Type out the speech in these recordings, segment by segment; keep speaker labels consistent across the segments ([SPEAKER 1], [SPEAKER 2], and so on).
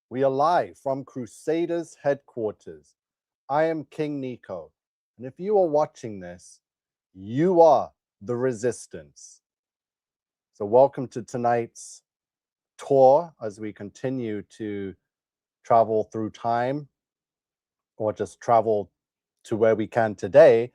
[SPEAKER 1] We are live from Crusaders headquarters. I am King Nico, and if you are watching this, you are the resistance. So welcome to tonight's tour as we continue to travel through time, or just travel to where we can today,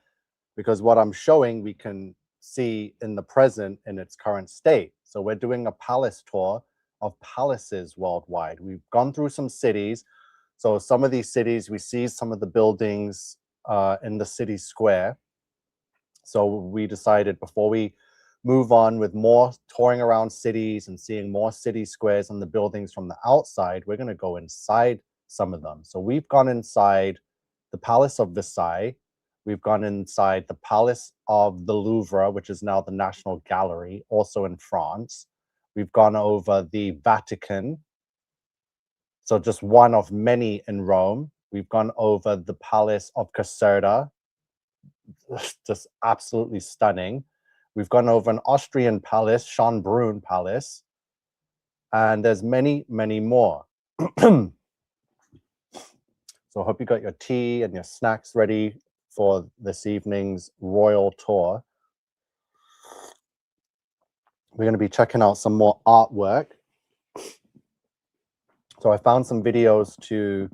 [SPEAKER 1] because what I'm showing we can see in the present in its current state. So we're doing a palace tour of palaces worldwide. We've gone through some cities. So some of these cities, we see some of the buildings in the city square. So we decided before we move on with more touring around cities and seeing more city squares and the buildings from the outside, we're going to go inside some of them. So we've gone inside the Palace of Versailles. We've gone inside the Palace of the Louvre, which is now the National Gallery, also in France. We've gone over the Vatican. So just one of many in Rome. We've gone over the Palace of Caserta, just absolutely stunning. We've gone over an Austrian palace, Schönbrunn Palace, and there's many, many more. So I hope you got your tea and your snacks ready for this evening's royal tour. We're going to be checking out some more artwork. So I found some videos to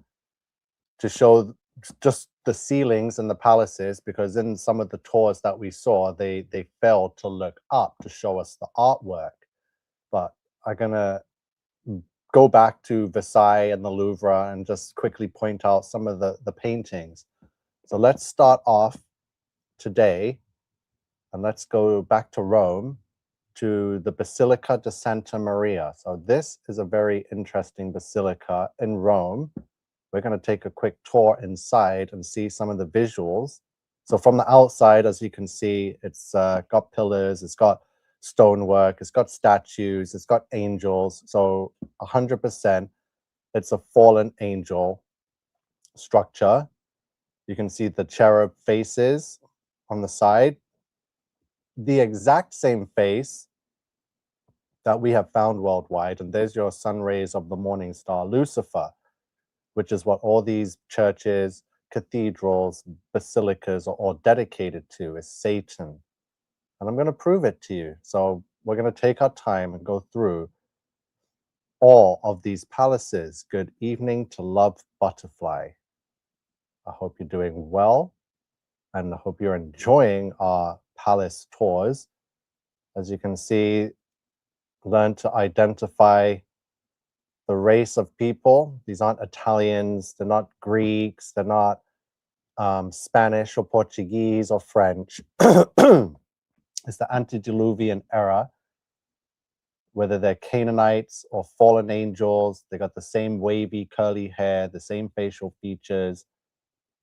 [SPEAKER 1] show just the ceilings and the palaces, because in some of the tours that we saw, they failed to look up to show us the artwork. But I'm gonna go back to Versailles and the Louvre and just quickly point out some of the paintings. So let's start off today, and let's go back to Rome, to the Basilica di Santa Maria. So this is a very interesting basilica in Rome. We're going to take a quick tour inside and see some of the visuals. So from the outside, as you can see, it's got pillars, it's got stonework, it's got statues, it's got angels. So 100%, it's a fallen angel structure. You can see the cherub faces on the side. The exact same face that we have found worldwide. And there's your sun rays of the morning star, Lucifer, which is what all these churches, cathedrals, basilicas are all dedicated to, is Satan. And I'm going to prove it to you. So we're going to take our time and go through all of these palaces. Good evening to Love Butterfly. I hope you're doing well, and I hope you're enjoying our palace tours. As you can see, learn to identify the race of people. These aren't Italians, they're not Greeks, they're not Spanish or Portuguese or French. It's the antediluvian era. Whether they're Canaanites or fallen angels, they got the same wavy curly hair, the same facial features.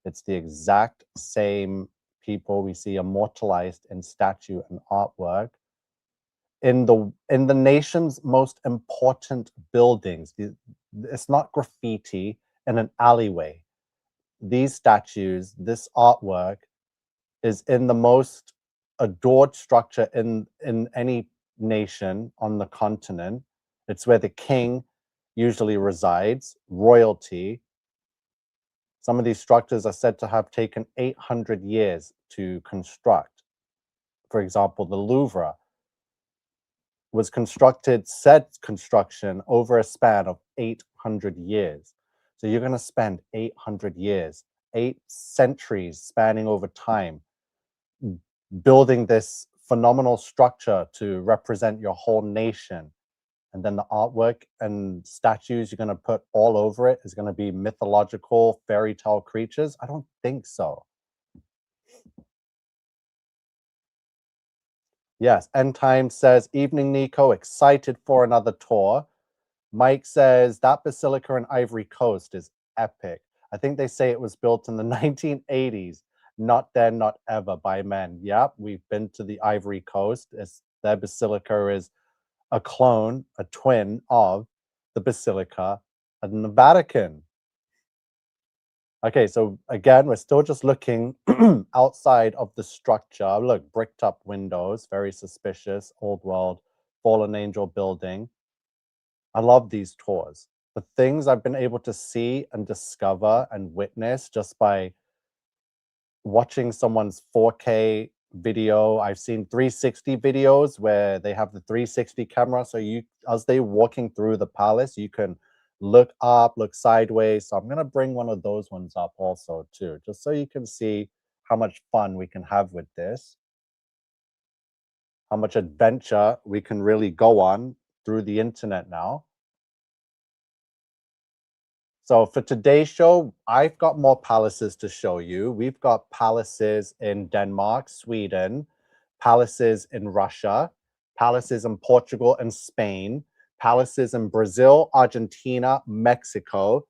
[SPEAKER 1] It's the exact same people we see immortalized in statue and artwork. In the nation's most important buildings, it's not graffiti in an alleyway. These statues, this artwork, is in the most adored structure in any nation on the continent. It's where the king usually resides, royalty. Some of these structures are said to have taken 800 years to construct. For example, the Louvre was said construction over a span of 800 years. So you're going to spend 800 years, 8 centuries spanning over time, building this phenomenal structure to represent your whole nation. And then the artwork and statues you're going to put all over it is going to be mythological fairy tale creatures? I don't think so. Yes, End Time says, evening, Nico, excited for another tour. Mike says, that basilica in Ivory Coast is epic. I think they say it was built in the 1980s. Not then, not ever, by men. Yep, we've been to the Ivory Coast. Their basilica is a clone, a twin of the basilica in the Vatican. Okay, so again, we're still just looking outside of the structure. Look, bricked up windows, very suspicious, old world, fallen angel building. I love these tours. the things I've been able to see and discover and witness just by watching someone's 4K video. I've seen 360 videos where they have the 360 camera. So you, as they're walking through the palace, you can look up, look sideways. So I'm going to bring one of those ones up also too, just so you can see how much fun we can have with this, how much adventure we can really go on through the internet now. So for today's show, I've got more palaces to show you. We've got palaces in Denmark, Sweden, palaces in Russia, palaces in Portugal and Spain, palaces in Brazil, Argentina, Mexico.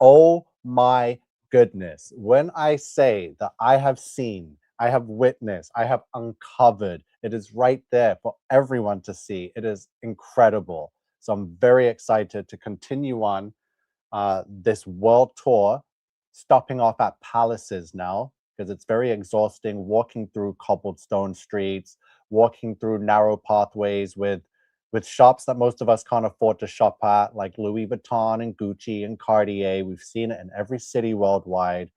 [SPEAKER 1] Oh my goodness. When I say that I have seen, I have witnessed, I have uncovered, it is right there for everyone to see. It is incredible. So I'm very excited to continue on this world tour, stopping off at palaces now, because it's very exhausting walking through cobblestone streets, walking through narrow pathways with shops that most of us can't afford to shop at, like Louis Vuitton and Gucci and Cartier. We've seen it in every city worldwide,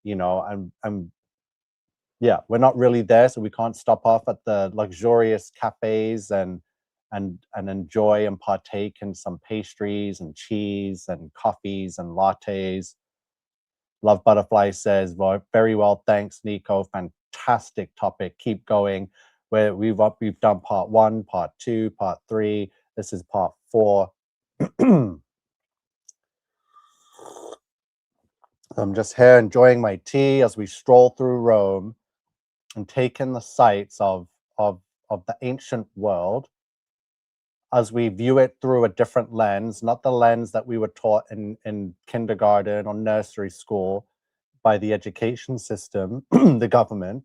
[SPEAKER 1] you know, and yeah, we're not really there, so we can't stop off at the luxurious cafes and enjoy and partake in some pastries and cheese and coffees and lattes. Love Butterfly says, well, very well, thanks, Nico. Fantastic topic. Keep going. Where we've done part 1, part 2, part 3. This is part 4. I'm just here enjoying my tea as we stroll through Rome and take in the sights of the ancient world as we view it through a different lens, not the lens that we were taught in kindergarten or nursery school by the education system, the government.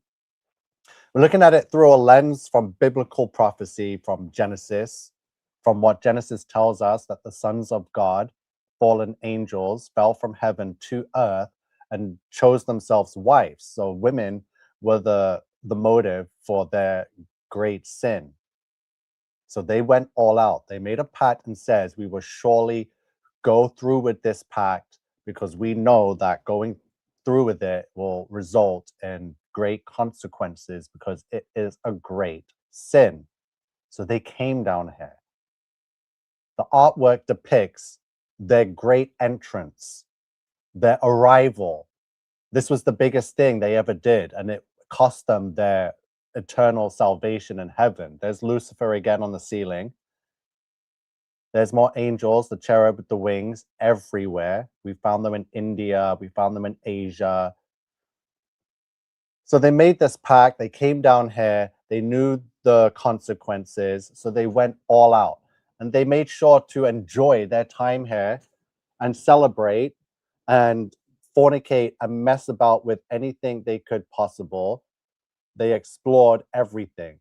[SPEAKER 1] We're looking at it through a lens from biblical prophecy, from Genesis, from what Genesis tells us that the sons of God, fallen angels, fell from heaven to earth and chose themselves wives. So women were the motive for their great sin. So they went all out. They made a pact and says, we will surely go through with this pact because we know that going through with it will result in great consequences because it is a great sin. So they came down here. The artwork depicts their great entrance, their arrival. This was the biggest thing they ever did, and it cost them their eternal salvation in heaven. There's Lucifer again on the ceiling. There's more angels, the cherub with the wings, everywhere. We found them in India. We found them in Asia. So they made this pact. They came down here. They knew the consequences. So they went all out. And they made sure to enjoy their time here and celebrate and fornicate and mess about with anything they could possible. They explored everything.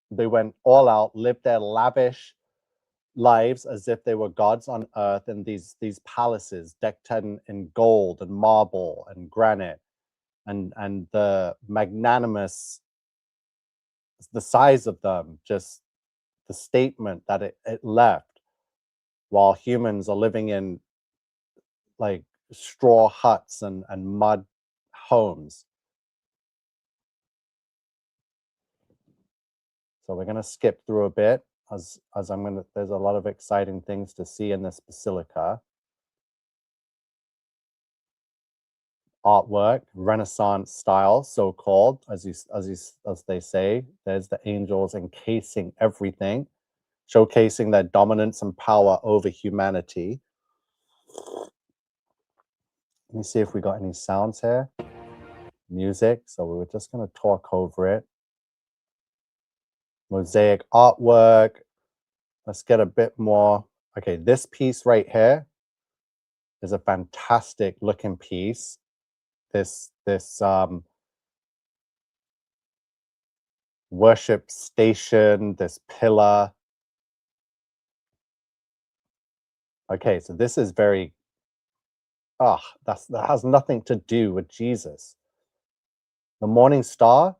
[SPEAKER 1] They went all out, lived their lavish lives as if they were gods on earth in these palaces decked in gold and marble and granite, and the magnanimous, the size of them, just the statement that it left, while humans are living in like straw huts and mud homes. So we're going to skip through a bit as I'm going to, there's a lot of exciting things to see in this basilica. Artwork, Renaissance style, so called, as they say. There's the angels encasing everything, showcasing their dominance and power over humanity. Let me see if we got any sounds here. Music. So we were just going to talk over it. Mosaic artwork. Let's get a bit more. Okay, this piece right here is a fantastic looking piece. This worship station, this pillar. Okay, so this is very, that has nothing to do with Jesus. The morning star,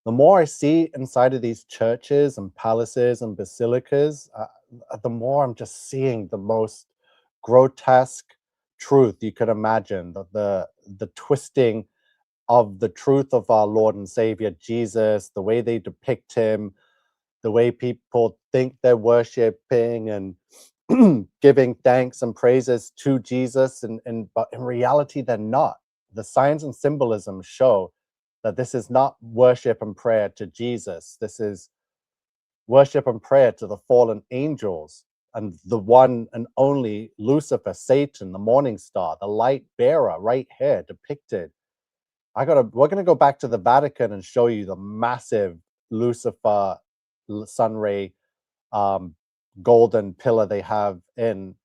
[SPEAKER 1] The more I see inside of these churches and palaces and basilicas, the more I'm just seeing the most grotesque truth you could imagine. The twisting of the truth of our Lord and Savior Jesus, the way they depict him, the way people think they're worshiping and giving thanks and praises to Jesus, but in reality, they're not. The signs and symbolism show that this is not worship and prayer to Jesus. This is worship and prayer to the fallen angels and the one and only Lucifer, Satan, the morning star, the light bearer, right here depicted. We're gonna go back to the Vatican and show you the massive Lucifer sun ray golden pillar they have in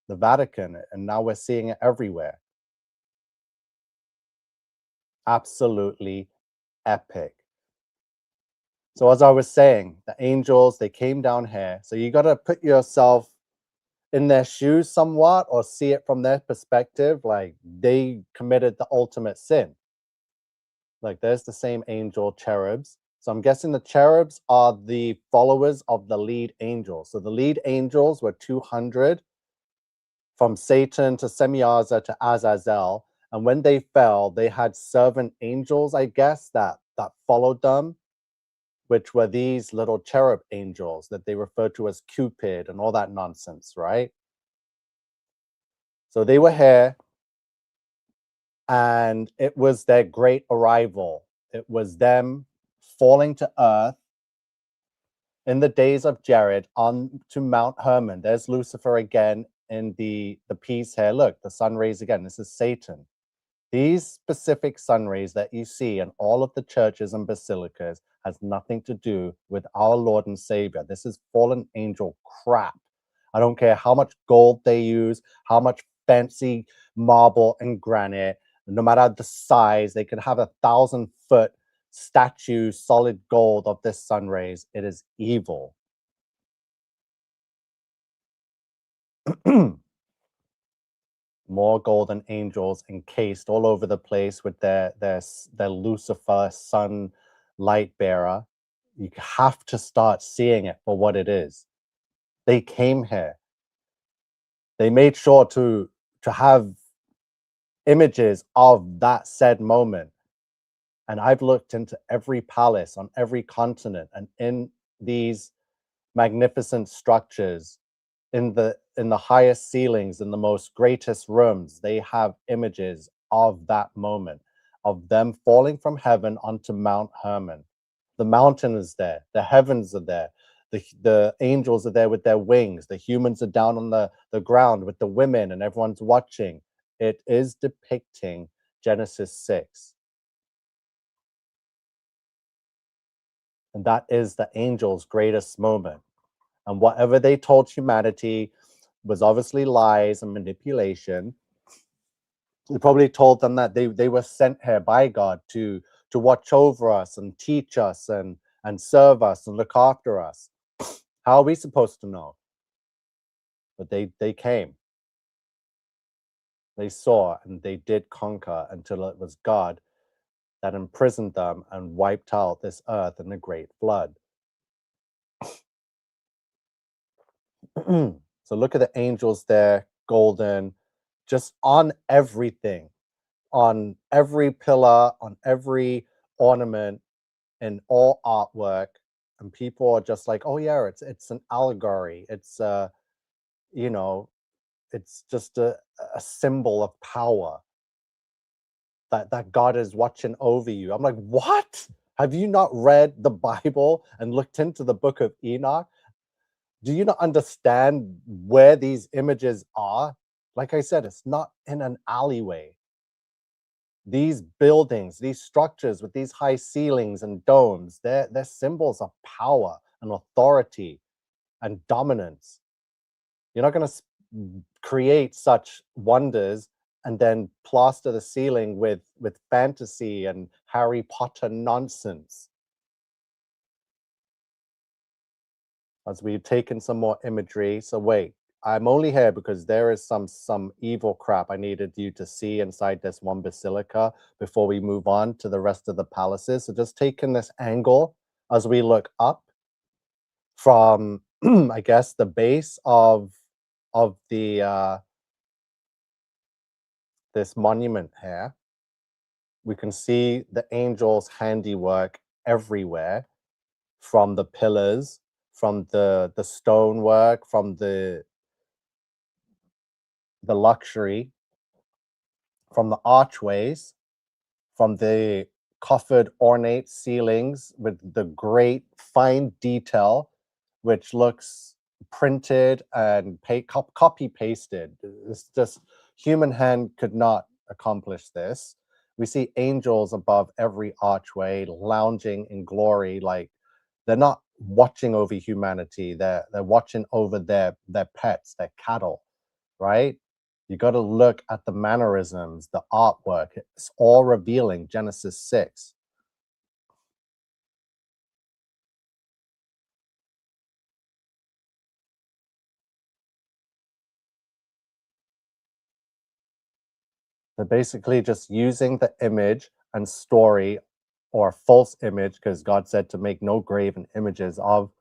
[SPEAKER 1] the Vatican, and now we're seeing it everywhere. Absolutely epic. So as I was saying, the angels, they came down here. So you got to put yourself in their shoes somewhat or see it from their perspective. Like they committed the ultimate sin. Like there's the same angel cherubs. So I'm guessing the cherubs are the followers of the lead angels. So the lead angels were 200 from Satan to Semyaza to Azazel. And when they fell, they had servant angels, I guess, that followed them, which were these little cherub angels that they refer to as Cupid and all that nonsense, right? So they were here, and it was their great arrival. It was them falling to earth in the days of Jared on to Mount Hermon. There's Lucifer again in the piece here. Look, the sun rays again. This is Satan. These specific sun rays that you see in all of the churches and basilicas has nothing to do with our Lord and Savior. This is fallen angel crap. I don't care how much gold they use, how much fancy marble and granite, no matter the size, they could have 1,000-foot statue, solid gold of this sun rays. It is evil. More golden angels encased all over the place with their Lucifer sun light bearer. You have to start seeing it for what it is. They came here. They made sure to have images of that said moment. And I've looked into every palace on every continent, and in these magnificent structures, in the highest ceilings, in the most greatest rooms, they have images of that moment, of them falling from heaven onto Mount Hermon. The mountain is there, the heavens are there, the angels are there with their wings, the humans are down on the ground with the women, and everyone's watching. It is depicting Genesis 6. And that is the angels' greatest moment. And whatever they told humanity was obviously lies and manipulation. They probably told them that they were sent here by God to watch over us and teach us and serve us and look after us. How are we supposed to know? But they came. They saw and they did conquer until it was God that imprisoned them and wiped out this earth in a great flood. So look at the angels there, golden, just on everything, on every pillar, on every ornament, and all artwork. And people are just like, oh yeah, it's an allegory. It's you know, it's just a symbol of power that God is watching over you. I'm like, what? Have you not read the Bible and looked into the book of Enoch? Do you not understand where these images are? Like I said, it's not in an alleyway. These buildings, these structures with these high ceilings and domes, they're symbols of power and authority and dominance. You're not going to create such wonders and then plaster the ceiling with fantasy and Harry Potter nonsense. As we've taken some more imagery. So wait, I'm only here because there is some evil crap I needed you to see inside this one basilica before we move on to the rest of the palaces. So just taking this angle as we look up from I guess the base of the this monument here, we can see the angels' handiwork everywhere, from the pillars, from the stonework, from the luxury, from the archways, from the coffered ornate ceilings with the great fine detail, which looks printed and copy pasted. It's just human hand could not accomplish this. We see angels above every archway, lounging in glory, like they're not watching over humanity. They're watching over their pets, their cattle, right? You got to look at the mannerisms, the artwork. It's all revealing Genesis 6. They're basically just using the image and story, or false image, because God said to make no graven images of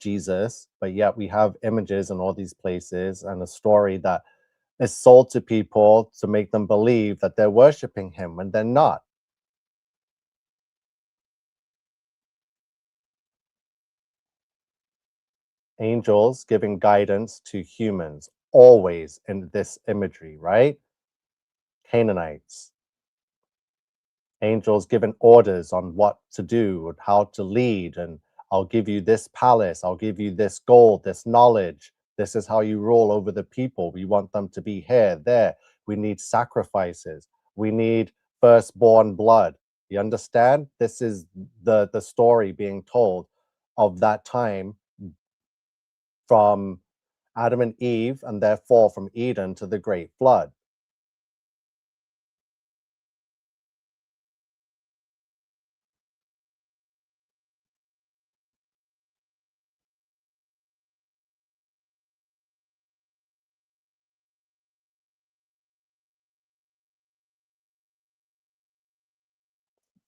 [SPEAKER 1] Jesus, but yet we have images in all these places and a story that is sold to people to make them believe that they're worshiping him when they're not. Angels giving guidance to humans, always in this imagery, right? Canaanites, angels giving orders on what to do and how to lead, and I'll give you this palace, I'll give you this gold, this knowledge, this is how you rule over the people. We want them to be here, there. We need sacrifices, we need firstborn blood. You understand? This is the story being told of that time, from Adam and Eve and their fall from Eden to the great flood.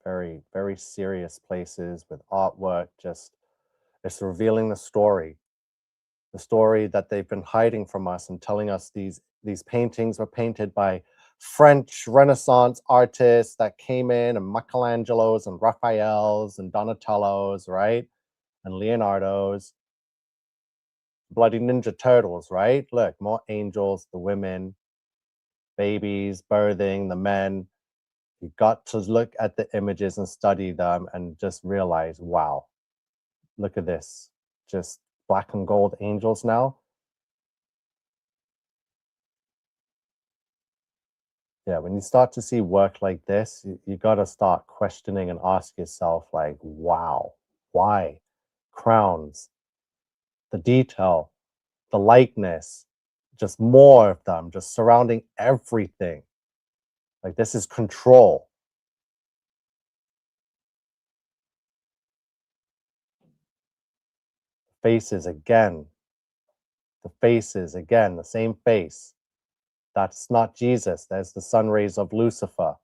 [SPEAKER 1] Very, very serious places with artwork. Just, it's revealing the story that they've been hiding from us and telling us these paintings were painted by French Renaissance artists that came in, and Michelangelos and Raphaels and Donatellos, right? And Leonardo's. Bloody Ninja Turtles, right? Look, more angels, the women, babies, birthing, the men. You got to look at the images and study them and just realize, wow, look at this. Just black and gold angels now. Yeah, when you start to see work like this, you got to start questioning and ask yourself, like, wow, why? Crowns, the detail, the likeness, just more of them, just surrounding everything. Like, this is control. Faces again, the same face. That's not Jesus. There's the sun rays of Lucifer.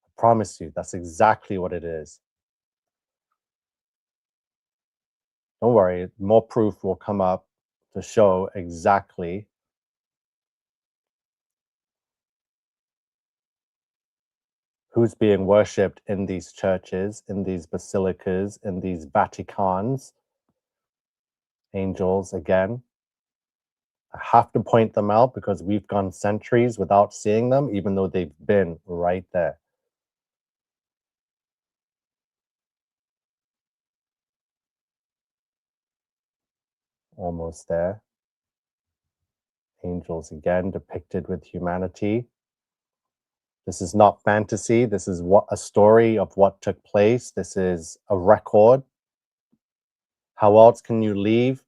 [SPEAKER 1] I promise you, that's exactly what it is. Don't worry, more proof will come up to show exactly who's being worshipped in these churches, in these basilicas, in these Vaticans. Angels again. I have to point them out because we've gone centuries without seeing them, even though they've been right there. Almost there. Angels again depicted with humanity. This is not fantasy. This is what a story of what took place. This is a record. How else can you leave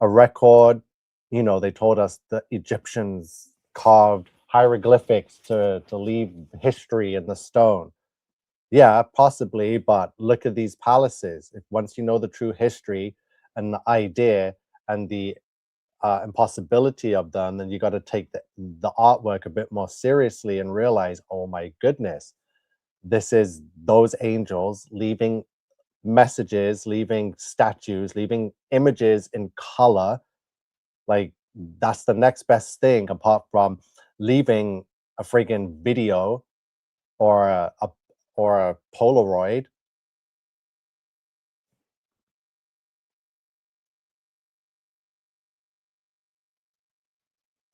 [SPEAKER 1] a record? You know, they told us the Egyptians carved hieroglyphics to leave history in the stone. Yeah, possibly, but look at these palaces. If once you know the true history and the idea and the impossibility of them, then you got to take the artwork a bit more seriously and realize, oh my goodness, this is those angels leaving messages, leaving statues, leaving images in color. Like, that's the next best thing apart from leaving a friggin' video or a Polaroid.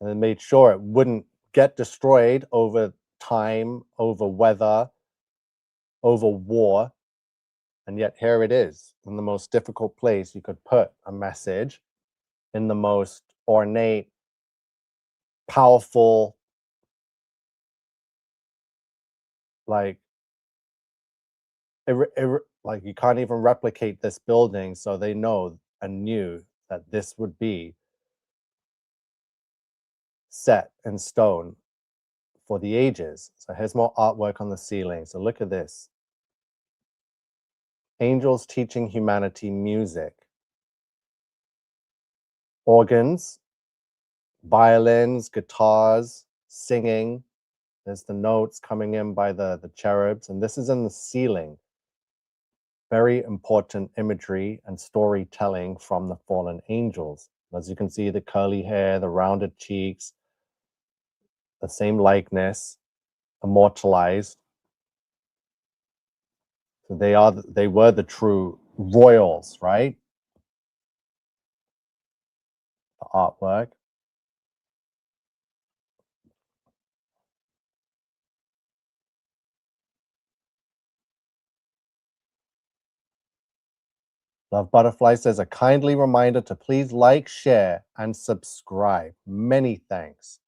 [SPEAKER 1] And they made sure it wouldn't get destroyed over time, over weather, over war. And yet here it is, in the most difficult place you could put a message, in the most ornate, powerful, like like you can't even replicate this building. So they know and knew that this would be set in stone for the ages. So here's more artwork on the ceiling. So look at this. Angels teaching humanity music. Organs, violins, guitars, singing. There's the notes coming in by the cherubs. And this is in the ceiling. Very important imagery and storytelling from the fallen angels. As you can see, the curly hair, the rounded cheeks, the same likeness, immortalized. So they were the true royals, right? The artwork. Love Butterfly says, a kindly reminder to please like, share, and subscribe. Many thanks.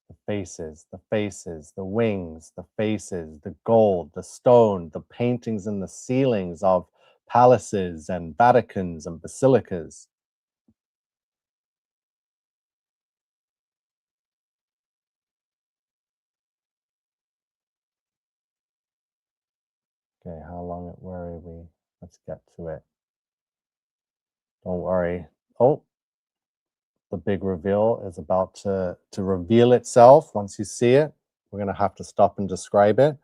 [SPEAKER 1] The faces, the wings, the faces, the gold, the stone, the paintings in the ceilings of palaces and Vaticans and basilicas. Okay, how long were we? Let's get to it. Don't worry. Oh, the big reveal is about to reveal itself. Once you see it, we're going to have to stop and describe it.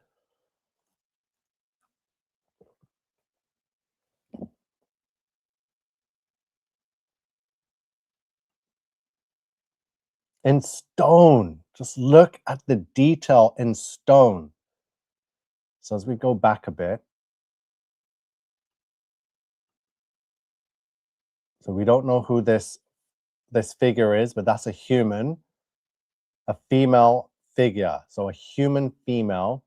[SPEAKER 1] In stone. Just look at the detail in stone. So as we go back a bit, so we don't know who this figure is, but that's a human, a female figure. So a human female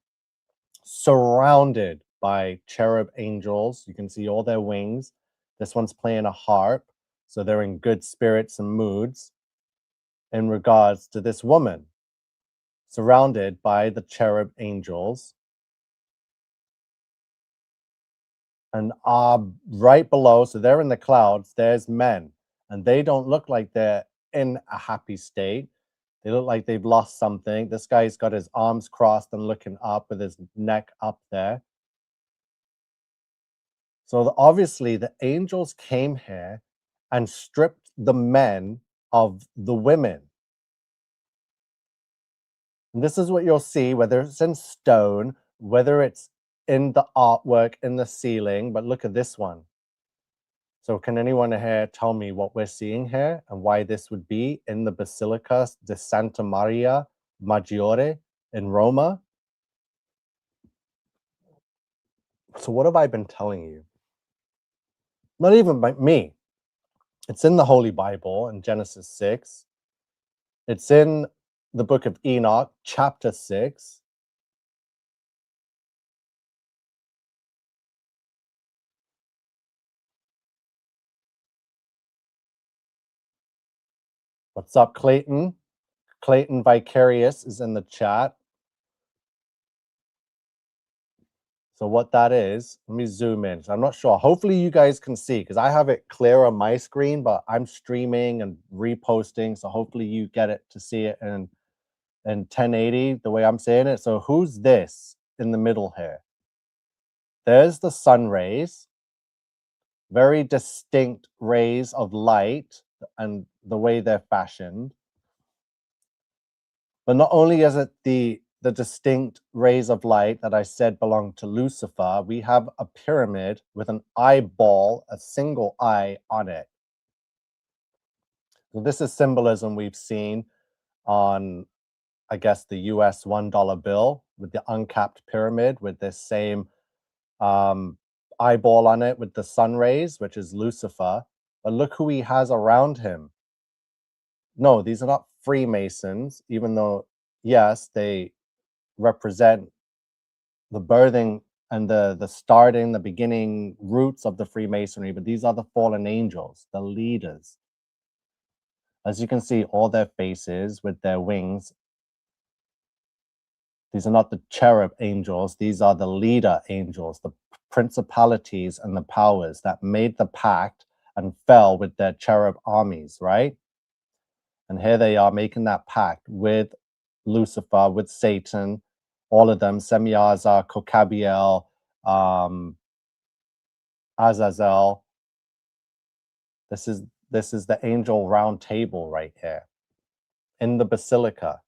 [SPEAKER 1] surrounded by cherub angels. You can see all their wings. This one's playing a harp, so they're in good spirits and moods in regards to this woman, surrounded by the cherub angels. And right below, so they're in the clouds, there's men, and they don't look like they're in a happy state. They look like they've lost something. This guy's got his arms crossed and looking up with his neck up there. So obviously the angels came here and stripped the men of the women. And this is what you'll see, whether it's in stone, whether it's in the artwork in the ceiling. But look at this one. So can anyone here tell me what we're seeing here and why this would be in the Basilica de Santa Maria Maggiore in Roma? So what have I been telling you? Not even by me. It's in the Holy Bible in Genesis 6. It's in the book of Enoch, chapter 6. What's up, Clayton? Clayton Vicarious is in the chat. So what that is, let me zoom in. So I'm not sure. Hopefully you guys can see because I have it clear on my screen, but I'm streaming and reposting. So hopefully you get it to see it in 1080 the way I'm saying it. So who's this in the middle here. There's the sun rays, very distinct rays of light and the way they're fashioned. But not only is it the distinct rays of light that I said belong to Lucifer, we have a pyramid with an eyeball, a single eye on it. So this is symbolism we've seen on, I guess, the US $1 bill with the uncapped pyramid with this same eyeball on it with the sun rays, which is Lucifer. But look who he has around him. No, these are not Freemasons, even though, yes, they represent the birthing and the starting, the beginning roots of the Freemasonry, but these are the fallen angels, the leaders. As you can see, all their faces with their wings. These are not the cherub angels, these are the leader angels, the principalities and the powers that made the pact and fell with their cherub armies, right? And here they are making that pact with Lucifer, with Satan, all of them, Semyaza, Kokabiel, Azazel. This is the angel round table right here in the basilica.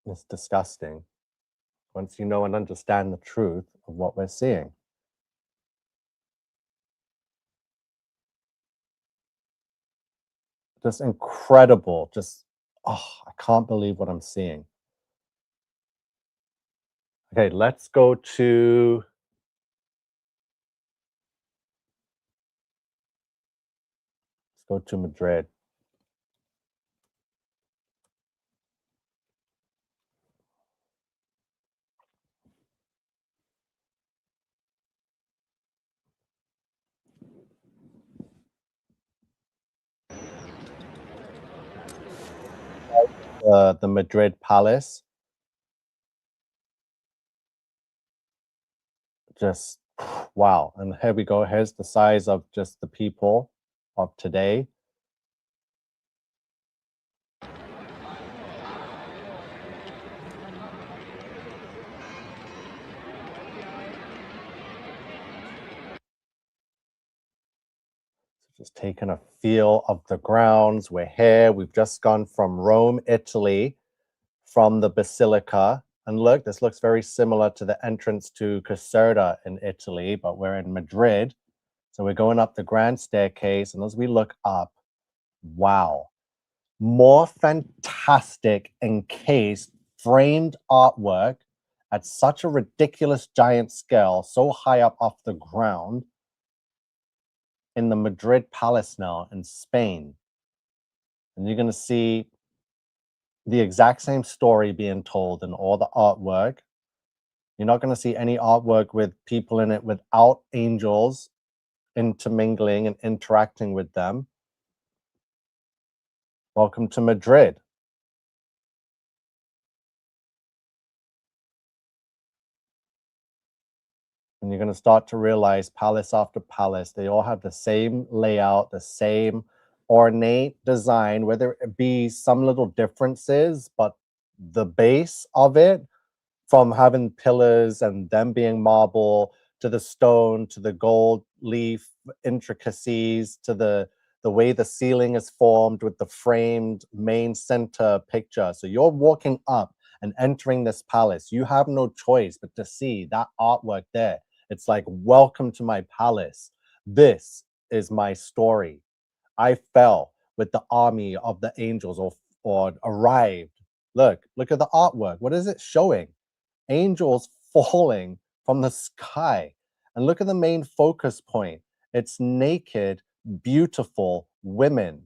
[SPEAKER 1] It's disgusting once you know and understand the truth of what we're seeing. Just incredible. Just, oh, I can't believe what I'm seeing. Okay, let's go to Madrid. The Madrid Palace. Just wow. And here we go. Here's the size of just the people of today. Just taking a feel of the grounds. We're here. We've just gone from Rome, Italy, from the Basilica. And look, this looks very similar to the entrance to Caserta in Italy, but we're in Madrid. So we're going up the grand staircase. And as we look up, wow, more fantastic encased framed artwork at such a ridiculous giant scale, so high up off the ground, in the Madrid Palace now in Spain. And you're going to see the exact same story being told in all the artwork. You're not going to see any artwork with people in it without angels intermingling and interacting with them. Welcome to Madrid. And you're going to start to realize palace after palace, they all have the same layout, the same ornate design, whether it be some little differences, but the base of it, from having pillars and them being marble, to the stone, to the gold leaf intricacies, to the way the ceiling is formed with the framed main center picture. So you're walking up and entering this palace. You have no choice but to see that artwork there. It's like, welcome to my palace. This is my story. I fell with the army of the angels, or arrived. Look at the artwork. What is it showing? Angels falling from the sky. And look at the main focus point. It's naked, beautiful women.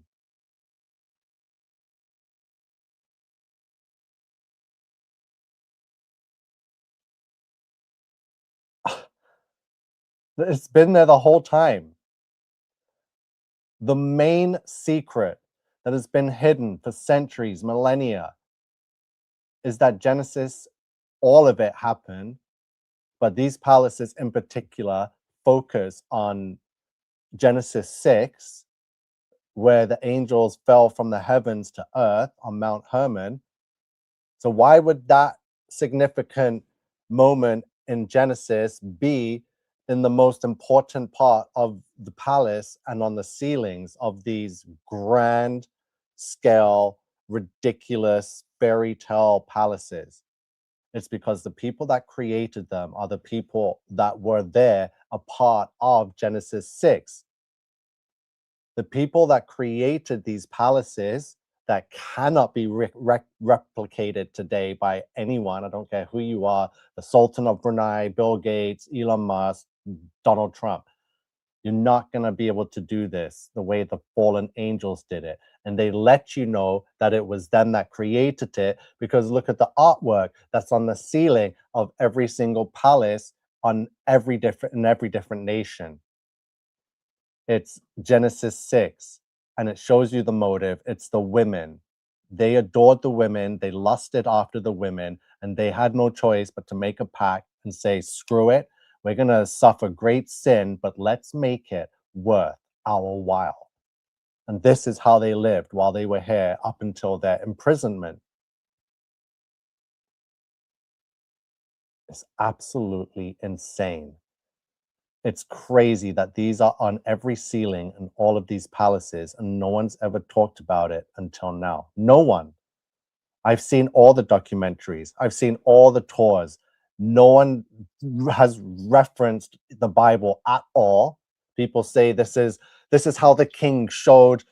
[SPEAKER 1] It's been there the whole time. The main secret that has been hidden for centuries, millennia, is that Genesis, all of it happened, but these palaces in particular focus on Genesis 6, where the angels fell from the heavens to earth on Mount Hermon. So why would that significant moment in Genesis be in the most important part of the palace and on the ceilings of these grand scale, ridiculous fairy tale palaces? It's because the people that created them are the people that were there, a part of Genesis 6. The people that created these palaces that cannot be replicated today by anyone. I don't care who you are, the Sultan of Brunei, Bill Gates, Elon Musk, Donald Trump. You're not going to be able to do this the way the fallen angels did it. And they let you know that it was them that created it, because look at the artwork that's on the ceiling of every single palace in every different nation. It's Genesis 6, and it shows you the motive. It's the women. They adored the women, they lusted after the women, and they had no choice but to make a pact and say, screw it, we're going to suffer great sin, but let's make it worth our while. And this is how they lived while they were here up until their imprisonment. It's absolutely insane. It's crazy that these are on every ceiling in all of these palaces, and no one's ever talked about it until now. No one. I've seen all the documentaries. I've seen all the tours. No one has referenced the Bible at all. People say this is how the king showed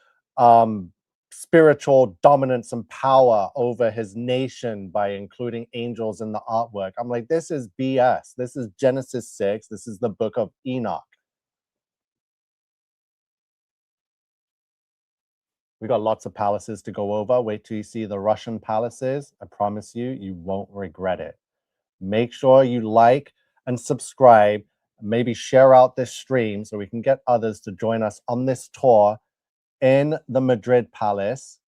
[SPEAKER 1] spiritual dominance and power over his nation by including angels in the artwork. I'm like, this is BS. This is Genesis 6. This is the book of Enoch. We got lots of palaces to go over. Wait till you see the Russian palaces. I promise you, you won't regret it. Make sure you like and subscribe. Maybe share out this stream so we can get others to join us on this tour in the Madrid palace.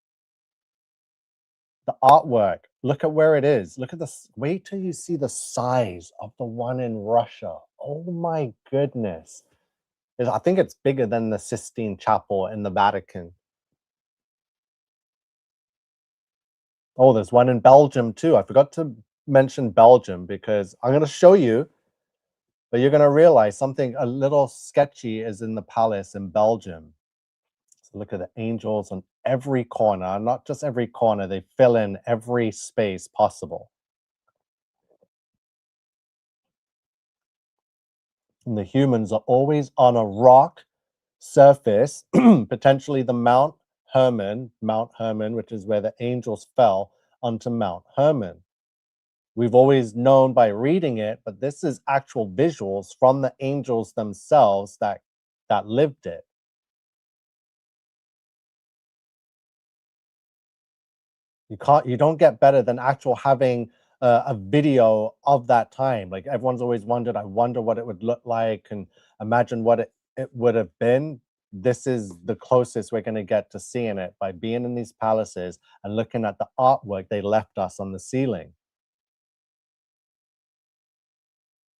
[SPEAKER 1] The artwork, look at where it is. Look at this. Wait till you see the size of the one in Russia. Oh my goodness. I think it's bigger than the Sistine Chapel in the Vatican. Oh, there's one in Belgium too. I forgot to mention Belgium because I'm going to show you, but you're going to realize something a little sketchy is in the palace in Belgium. So look at the angels on every corner, not just every corner, they fill in every space possible. And the humans are always on a rock surface, potentially the Mount Hermon, which is where the angels fell onto Mount Hermon. We've always known by reading it, but this is actual visuals from the angels themselves that lived it. You don't get better than actual having a video of that time. Like everyone's always wondered, I wonder what it would look like and imagine what it would have been. This is the closest we're going to get to seeing it by being in these palaces and looking at the artwork they left us on the ceiling.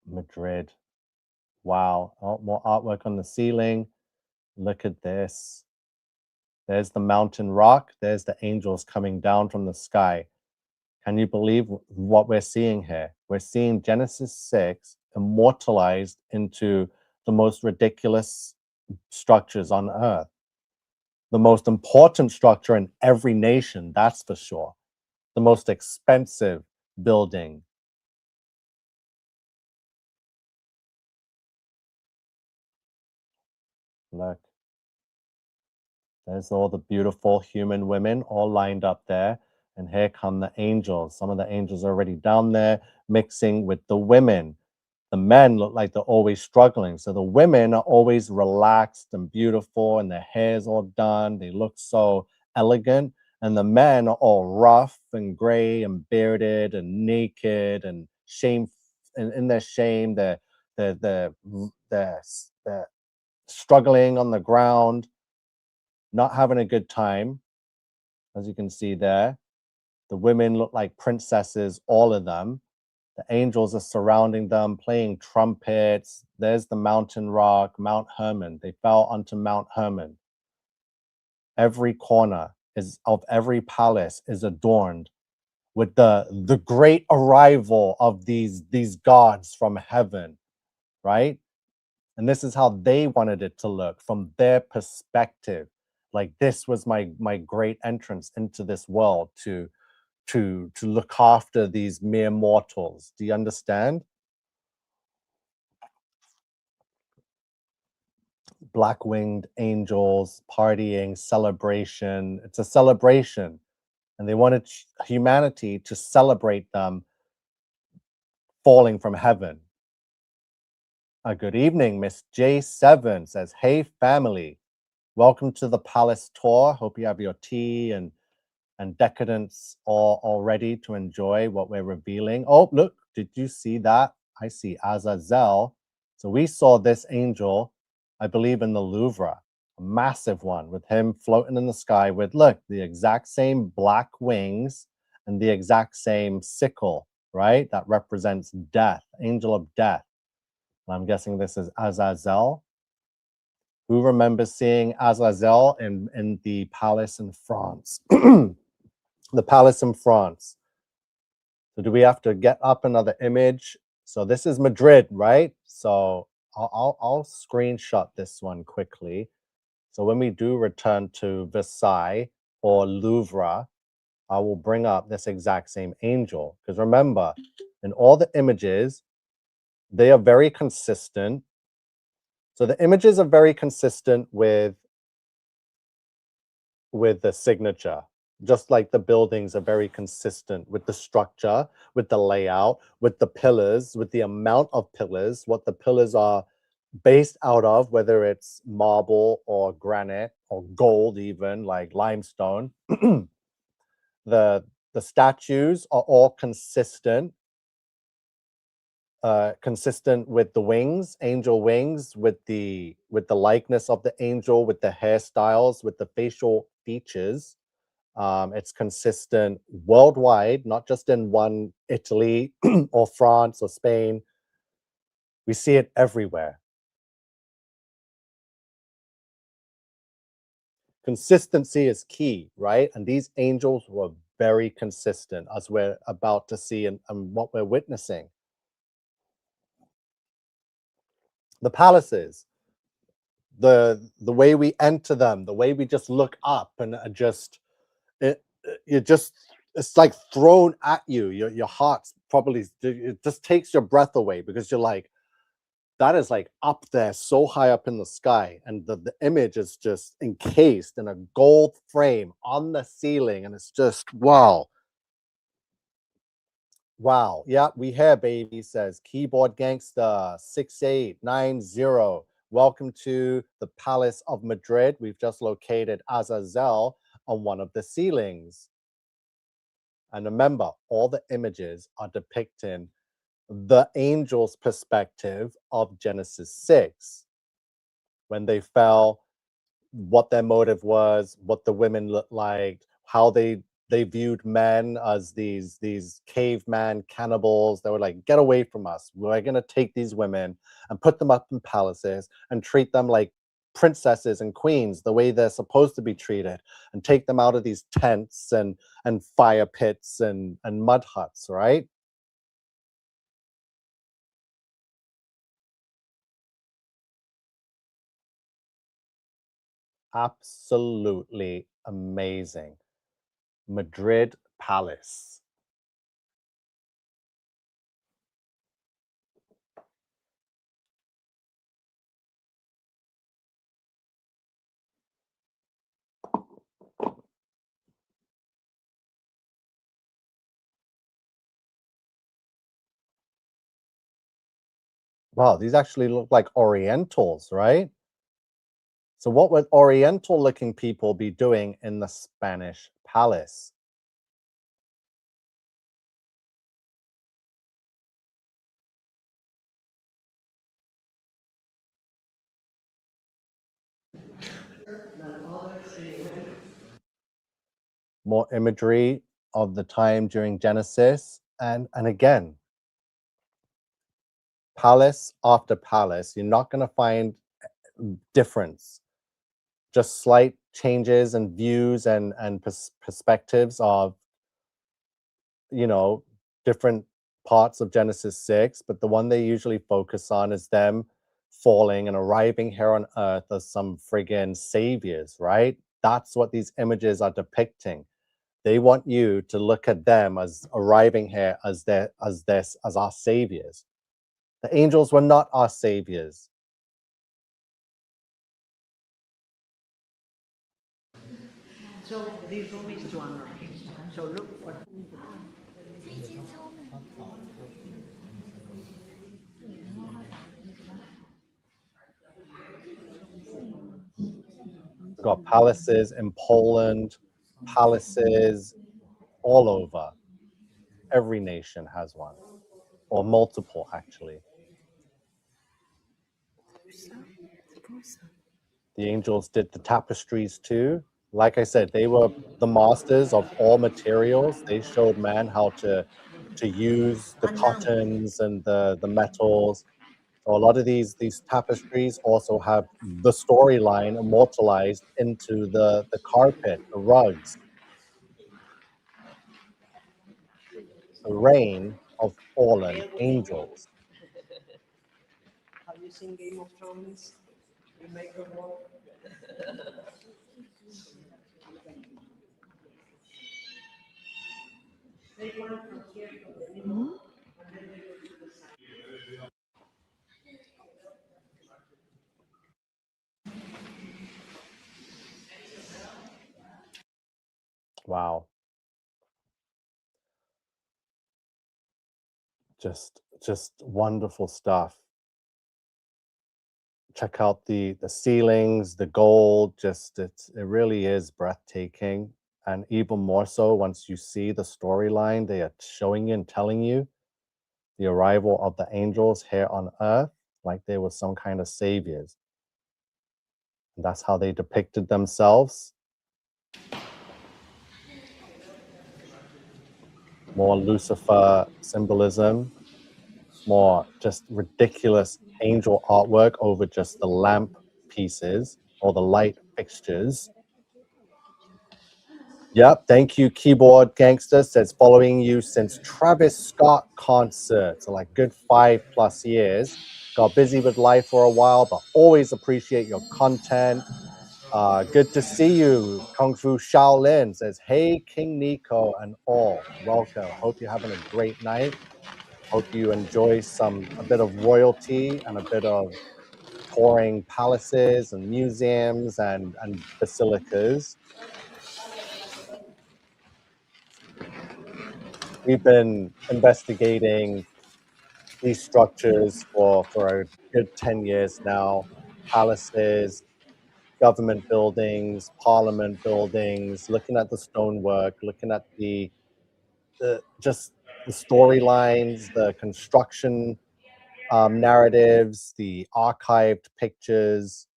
[SPEAKER 1] Madrid. Wow. Oh, more artwork on the ceiling. Look at this. There's the mountain rock. There's the angels coming down from the sky. Can you believe what we're seeing here? We're seeing Genesis 6 immortalized into the most ridiculous structures on earth. The most important structure in every nation, that's for sure. The most expensive building. Look, there's all the beautiful human women all lined up there. And here come the angels. Some of the angels are already down there mixing with the women. The men look like they're always struggling. So the women are always relaxed and beautiful, and their hair's all done. They look so elegant. And the men are all rough and gray and bearded and naked and shame. And in their shame, they're struggling on the ground, not having a good time, as you can see there. The women look like princesses, all of them. The angels are surrounding them, playing trumpets. There's the mountain rock, Mount Hermon. They fell onto Mount Hermon. Every corner is of every palace is adorned with the great arrival of these gods from heaven, right? And this is how they wanted it to look from their perspective. Like this was my great entrance into this world to look after these mere mortals. Do you understand? Black-winged angels, partying, celebration. It's a celebration. And they wanted humanity to celebrate them falling from heaven. A good evening, Miss J7 says, hey family, welcome to the palace tour. Hope you have your tea and decadence all ready to enjoy what we're revealing. Oh, look, did you see that? I see Azazel. So we saw this angel, I believe, in the Louvre, a massive one with him floating in the sky with, look, the exact same black wings and the exact same sickle, right? That represents death, angel of death. And I'm guessing this is Azazel. Who remembers seeing Azazel in the palace in France? The palace in France. So do we have to get up another image? So this is Madrid, right? So I'll screenshot this one quickly. So when we do return to Versailles or Louvre, I will bring up this exact same angel. Because remember, in all the images, they are very consistent. So the images are very consistent with the signature, just like the buildings are very consistent with the structure, with the layout, with the pillars, with the amount of pillars, what the pillars are based out of, whether it's marble or granite or gold, even like limestone. The statues are all consistent, consistent with the wings, angel wings, with the likeness of the angel, with the hairstyles, with the facial features. It's consistent worldwide, not just in one Italy or France or Spain. We see it everywhere. Consistency is key, right? And these angels were very consistent, as we're about to see and what we're witnessing. The palaces, the way we enter them, the way we just look up and just it, you just it's like thrown at you. Your heart's probably it just takes your breath away because you're like, that is like up there, so high up in the sky, and the image is just encased in a gold frame on the ceiling, and it's just wow. Wow. Yeah, we hear baby says keyboard gangster 6890. Welcome to the Palace of Madrid. We've just located Azazel on one of the ceilings. And remember, all the images are depicting the angel's perspective of Genesis 6. When they fell, what their motive was, what the women looked like, how they viewed men as these caveman cannibals. They were like, get away from us. We're gonna take these women and put them up in palaces and treat them like princesses and queens the way they're supposed to be treated, and take them out of these tents and fire pits and mud huts, right? Absolutely amazing. Madrid Palace. Wow, these actually look like Orientals, right? So what would Oriental looking people be doing in the Spanish palace? More imagery of the time during Genesis. And again, palace after palace, you're not going to find difference. just slight changes and views and perspectives of, you know, different parts of Genesis 6, but the one they usually focus on is them falling and arriving here on earth as some friggin' saviors, right? That's what these images are depicting. They want you to look at them as arriving here as as our saviors. The angels were not our saviors.
[SPEAKER 2] So this room is to honor him. So look what.
[SPEAKER 1] We've got palaces in Poland, palaces all over. Every nation has one, or multiple, actually. The angels did the tapestries too. Like I said, they were the masters of all materials. They showed man how to use the cottons and the metals. So a lot of these tapestries also have the storyline immortalized into the carpet, the rugs, the reign of fallen angels.
[SPEAKER 2] Have you seen Game of Thrones? You make the war.
[SPEAKER 1] Wow. Just wonderful stuff. Check out the ceilings, the gold, just it really is breathtaking. And even more so once you see the storyline they are showing you and telling you the arrival of the angels here on earth, like they were some kind of saviors. And that's how they depicted themselves. More Lucifer symbolism, more just ridiculous angel artwork over just the lamp pieces or the light fixtures. Yep, thank you, Keyboard Gangster. Says following you since Travis Scott concert, so like good 5+ years. Got busy with life for a while, but always appreciate your content. Good to see you. Kung Fu Shaolin says, hey, King Nico and all. Welcome. Hope you're having a great night. Hope you enjoy a bit of royalty and a bit of touring palaces and museums and basilicas. We've been investigating these structures for a good 10 years now. Palaces, government buildings, parliament buildings, looking at the stonework, looking at the just the storylines, the construction narratives, the archived pictures,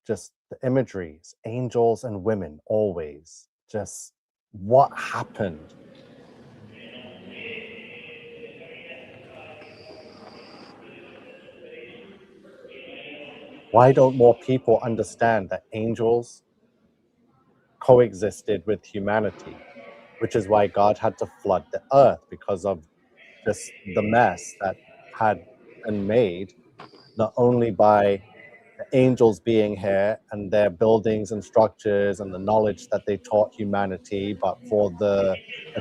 [SPEAKER 1] just the imageries, angels and women always. Just what happened? Why don't more people understand that angels coexisted with humanity? Which is why God had to flood the earth because of just the mess that had been made, not only by the angels being here and their buildings and structures and the knowledge that they taught humanity, but for the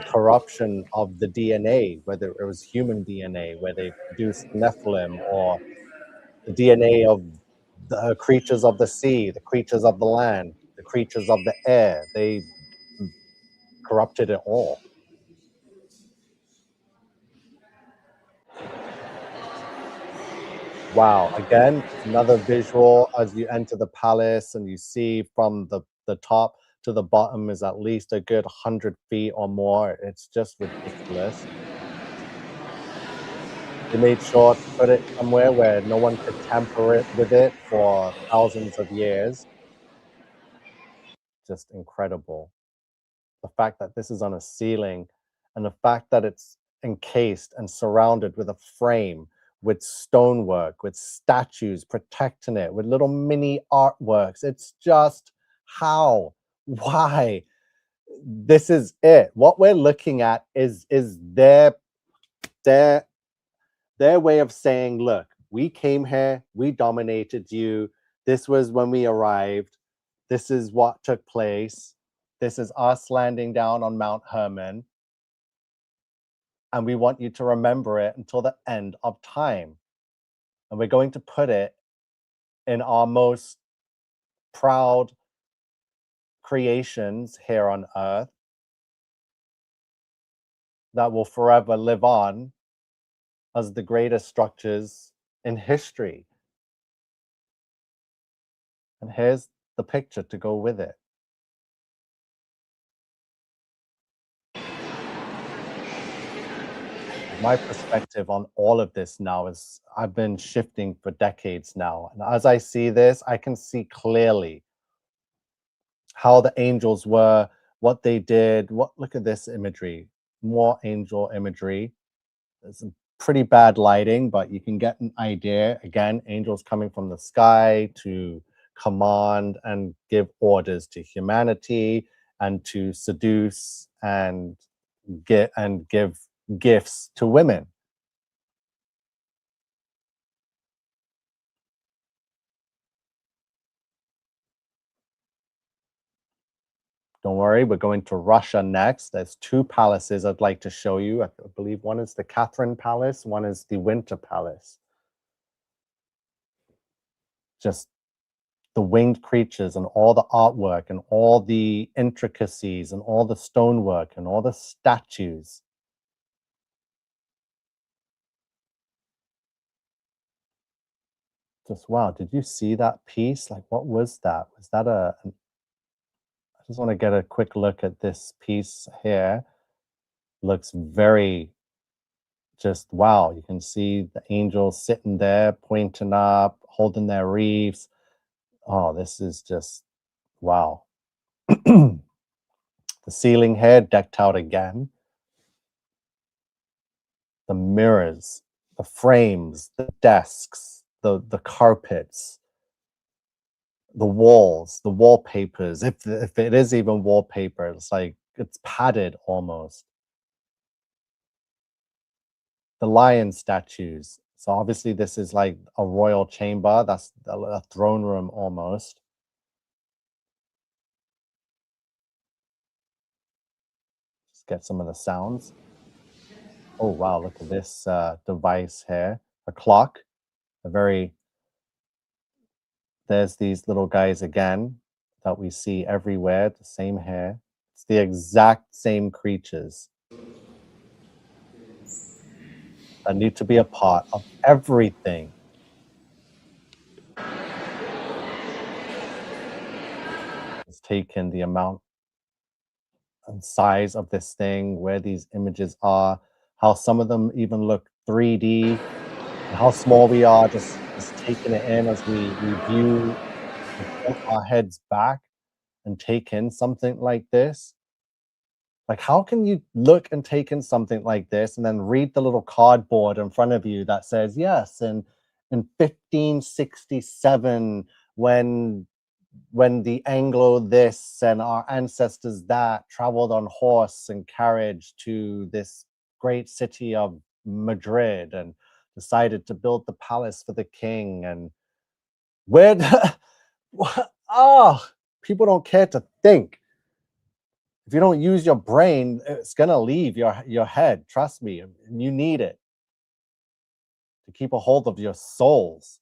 [SPEAKER 1] corruption of the DNA, whether it was human DNA, where they produced Nephilim, or the DNA of the creatures of the sea, the creatures of the land, the creatures of the air. They corrupted it all. Wow, again, another visual as you enter the palace and you see from the top to the bottom is at least a good 100 feet or more. It's just ridiculous. They made sure to put it somewhere where no one could tamper it with it for thousands of years. Just incredible. The fact that this is on a ceiling and the fact that it's encased and surrounded with a frame with stonework, with statues protecting it, with little mini artworks. It's just how, why? This is it. What we're looking at is their way of saying, look, we came here, we dominated you. This was when we arrived. This is what took place. This is us landing down on Mount Hermon. And we want you to remember it until the end of time. And we're going to put it in our most proud creations here on earth that will forever live on as the greatest structures in history. And here's the picture to go with it. My perspective on all of this now is I've been shifting for decades now. And as I see this, I can see clearly how the angels were, what they did. Look at this imagery, more angel imagery. There's some pretty bad lighting, but you can get an idea. Again, angels coming from the sky to command and give orders to humanity and to seduce and give gifts to women. Don't worry, we're going to Russia next. There's two palaces I'd like to show you. I believe one is the Catherine Palace, one is the Winter Palace. Just the winged creatures and all the artwork and all the intricacies and all the stonework and all the statues. Just wow, did you see that piece? Like, what was that? Was that I just want to get a quick look at this piece here. Looks very just wow. You can see the angels sitting there, pointing up, holding their wreaths. Oh, this is just wow. The ceiling here decked out again. The mirrors, the frames, the desks, the carpets, the walls, the wallpapers. If it is even wallpaper, it's like it's padded almost. The lion statues. So obviously this is like a royal chamber. That's a throne room almost. Just get some of the sounds. Oh wow, look at this device here. A clock. There's these little guys again that we see everywhere, the same hair. It's the exact same creatures that need to be a part of everything. It's taken the amount and size of this thing, where these images are, how some of them even look 3D, and how small we are, just taking it in as we view and tilt our heads back and take in something like this. Like, how can you look and take in something like this and then read the little cardboard in front of you that says, yes, in 1567, when the Anglo this and our ancestors that traveled on horse and carriage to this great city of Madrid and decided to build the palace for the king, and where people don't care to think. If you don't use your brain, it's gonna leave your head. Trust me, and you need it to keep a hold of your souls.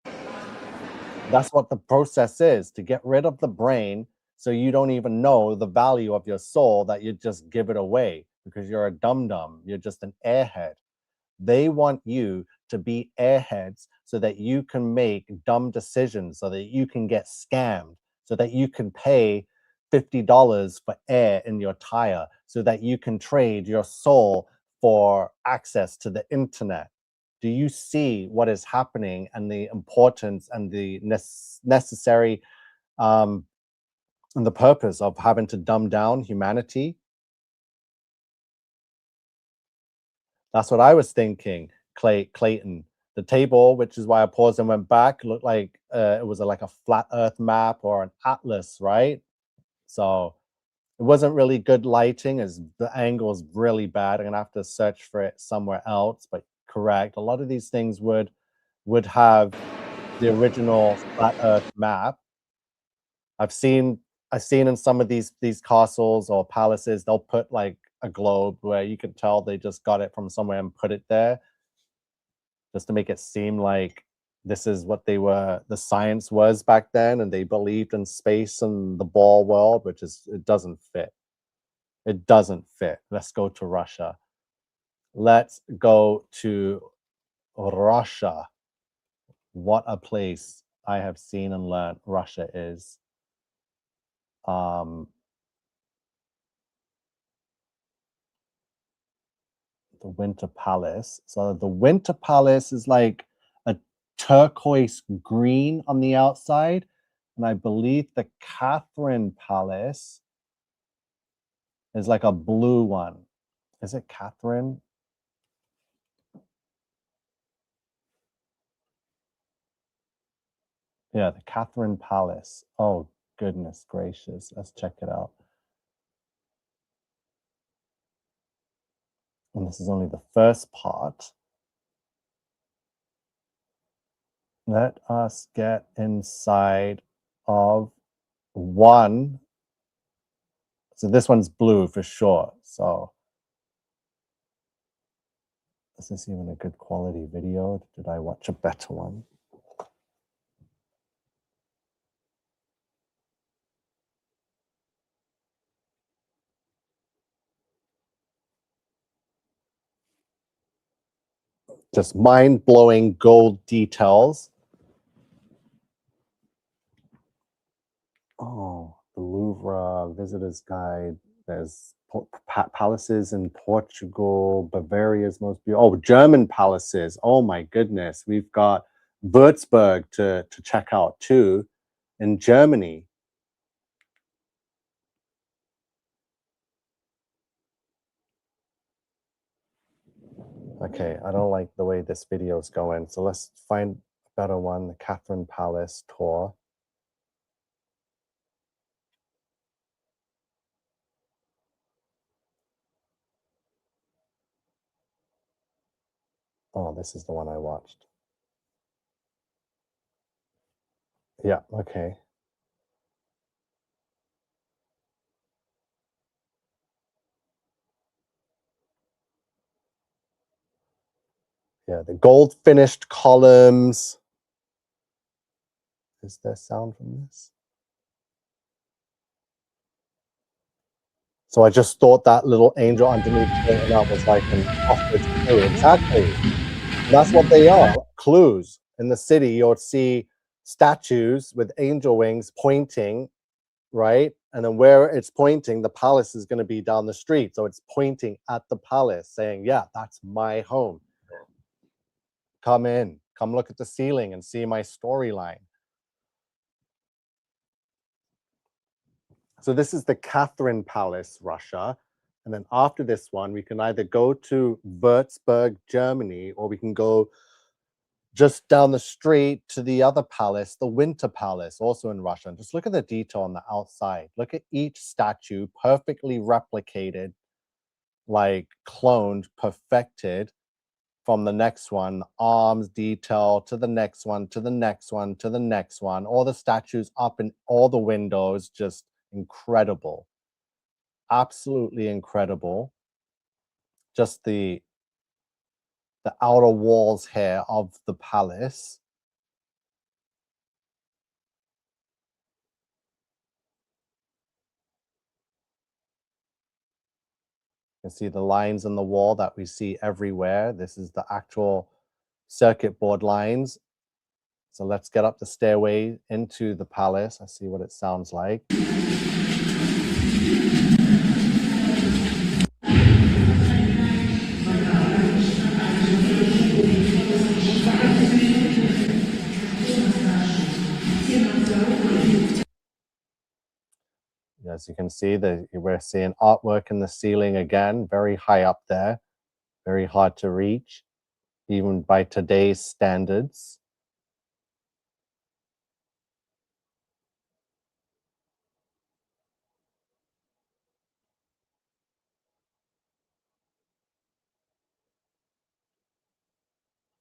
[SPEAKER 1] That's what the process is, to get rid of the brain so you don't even know the value of your soul, that you just give it away because you're a dum-dum. You're just an airhead. They want you to be airheads so that you can make dumb decisions, so that you can get scammed, so that you can pay $50 for air in your tire, so that you can trade your soul for access to the internet. Do you see what is happening and the importance and the necessary and the purpose of having to dumb down humanity? That's what I was thinking. Clayton. The table, which is why I paused and went back, looked like it was like a flat Earth map or an atlas, right? So it wasn't really good lighting, as the angle is really bad. I'm gonna have to search for it somewhere else, but correct. A lot of these things would have the original flat Earth map. I've seen in some of these castles or palaces, they'll put like a globe where you can tell they just got it from somewhere and put it there, just to make it seem like this is what the science was back then, and they believed in space and the ball world, which is, it doesn't fit. It doesn't fit. Let's go to Russia. Let's go to Russia. What a place I have seen and learned Russia is. The Winter Palace. So the Winter Palace is like a turquoise green on the outside, and I believe the Catherine Palace is like a blue one. Is it Catherine? Yeah, the Catherine Palace. Oh, goodness gracious. Let's check it out. And this is only the first part. Let us get inside of one. So this one's blue for sure. So is this even a good quality video? Did I watch a better one? Just mind-blowing gold details. Oh, the Louvre visitor's guide. There's palaces in Portugal, Bavaria's most beautiful. Oh, German palaces. Oh my goodness. We've got Würzburg to check out too in Germany. Okay, I don't like the way this video is going, so let's find a better one. The Catherine Palace tour. Oh, this is the one I watched. Yeah, okay. Yeah, the gold finished columns. Is there sound from this? So I just thought that little angel underneath pointing out was like an office clue. Exactly. And that's what they are, clues. In the city, you'll see statues with angel wings pointing, right? And then where it's pointing, the palace is going to be down the street. So it's pointing at the palace, saying, yeah, that's my home. Come in, come look at the ceiling and see my storyline. So this is the Catherine Palace, Russia. And then after this one, we can either go to Würzburg, Germany, or we can go just down the street to the other palace, the Winter Palace, also in Russia. And just look at the detail on the outside. Look at each statue, perfectly replicated, like cloned, perfected from the next one. Arms detail to the next one, to the next one, to the next one. All the statues up in all the windows, just incredible. Absolutely incredible. Just the outer walls here of the palace. You can see the lines on the wall that we see everywhere. This is the actual circuit board lines. So let's get up the stairway into the palace. I see what it sounds like. As you can see, we're seeing artwork in the ceiling again, very high up there, very hard to reach. even by today's standards.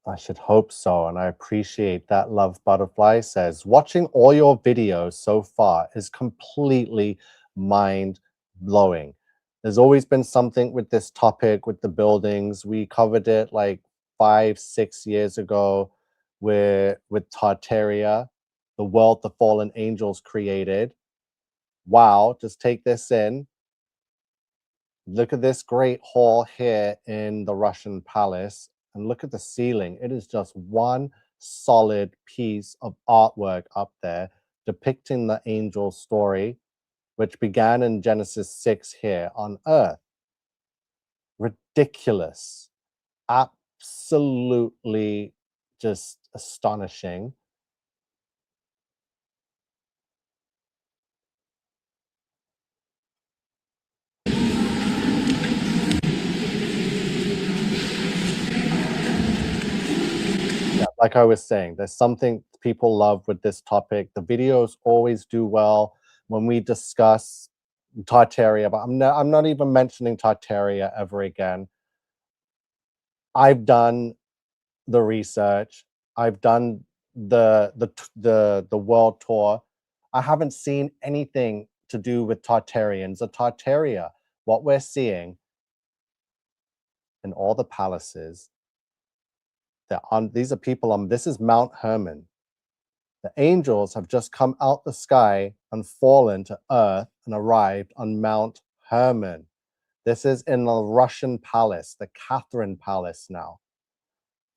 [SPEAKER 1] I should hope so, and I appreciate that. Love Butterfly says, watching all your videos so far is completely mind blowing. There's always been something with this topic with the buildings. We covered it like 5, 6 years ago with Tartaria, the world the fallen angels created. Wow, just take this in. Look at this great hall here in the Russian palace, and look at the ceiling. It is just one solid piece of artwork up there depicting the angel story, which began in Genesis 6 here on earth. Ridiculous. Absolutely just astonishing. Yeah, like I was saying, there's something people love with this topic. The videos always do well when we discuss Tartaria, but I'm not even mentioning Tartaria ever again. I've done the research. I've done the world tour. I haven't seen anything to do with Tartarians or Tartaria. What we're seeing in all the palaces, these are people on. This is Mount Hermon. The angels have just come out the sky and fallen to earth and arrived on Mount Hermon. This is in the Russian palace, the Catherine Palace now.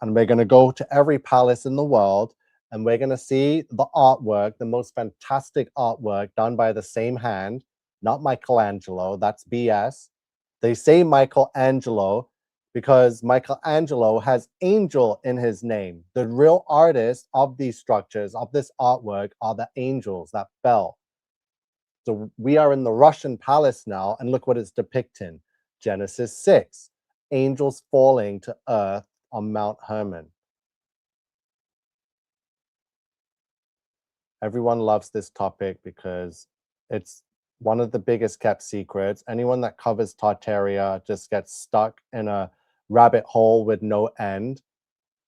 [SPEAKER 1] And we're going to go to every palace in the world and we're going to see the artwork, the most fantastic artwork done by the same hand, not Michelangelo. That's BS. They say Michelangelo because Michelangelo has angel in his name. The real artists of these structures, of this artwork, are the angels that fell. So we are in the Russian palace now, and look what it's depicting. Genesis 6, angels falling to earth on Mount Hermon. Everyone loves this topic because it's one of the biggest kept secrets. Anyone that covers Tartaria just gets stuck in a rabbit hole with no end.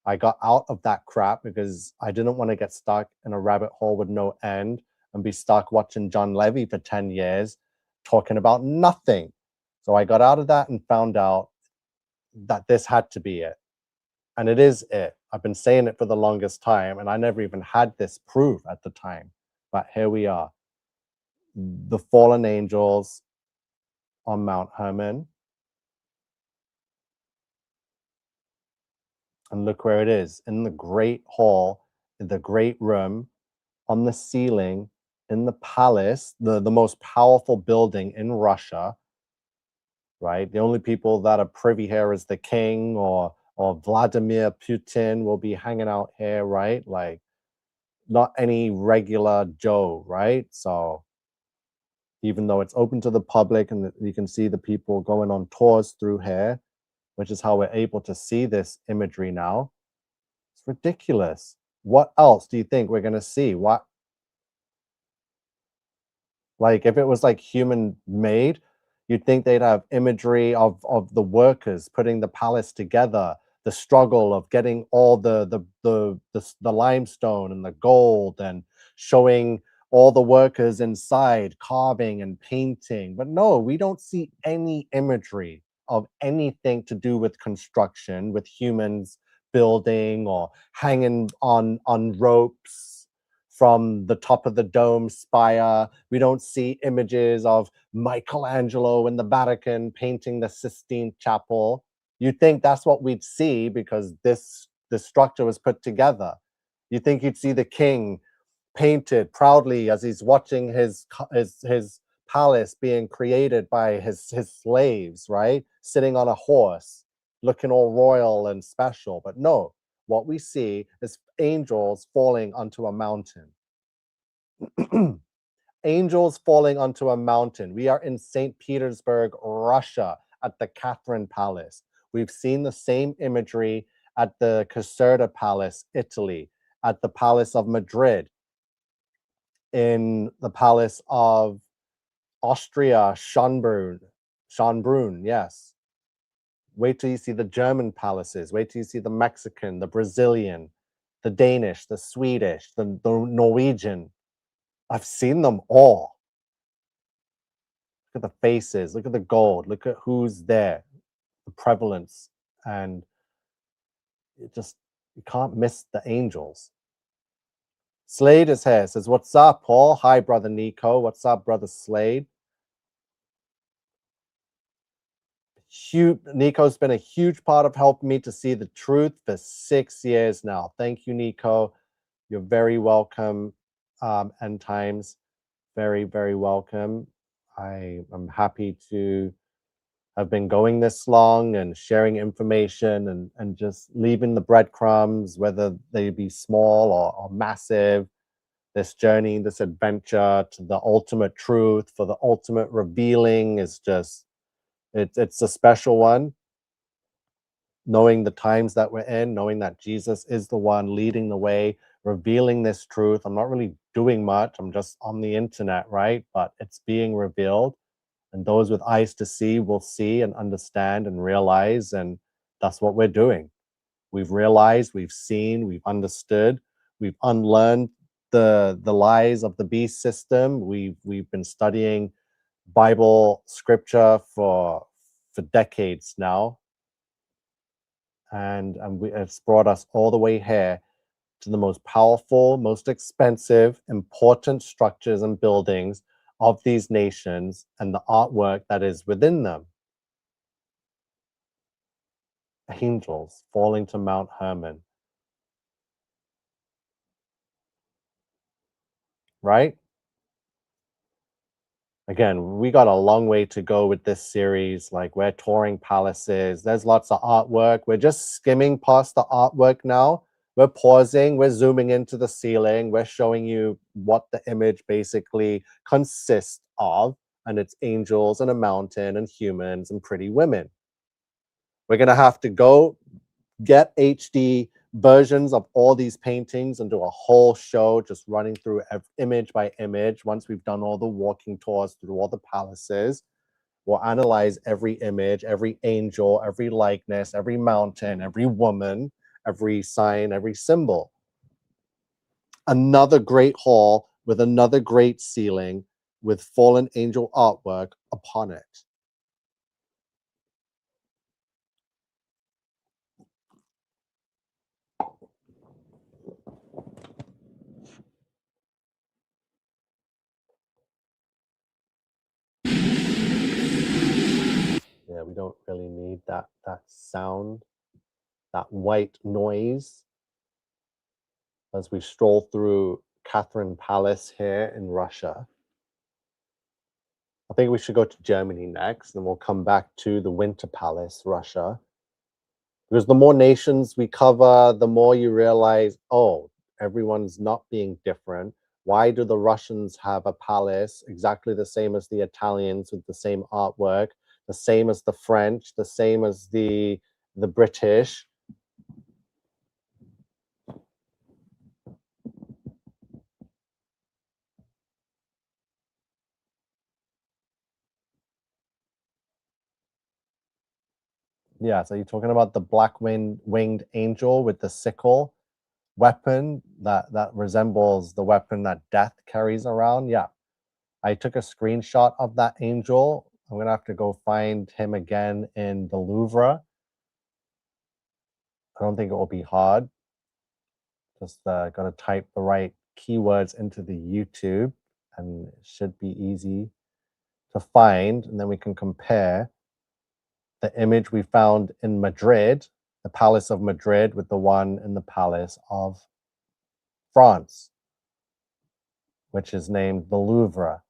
[SPEAKER 1] I got out of that crap because I didn't want to get stuck in a rabbit hole with no end and be stuck watching John Levy for 10 years talking about nothing. So I got out of that and found out that this had to be it. And it is it. I've been saying it for the longest time, and I never even had this proof at the time. But here we are. The fallen angels on Mount Hermon. And look where it is, in the great hall, in the great room, on the ceiling, in the palace, the most powerful building in Russia, right? The only people that are privy here is the king or Vladimir Putin will be hanging out here, right? Like not any regular Joe, right? So even though it's open to the public and you can see the people going on tours through here, which is how we're able to see this imagery now. It's ridiculous. What else do you think we're going to see? What, like, if it was like human made, you'd think they'd have imagery of the workers putting the palace together, the struggle of getting all the limestone and the gold, and showing all the workers inside carving and painting. But no, we don't see any imagery of anything to do with construction, with humans building or hanging on ropes from the top of the dome spire. We don't see images of Michelangelo in the Vatican painting the Sistine Chapel. You'd think that's what we'd see because the structure was put together. You think you'd see the king painted proudly as he's watching his palace being created by his slaves, right? Sitting on a horse, looking all royal and special. But no, what we see is angels falling onto a mountain. Angels falling onto a mountain. We are in St. Petersburg, Russia, at the Catherine Palace. We've seen the same imagery at the Caserta Palace, Italy, at the Palace of Madrid, in the Palace of Austria, Schönbrunn, yes. Wait till you see the German palaces. Wait till you see the Mexican, the Brazilian, the Danish, the Swedish, the Norwegian. I've seen them all. Look at the faces. Look at the gold. Look at who's there, the prevalence. And you can't miss the angels. Slade is here. Says, what's up, Paul? Hi, brother Nico. What's up, brother Slade? Nico's been a huge part of helping me to see the truth for 6 years now. Thank you, Nico. You're very welcome. End times, very, very welcome. I am happy to have been going this long and sharing information and just leaving the breadcrumbs, whether they be small or massive. This journey, this adventure to the ultimate truth, for the ultimate revealing is just, it's a special one. Knowing the times that we're in, knowing that Jesus is the one leading the way, revealing this truth. I'm not really doing much. I'm just on the internet, right? But it's being revealed. And those with eyes to see will see and understand and realize. And that's what we're doing. We've realized, we've seen, we've understood, we've unlearned the lies of the beast system. We've been studying Bible scripture for decades now. And it's brought us all the way here to the most powerful, most expensive, important structures and buildings of these nations and the artwork that is within them. Angels falling to Mount Hermon. Right? Again, we got a long way to go with this series. Like, we're touring palaces. There's lots of artwork. We're just skimming past the artwork now. We're pausing. We're zooming into the ceiling. We're showing you what the image basically consists of. And it's angels and a mountain and humans and pretty women. We're going to have to go get HD versions of all these paintings and do a whole show just running through image by image. Once we've done all the walking tours through all the palaces, we'll analyze every image, every angel, every likeness, every mountain, every woman, every sign, every symbol. Another great hall with another great ceiling with fallen angel artwork upon it. Yeah, we don't really need that sound, that white noise as we stroll through Catherine Palace here in Russia. I think we should go to Germany next, and we'll come back to the Winter Palace, Russia. Because the more nations we cover, the more you realize, oh, everyone's not being different. Why do the Russians have a palace exactly the same as the Italians with the same artwork, the same as the French, the same as the British? Yeah, so you're talking about the black winged angel with the sickle weapon that resembles the weapon that Death carries around. Yeah, I took a screenshot of that angel. I'm gonna have to go find him again in the Louvre. I don't think it will be hard. Just gotta type the right keywords into the YouTube, and it should be easy to find. And then we can compare the image we found in Madrid, the Palace of Madrid, with the one in the Palace of France, which is named the Louvre.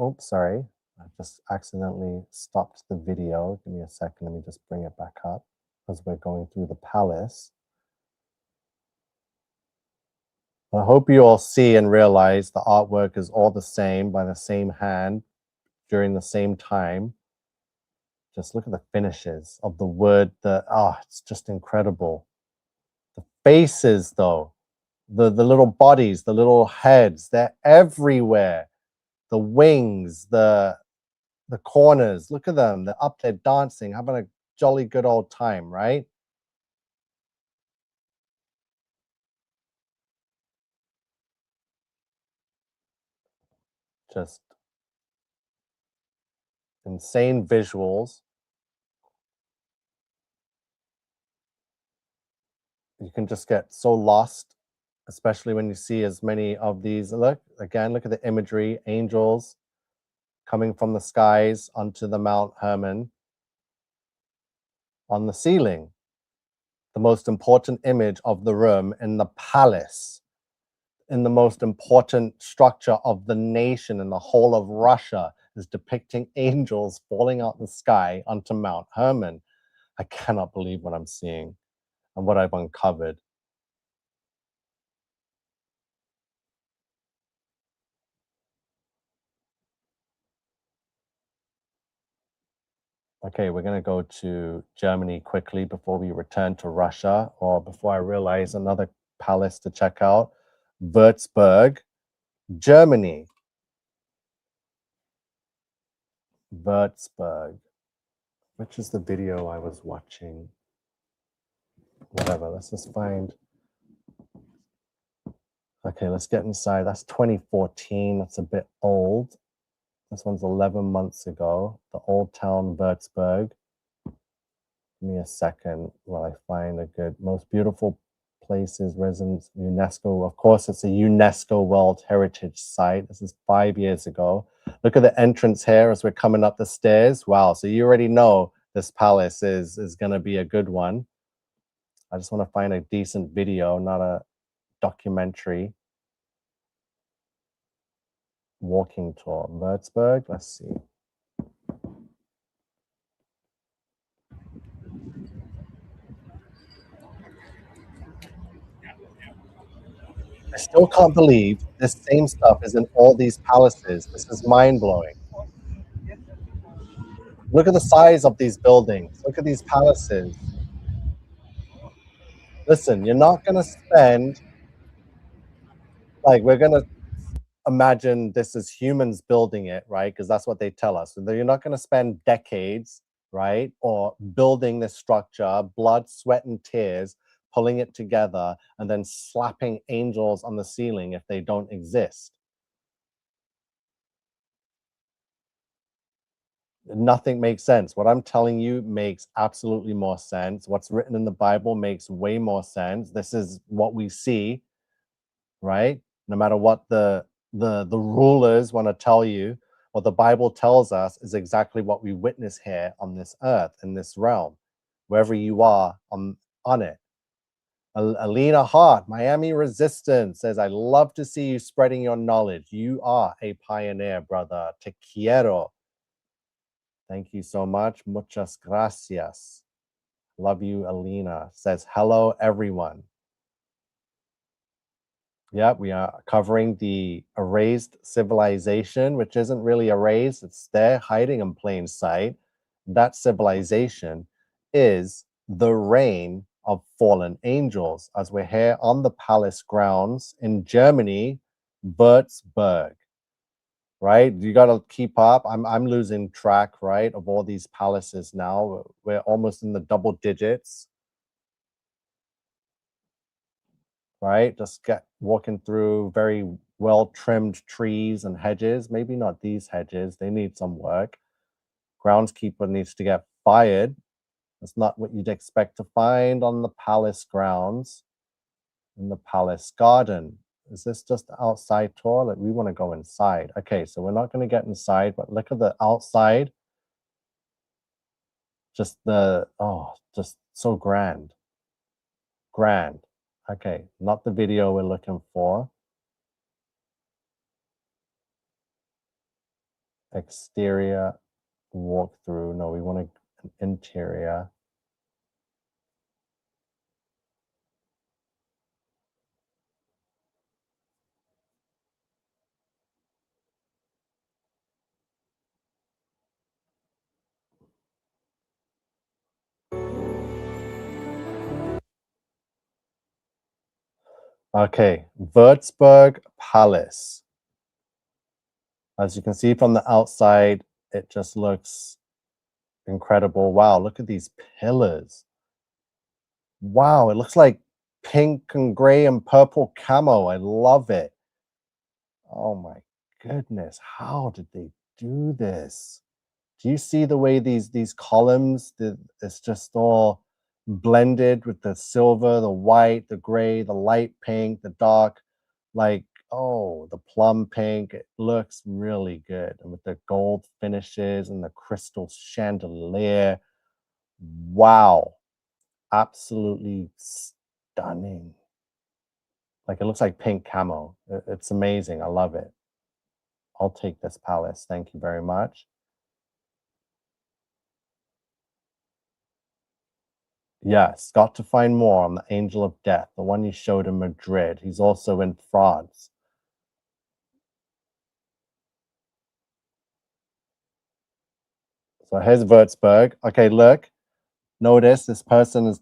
[SPEAKER 1] Oops, sorry. I just accidentally stopped the video. Give me a second. Let me just bring it back up as we're going through the palace. I hope you all see and realize the artwork is all the same by the same hand during the same time. Just look at the finishes of the wood. It's just incredible. The faces, though, the little bodies, the little heads, they're everywhere. The wings, the corners, look at them. They're up there dancing, having a jolly good old time, right? Just insane visuals. You can just get so lost, especially when you see as many of these. Look at the imagery, angels coming from the skies onto the Mount Hermon on the ceiling. The most important image of the room in the palace, in the most important structure of the nation in the whole of Russia, is depicting angels falling out the sky onto Mount Hermon. I cannot believe what I'm seeing and what I've uncovered. Okay, we're going to go to Germany quickly before we return to Russia, or before I realize another palace to check out. Würzburg, Germany. Würzburg. Which is the video I was watching? Whatever, let's just find. Okay, let's get inside. That's 2014. That's a bit old. This one's 11 months ago. The Old Town Würzburg. Give me a second while I find a good, most beautiful places, residents, UNESCO. Of course, it's a UNESCO World Heritage Site. This is 5 years ago. Look at the entrance here as we're coming up the stairs. Wow, so you already know this palace is going to be a good one. I just want to find a decent video, not a documentary. Walking tour. Würzburg, let's see. I still can't believe this same stuff is in all these palaces. This is mind-blowing. Look at the size of these buildings. Look at these palaces. Listen, you're not going to spend, like, we're going to imagine this is humans building it, right? Because that's what they tell us. So you're not going to spend decades, right? Or building this structure, blood, sweat, and tears, pulling it together, and then slapping angels on the ceiling if they don't exist. Nothing makes sense. What I'm telling you makes absolutely more sense. What's written in the Bible makes way more sense. This is what we see, right? No matter what the rulers want to tell you, what the Bible tells us is exactly what we witness here on this earth, in this realm, wherever you are on it. Alina Hart, Miami Resistance, says, I love to see you spreading your knowledge. You are a pioneer, brother. Te quiero. Thank you so much. Muchas gracias. Love you, Alina. Says, hello, everyone. Yeah, we are covering the erased civilization, which isn't really erased. It's there hiding in plain sight. That civilization is the reign of fallen angels, as we're here on the palace grounds in Germany, Würzburg. Right? You got to keep up. I'm losing track, right, of all these palaces now. We're almost in the double digits. Right? Just walking through very well-trimmed trees and hedges. Maybe not these hedges. They need some work. Groundskeeper needs to get fired. That's not what you'd expect to find on the palace grounds in the palace garden. Is this just the outside tour? Like, we want to go inside. Okay, so we're not going to get inside, but look at the outside. Just just so grand. Grand. Okay, not the video we're looking for. Exterior walkthrough. No, we want an interior. Okay, Würzburg Palace. As you can see from the outside, it just looks incredible. Wow, look at these pillars. Wow, it looks like pink and gray and purple camo. I love it. Oh my goodness, how did they do this? Do you see the way these columns, it's just all blended with the silver, the white, the gray, the light pink, the dark, like, oh, the plum pink. It looks really good. And with the gold finishes and the crystal chandelier. Wow. Absolutely stunning. Like, it looks like pink camo. It's amazing. I love it. I'll take this palace. Thank you very much. Yes, got to find more on the Angel of Death, the one you showed in Madrid. He's also in France. So here's Würzburg. Okay, look. Notice this person has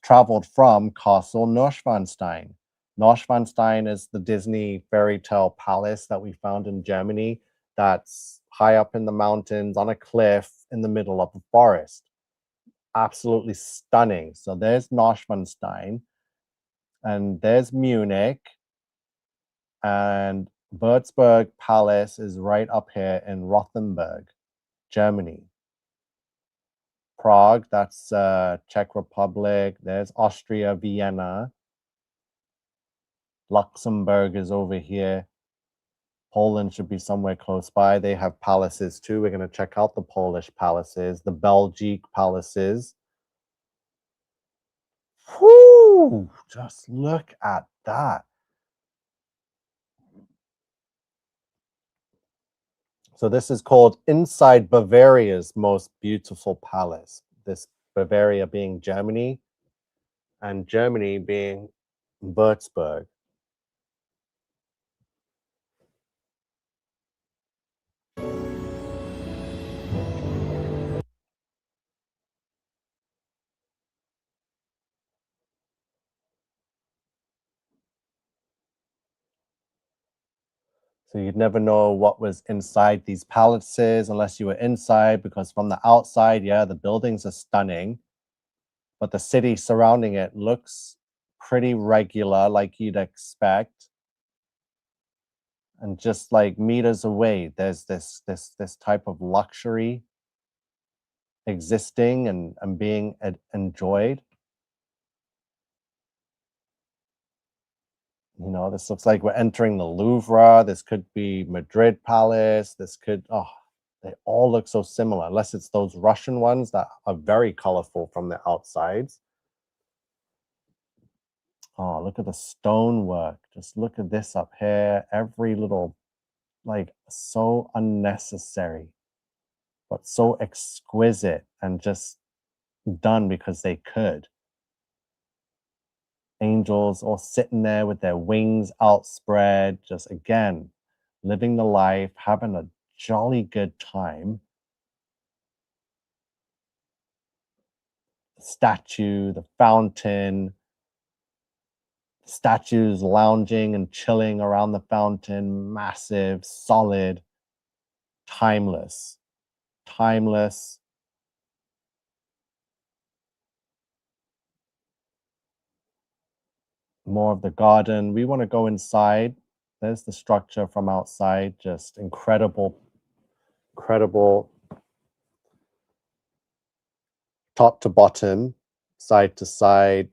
[SPEAKER 1] traveled from Castle Neuschwanstein. Neuschwanstein is the Disney fairy tale palace that we found in Germany that's high up in the mountains on a cliff in the middle of a forest. Absolutely stunning. So there's Neuschwanstein, and there's Munich, and Würzburg Palace is right up here in Rothenburg, Germany. Prague, that's Czech Republic. There's Austria, Vienna. Luxembourg is over here. Poland should be somewhere close by. They have palaces too. We're going to check out the Polish palaces, the Belgic palaces. Whoo! Just look at that. So this is called Inside Bavaria's Most Beautiful Palace. This Bavaria being Germany, and Germany being Würzburg. So you'd never know what was inside these palaces unless you were inside, because from the outside, yeah, the buildings are stunning, but the city surrounding it looks pretty regular, like you'd expect. And just like meters away, there's this type of luxury existing and being enjoyed. You know, this looks like we're entering the Louvre. This could be Madrid Palace. This could, oh, they all look so similar, unless it's those Russian ones that are very colorful from the outsides. Oh, look at the stonework. Just look at this up here. Every little, like, so unnecessary, but so exquisite and just done because they could. Angels all sitting there with their wings outspread, just again, living the life, having a jolly good time. The statue, the fountain, statues lounging and chilling around the fountain, massive, solid, timeless, timeless. More of the garden. We want to go inside. There's the structure from outside, just incredible, incredible, top to bottom, side to side.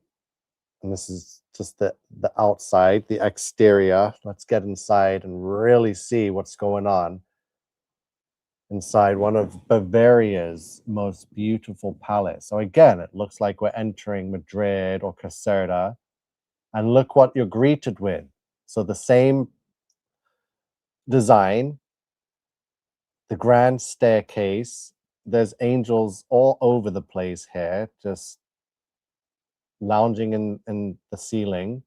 [SPEAKER 1] And this is just the outside, the exterior. Let's get inside and really see what's going on inside one of Bavaria's most beautiful palace. So again, it looks like we're entering Madrid or Caserta, and look what you're greeted with. So the same design, the grand staircase. There's angels all over the place here, just lounging in the ceiling.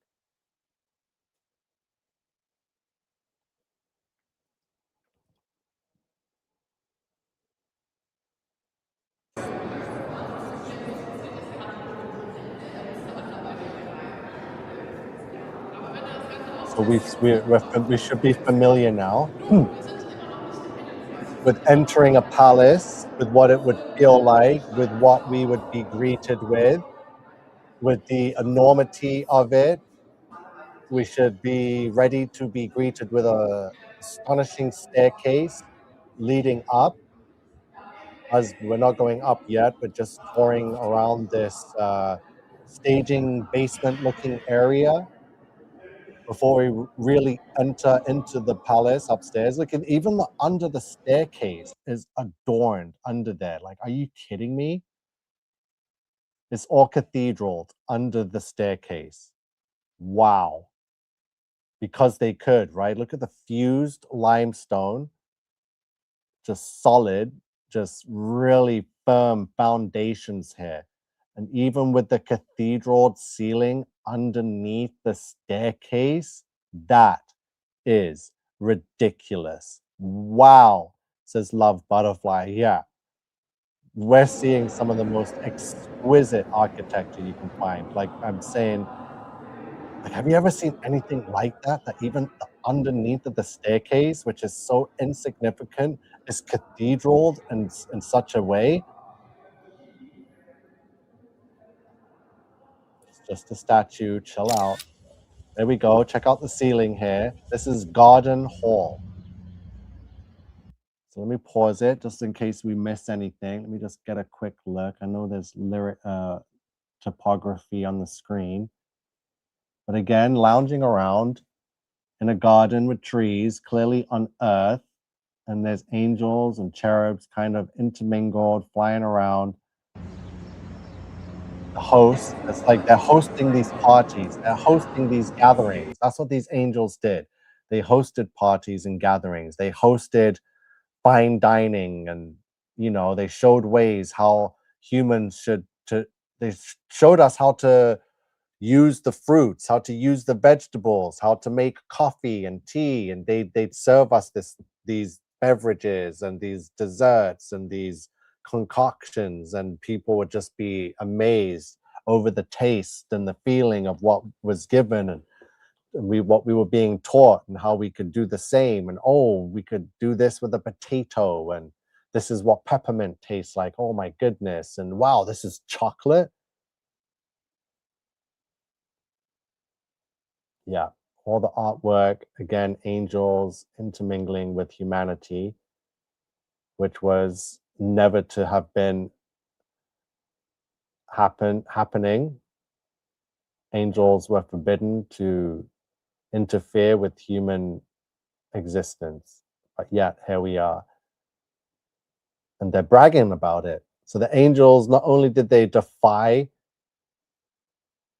[SPEAKER 1] So we should be familiar now with entering a palace, with what it would feel like, with what we would be greeted with the enormity of it. We should be ready to be greeted with a astonishing staircase leading up, as we're not going up yet, but just touring around this staging basement looking area before we really enter into the palace upstairs. Look, and even under the staircase is adorned under there. Like, are you kidding me? It's all cathedrals under the staircase. Wow. Because they could, right? Look at the fused limestone, just solid, just really firm foundations here. And even with the cathedral ceiling underneath the staircase, that is ridiculous. Wow, says Love Butterfly. Yeah, we're seeing some of the most exquisite architecture you can find. Like I'm saying, like, have you ever seen anything like that? That even the underneath of the staircase, which is so insignificant, is cathedraled in such a way. It's just a statue. Chill out. There we go. Check out the ceiling here. This is Garden Hall. So let me pause it just in case we miss anything. Let me just get a quick look. I know there's topography on the screen. But again, lounging around in a garden with trees, clearly on earth. And there's angels and cherubs kind of intermingled, flying around. The hosts, it's like they're hosting these parties, they're hosting these gatherings. That's what these angels did. They hosted parties and gatherings. They hosted fine dining, and they showed ways how humans should to they showed us how to use the fruits, how to use the vegetables, how to make coffee and tea, and they'd serve us these beverages and these desserts and these concoctions, and people would just be amazed over the taste and the feeling of what was given, and what we were being taught, and how we could do the same, and oh, we could do this with a potato, and this is what peppermint tastes like, oh my goodness, and wow, this is chocolate. Yeah, all the artwork, again, angels intermingling with humanity, which was never to have been happening. Angels were forbidden to interfere with human existence, but yet here we are, and they're bragging about it. So the angels, not only did they defy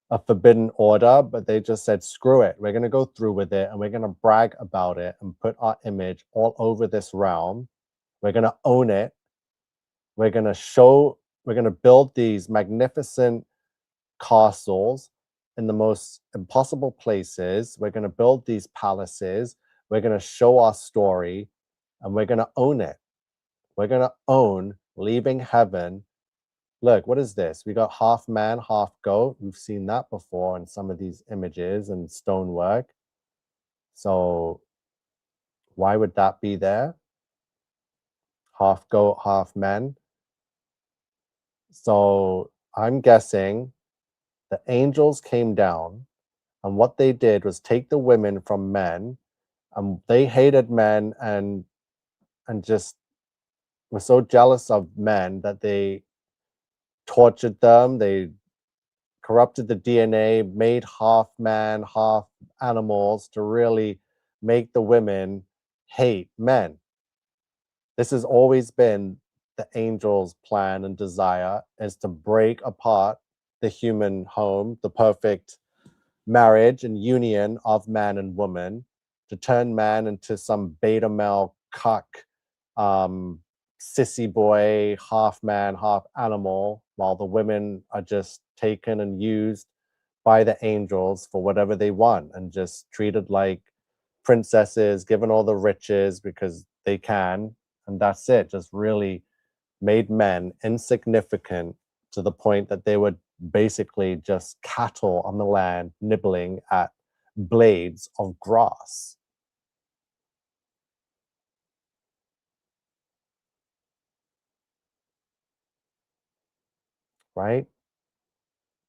[SPEAKER 1] a forbidden order, but they just said, screw it, we're going to go through with it, and we're going to brag about it and put our image all over this realm. We're going to own it. We're going to build these magnificent castles in the most impossible places. We're going to build these palaces. We're going to show our story, and we're going to own it. We're going to own leaving heaven. Look, what is this? We got half man, half goat. We've seen that before in some of these images and stonework. So why would that be there? Half goat, half man. So I'm guessing the angels came down, and what they did was take the women from men, and they hated men, and just were so jealous of men that they tortured them. They corrupted the DNA, made half man, half animals to really make the women hate men. This has always been the angel's plan and desire, is to break apart the human home, the perfect marriage and union of man and woman, to turn man into some beta male cuck, sissy boy, half man, half animal, while the women are just taken and used by the angels for whatever they want, and just treated like princesses, given all the riches because they can, and that's it. Just really made men insignificant to the point that they were basically just cattle on the land, nibbling at blades of grass. Right?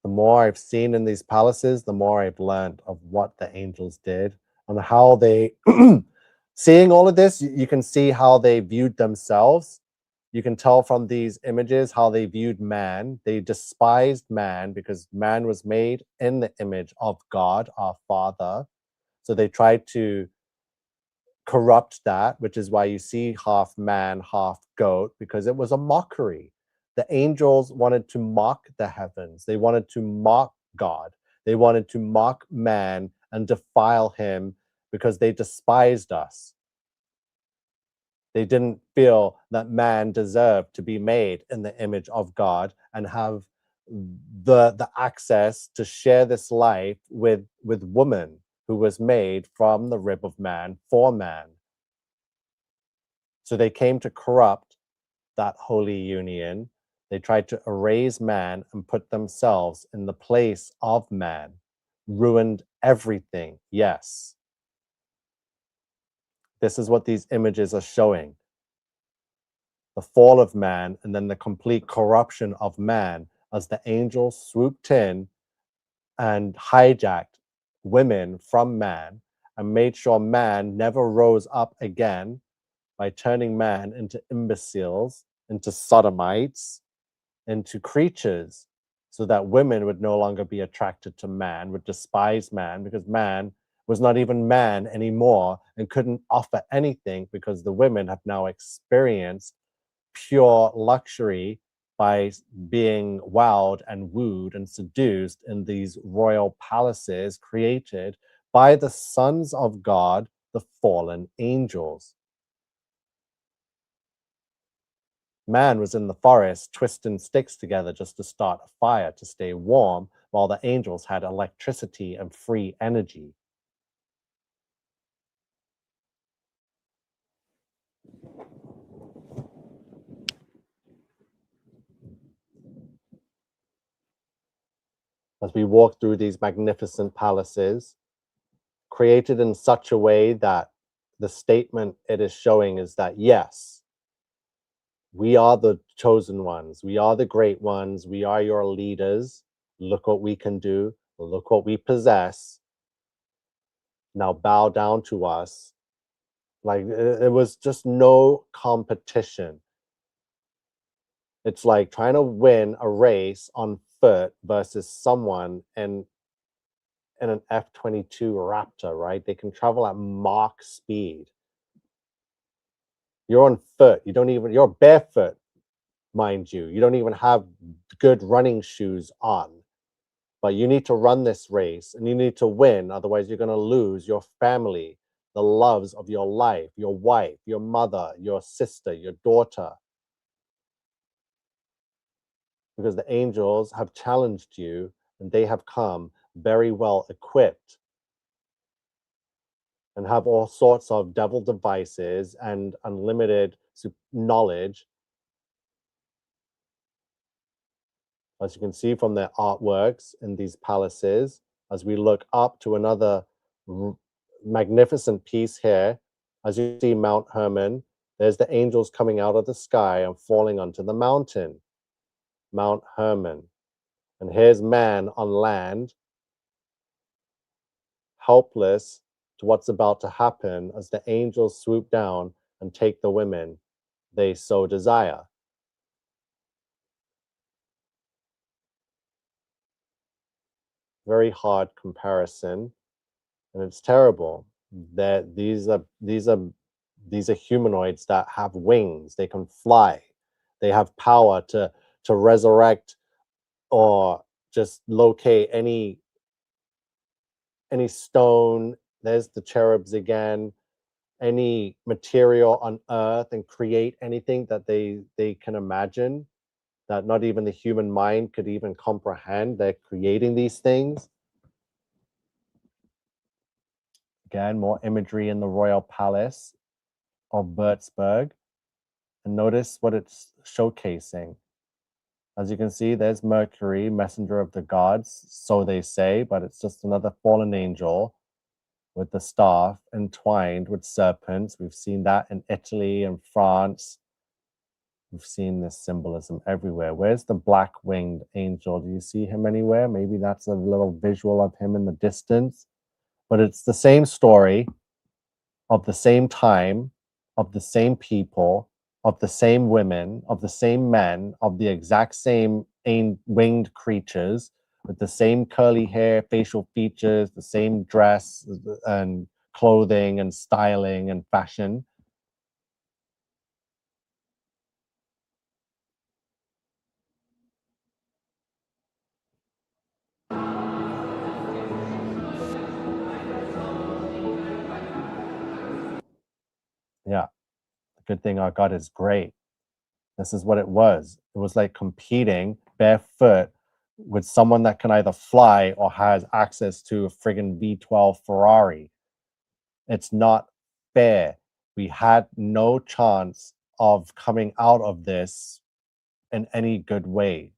[SPEAKER 1] The more I've seen in these palaces, the more I've learned of what the angels did and how they, seeing all of this, you can see how they viewed themselves. You can tell from these images how they viewed man. They despised man because man was made in the image of God, our Father. So they tried to corrupt that, which is why you see half man, half goat, because it was a mockery. The angels wanted to mock the heavens. They wanted to mock God. They wanted to mock man and defile him because they despised us. They didn't feel that man deserved to be made in the image of God and have the access to share this life with woman who was made from the rib of man for man. So they came to corrupt that holy union. They tried to erase man and put themselves in the place of man, ruined everything. Yes. This is what these images are showing. The fall of man and then the complete corruption of man as the angels swooped in and hijacked women from man and made sure man never rose up again by turning man into imbeciles, into sodomites, into creatures, so that women would no longer be attracted to man, would despise man, because man was not even man anymore and couldn't offer anything because the women have now experienced pure luxury by being wowed and wooed and seduced in these royal palaces created by the sons of God, the fallen angels. Man was in the forest twisting sticks together just to start a fire to stay warm, while the angels had electricity and free energy. As we walk through these magnificent palaces, created in such a way that the statement it is showing is that, yes, we are the chosen ones. We are the great ones. We are your leaders. Look what we can do. Look what we possess. Now bow down to us. Like it was just no competition. It's like trying to win a race on foot versus someone in an F-22 Raptor, right? They can travel at Mach speed. You're on foot. You're barefoot, mind you. You don't even have good running shoes on. But you need to run this race and you need to win. Otherwise, you're going to lose your family, the loves of your life, your wife, your mother, your sister, your daughter. Because the angels have challenged you and they have come very well equipped and have all sorts of devil devices and unlimited knowledge. As you can see from their artworks in these palaces, as we look up to another magnificent piece here, as you see Mount Hermon, there's the angels coming out of the sky and falling onto the mountain, Mount Hermon. And here's man on land, helpless to what's about to happen as the angels swoop down and take the women they so desire. Very hard comparison, and it's terrible that these are humanoids that have wings. They can fly. They have power to resurrect or just locate any stone. There's the cherubs again. Any material on earth and create anything that they can imagine that not even the human mind could even comprehend. They're creating these things. Again, more imagery in the royal palace of Würzburg. And notice what it's showcasing. As you can see, there's Mercury, messenger of the gods, so they say, but it's just another fallen angel with the staff entwined with serpents. We've seen that in Italy and France. We've seen this symbolism everywhere. Where's the black-winged angel? Do you see him anywhere? Maybe that's a little visual of him in the distance. But it's the same story of the same time, of the same people, of the same women, of the same men, of the exact same winged creatures, with the same curly hair, facial features, the same dress and clothing and styling and fashion. Yeah, the good thing our God is great. This is what it was. It was like competing barefoot with someone that can either fly or has access to a friggin' V12 Ferrari. It's not fair. We had no chance of coming out of this in any good way,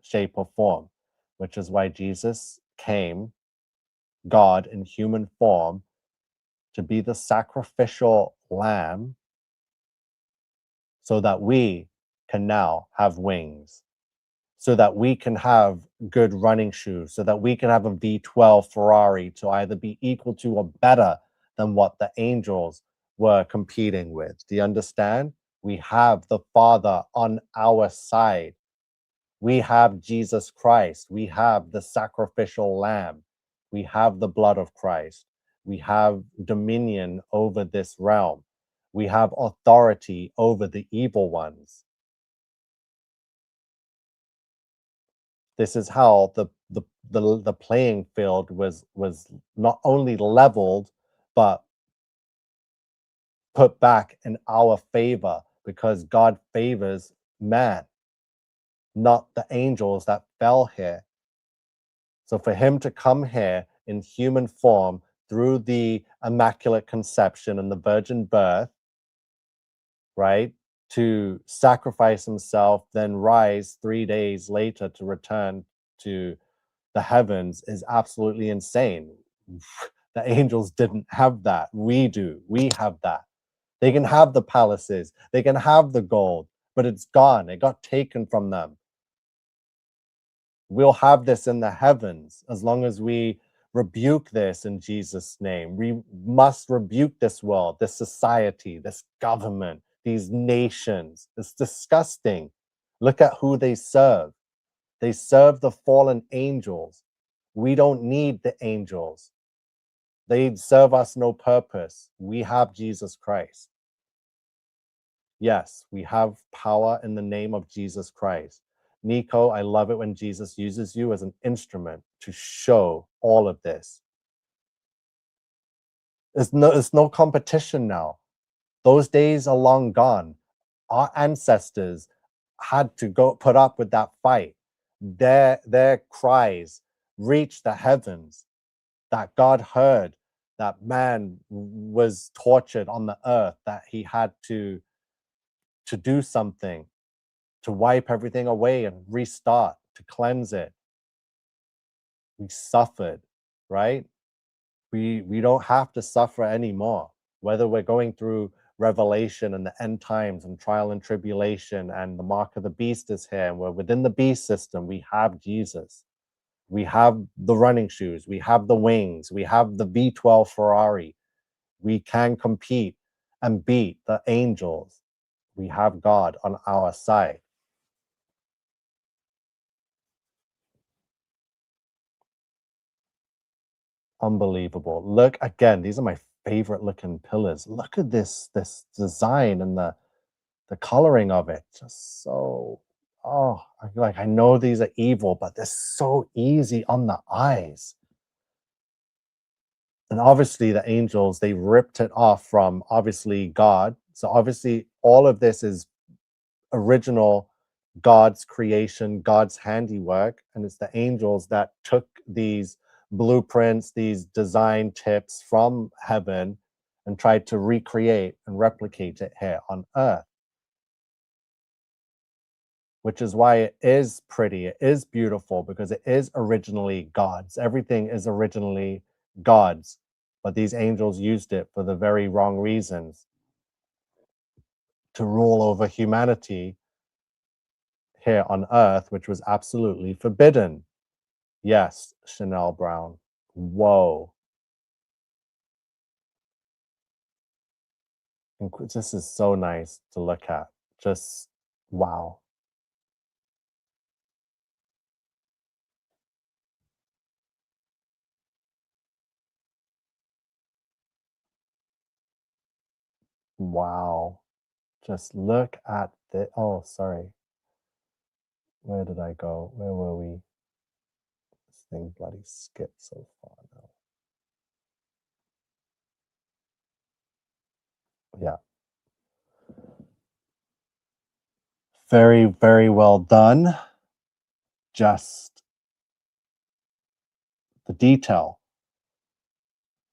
[SPEAKER 1] shape, or form, which is why Jesus came, God in human form, to be the sacrificial lamb so that we can now have wings, so that we can have good running shoes, so that we can have a V12 Ferrari to either be equal to or better than what the angels were competing with. Do you understand? We have the Father on our side. We have Jesus Christ. We have the sacrificial lamb. We have the blood of Christ. We have dominion over this realm. We have authority over the evil ones. This is how the playing field was not only leveled, but put back in our favor, because God favors man, not the angels that fell here. So for him to come here in human form through the Immaculate Conception and the virgin birth, right, to sacrifice himself, then rise 3 days later to return to the heavens, is absolutely insane. The angels didn't have that. We do. We have that. They can have the palaces, they can have the gold, but it's gone. It got taken from them. We'll have this in the heavens as long as we rebuke this in Jesus' name. We must rebuke this world, this society, this government, these nations. It's disgusting. Look at who they serve. They serve the fallen angels. We don't need the angels. They serve us no purpose. We have Jesus Christ. Yes, we have power in the name of Jesus Christ. Nico, I love it when Jesus uses you as an instrument to show all of this. There's no competition now. Those days are long gone. Our ancestors had to go put up with that fight. Their cries reached the heavens, that God heard that man was tortured on the earth, that he had to do something, to wipe everything away and restart, to cleanse it. We suffered, right? We don't have to suffer anymore, whether we're going through revelation and the end times and trial and tribulation and the mark of the beast is here and we're within the beast system. We have Jesus. We have the running shoes. We have the wings. We have the V12 Ferrari. We can compete and beat the angels. We have God on our side. Unbelievable. Look again, these are my favorite looking pillars. Look at this design and the coloring of it. Just so, oh, I know these are evil, but they're so easy on the eyes. And obviously the angels, they ripped it off from obviously God. So obviously all of this is original God's creation, God's handiwork, and it's the angels that took these blueprints, these design tips from heaven and tried to recreate and replicate it here on earth. Which is why it is pretty, it is beautiful, because it is originally God's. Everything is originally God's. but these angels used it for the very wrong reasons, to rule over humanity here on earth, which was absolutely forbidden. Yes, Chanel Brown. Whoa. This is so nice to look at. Just wow. Wow. Just look at the, oh, sorry. Where did I go? Where were we? This thing bloody skipped so far now. Yeah. Very, very well done. Just the detail,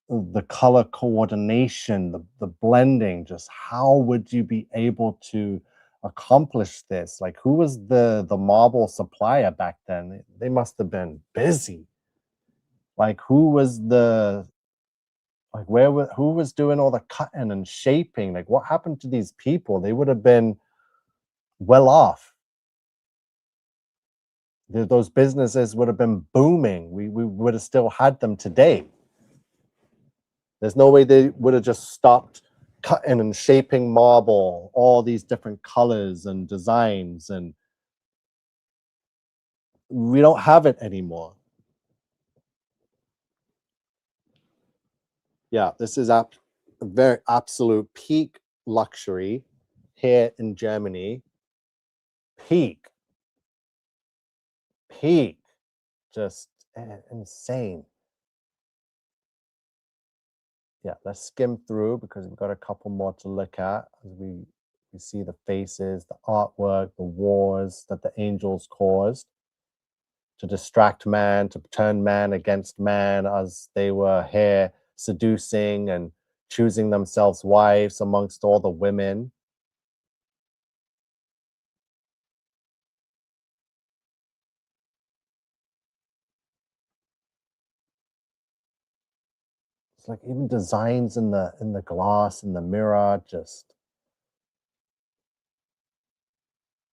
[SPEAKER 1] the color coordination, the blending, just how would you be able to accomplish this? Like, who was the marble supplier back then? They must have been busy. Like, who was the, like, who was doing all the cutting and shaping? Like, what happened to these people? They would have been well off. Those businesses would have been booming. We would have still had them today. There's no way they would have just stopped cutting and shaping marble, all these different colors and designs, and we don't have it anymore. Yeah, this is a very absolute peak luxury here in Germany. Peak, just insane. Yeah, let's skim through because we've got a couple more to look at as we see the faces, the artwork, the wars that the angels caused to distract man, to turn man against man as they were here seducing and choosing themselves wives amongst all the women. It's like even designs in the glass, in the mirror, just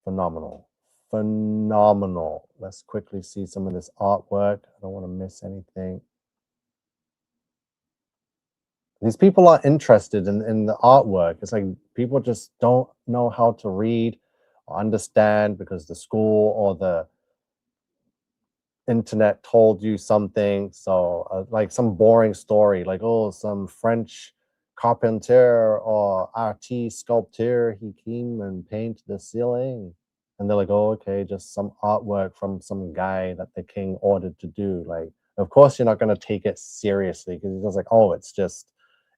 [SPEAKER 1] phenomenal. Phenomenal. Let's quickly see some of this artwork. I don't want to miss anything. These people are interested in the artwork. It's like people just don't know how to read or understand because the school or the internet told you something. So like some boring story, like, oh, some French carpenter or artiste sculptor, he came and painted the ceiling. And they're like, oh, okay, just some artwork from some guy that the king ordered to do. Like, of course you're not going to take it seriously because he's just like, oh, it's just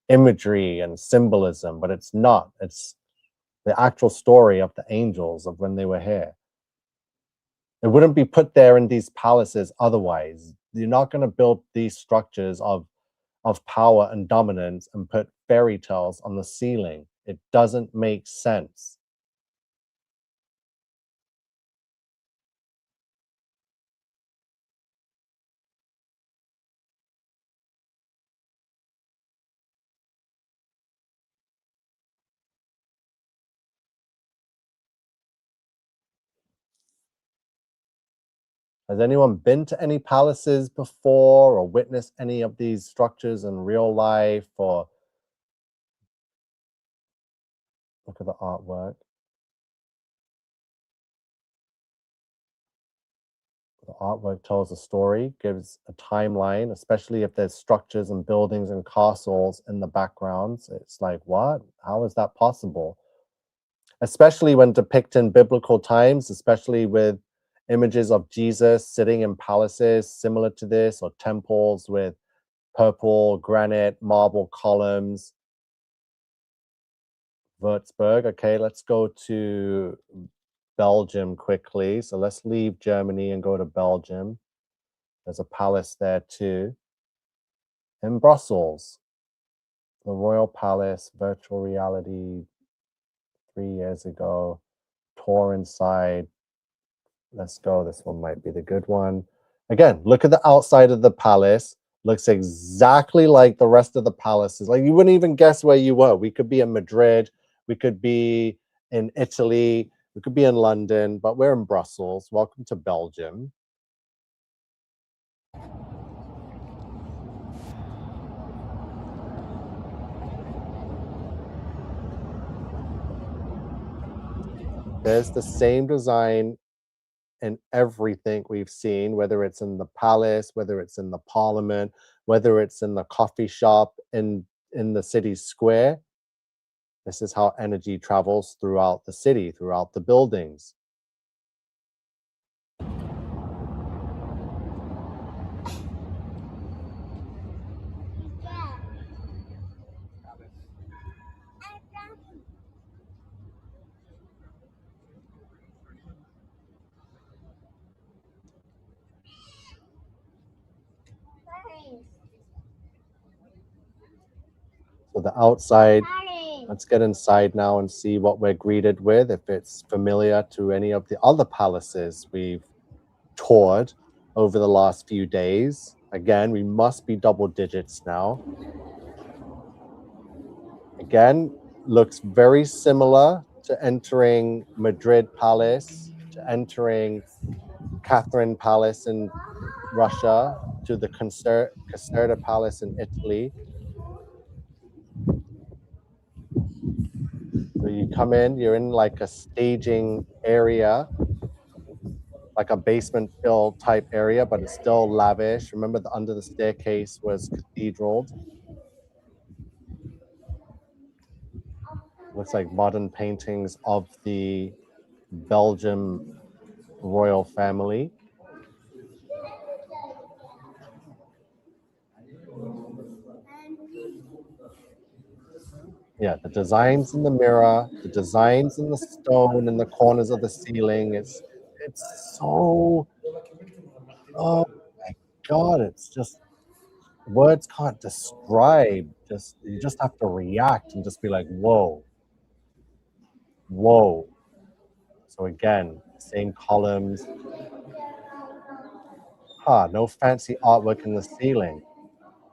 [SPEAKER 1] imagery and symbolism, but it's not. It's the actual story of the angels of when they were here. It wouldn't be put there in these palaces otherwise. You're not going to build these structures of power and dominance and put fairy tales on the ceiling. It doesn't make sense. Has anyone been to any palaces before or witnessed any of these structures in real life? Or look at the artwork. The artwork tells a story, gives a timeline, especially if there's structures and buildings and castles in the backgrounds. It's like, what? How is that possible? Especially when depicting biblical times, especially with images of Jesus sitting in palaces similar to this, or temples with purple granite marble columns. Würzburg. Okay, let's go to Belgium quickly. So let's leave Germany and go to Belgium. There's a palace there too. In Brussels, the Royal Palace, virtual reality 3 years ago. Tour inside. Let's go. This one might be the good one. Again, look at the outside of the palace. Looks exactly like the rest of the palaces. Like, you wouldn't even guess where you were. We could be in Madrid, we could be in Italy, we could be in London, but we're in Brussels. Welcome to Belgium. There's the same design in everything we've seen, whether it's in the palace, whether it's in the parliament, whether it's in the coffee shop, in the city square. This is how energy travels throughout the city, throughout the buildings. So the outside, let's get inside now and see what we're greeted with, if it's familiar to any of the other palaces we've toured over the last few days. Again, we must be double digits now. Again, looks very similar to entering Madrid Palace, to entering Catherine Palace in Russia, to the Caserta Palace in Italy. So you come in, you're in like a staging area, like a basement fill type area, but it's still lavish. Remember, under the staircase was cathedrals. Looks like modern paintings of the Belgium royal family. Yeah, the designs in the mirror, the designs in the stone in the corners of the ceiling. It's so, oh my God, it's just, words can't describe. Just, you just have to react and just be like, whoa, whoa. So again, same columns. No fancy artwork in the ceiling.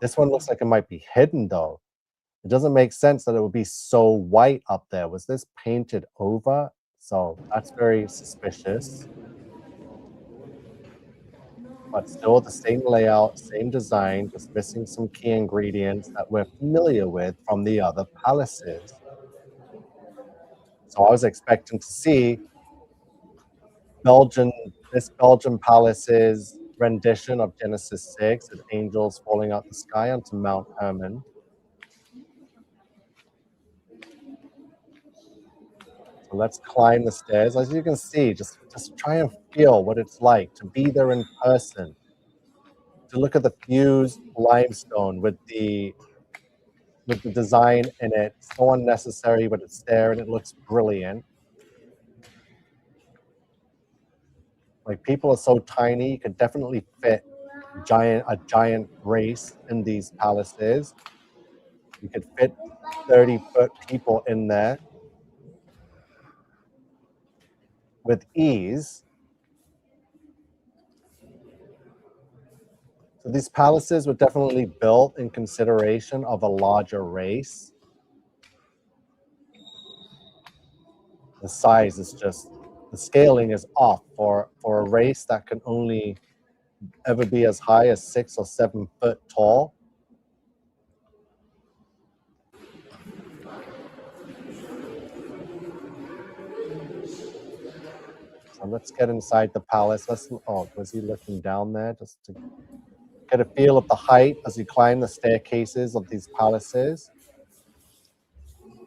[SPEAKER 1] This one looks like it might be hidden though. It doesn't make sense that it would be so white up there. Was this painted over? So that's very suspicious. But still the same layout, same design, just missing some key ingredients that we're familiar with from the other palaces. So I was expecting to see this Belgian palace's rendition of Genesis 6 with angels falling out the sky onto Mount Hermon. So let's climb the stairs. As you can see, just try and feel what it's like to be there in person, to look at the fused limestone with the design in it. So unnecessary, but it's there and it looks brilliant. Like, people are so tiny, you could definitely fit a giant race in these palaces. You could fit 30-foot people in there with ease. So these palaces were definitely built in consideration of a larger race. The size is just, the scaling is off for a race that can only ever be as high as 6 or 7 foot tall. So let's get inside the palace. Oh, was he looking down there just to get a feel of the height as you climb the staircases of these palaces?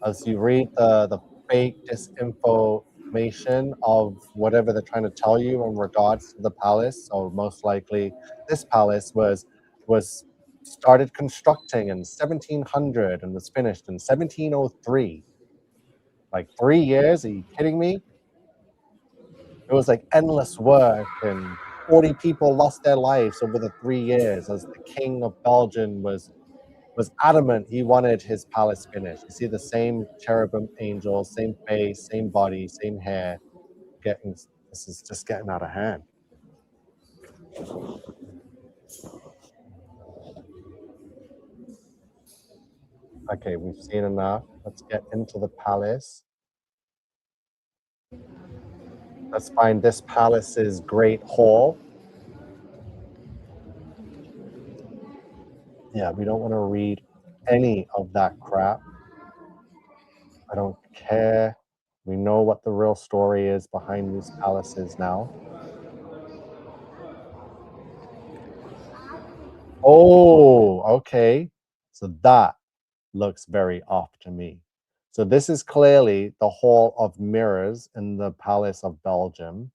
[SPEAKER 1] As you read the fake disinformation of whatever they're trying to tell you in regards to the palace. So most likely this palace was started constructing in 1700 and was finished in 1703. Like 3 years? Are you kidding me? It was like endless work, and 40 people lost their lives over the 3 years as the king of Belgium was adamant he wanted his palace finished. You see the same cherubim angels, same face, same body, same hair. This is just getting out of hand. Okay, we've seen enough. Let's get into the palace. Let's find this palace's great hall. Yeah, we don't want to read any of that crap. I don't care. We know what the real story is behind these palaces now. Oh, okay. So that looks very off to me. So this is clearly the Hall of Mirrors in the Palace of Belgium.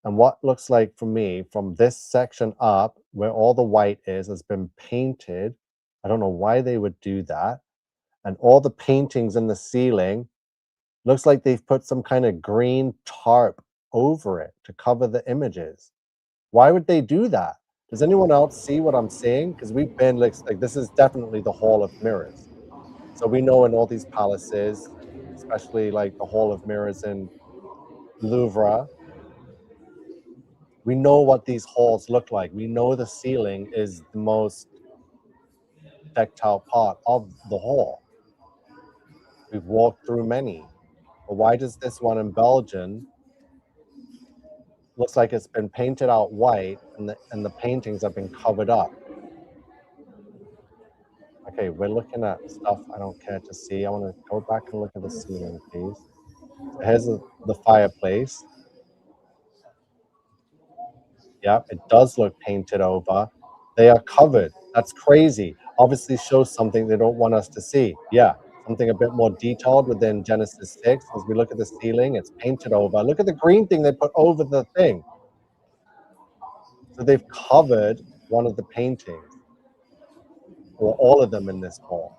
[SPEAKER 1] And what looks like for me from this section up, where all the white is, has been painted. I don't know why they would do that. And all the paintings in the ceiling looks like they've put some kind of green tarp over it to cover the images. Why would they do that? Does anyone else see what I'm seeing? Because we've been like this is definitely the Hall of Mirrors. So we know in all these palaces, especially like the Hall of Mirrors in Louvre, we know what these halls look like. We know the ceiling is the most tactile part of the hall. We've walked through many. But why does this one in Belgium looks like it's been painted out white and the paintings have been covered up? Okay, we're looking at stuff I don't care to see. I want to go back and look at the ceiling, please. So here's the fireplace. Yeah, it does look painted over. They are covered. That's crazy. Obviously shows something they don't want us to see. Yeah, something a bit more detailed within Genesis 6. As we look at the ceiling, it's painted over. Look at the green thing they put over the thing. So they've covered one of the paintings, or all of them in this hall.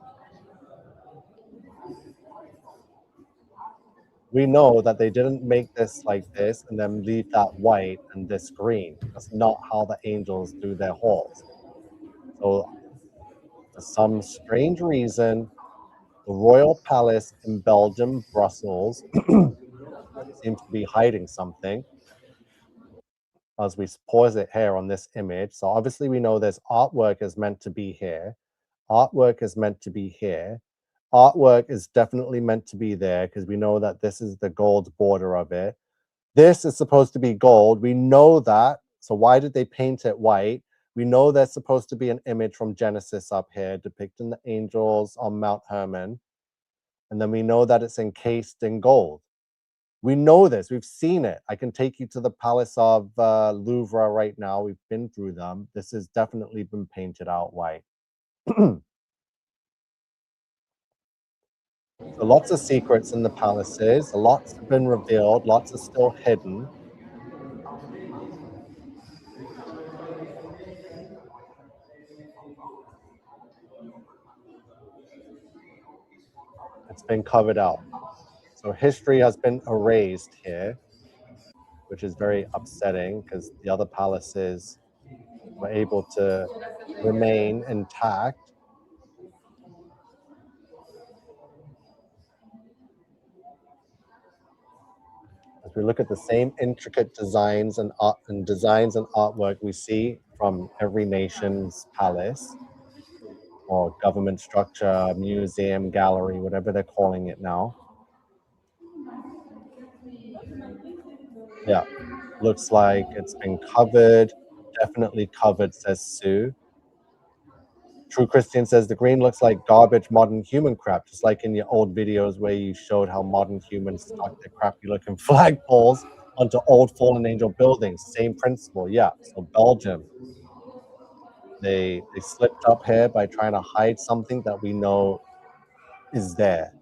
[SPEAKER 1] We know that they didn't make this like this and then leave that white and this green. That's not how the angels do their halls. So for some strange reason, the royal palace in Belgium, Brussels, seems to be hiding something as we pause it here on this image. So obviously we know there's artwork is meant to be here. Artwork is meant to be here. Artwork is definitely meant to be there because we know that this is the gold border of it. This is supposed to be gold. We know that. So why did they paint it white? We know there's supposed to be an image from Genesis up here depicting the angels on Mount Hermon. And then we know that it's encased in gold. We know this. We've seen it. I can take you to the Palace of Louvre right now. We've been through them. This has definitely been painted out white. So lots of secrets in the palaces. Lots have been revealed. Lots are still hidden. It's been covered out. So history has been erased here, which is very upsetting because the other palaces were able to remain intact. As we look at the same intricate designs and art and designs and artwork we see from every nation's palace or government structure, museum, gallery, whatever they're calling it now. Yeah, looks like it's been covered, definitely covered, says Sue. True Christian says the green looks like garbage modern human crap, just like in your old videos where you showed how modern humans stuck their crappy looking flagpoles onto old fallen angel buildings. Same principle, yeah. So Belgium, they slipped up here by trying to hide something that we know is there.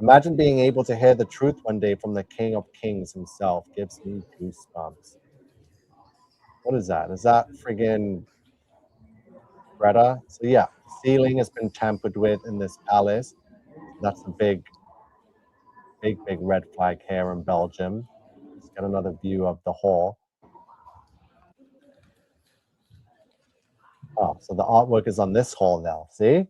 [SPEAKER 1] Imagine being able to hear the truth one day from the King of Kings himself. Gives me goosebumps. What is that? Is that friggin' Greta? So yeah, the ceiling has been tampered with in this palace. That's a big red flag here in Belgium. Let's get another view of the hall. Oh, so the artwork is on this hall now. See?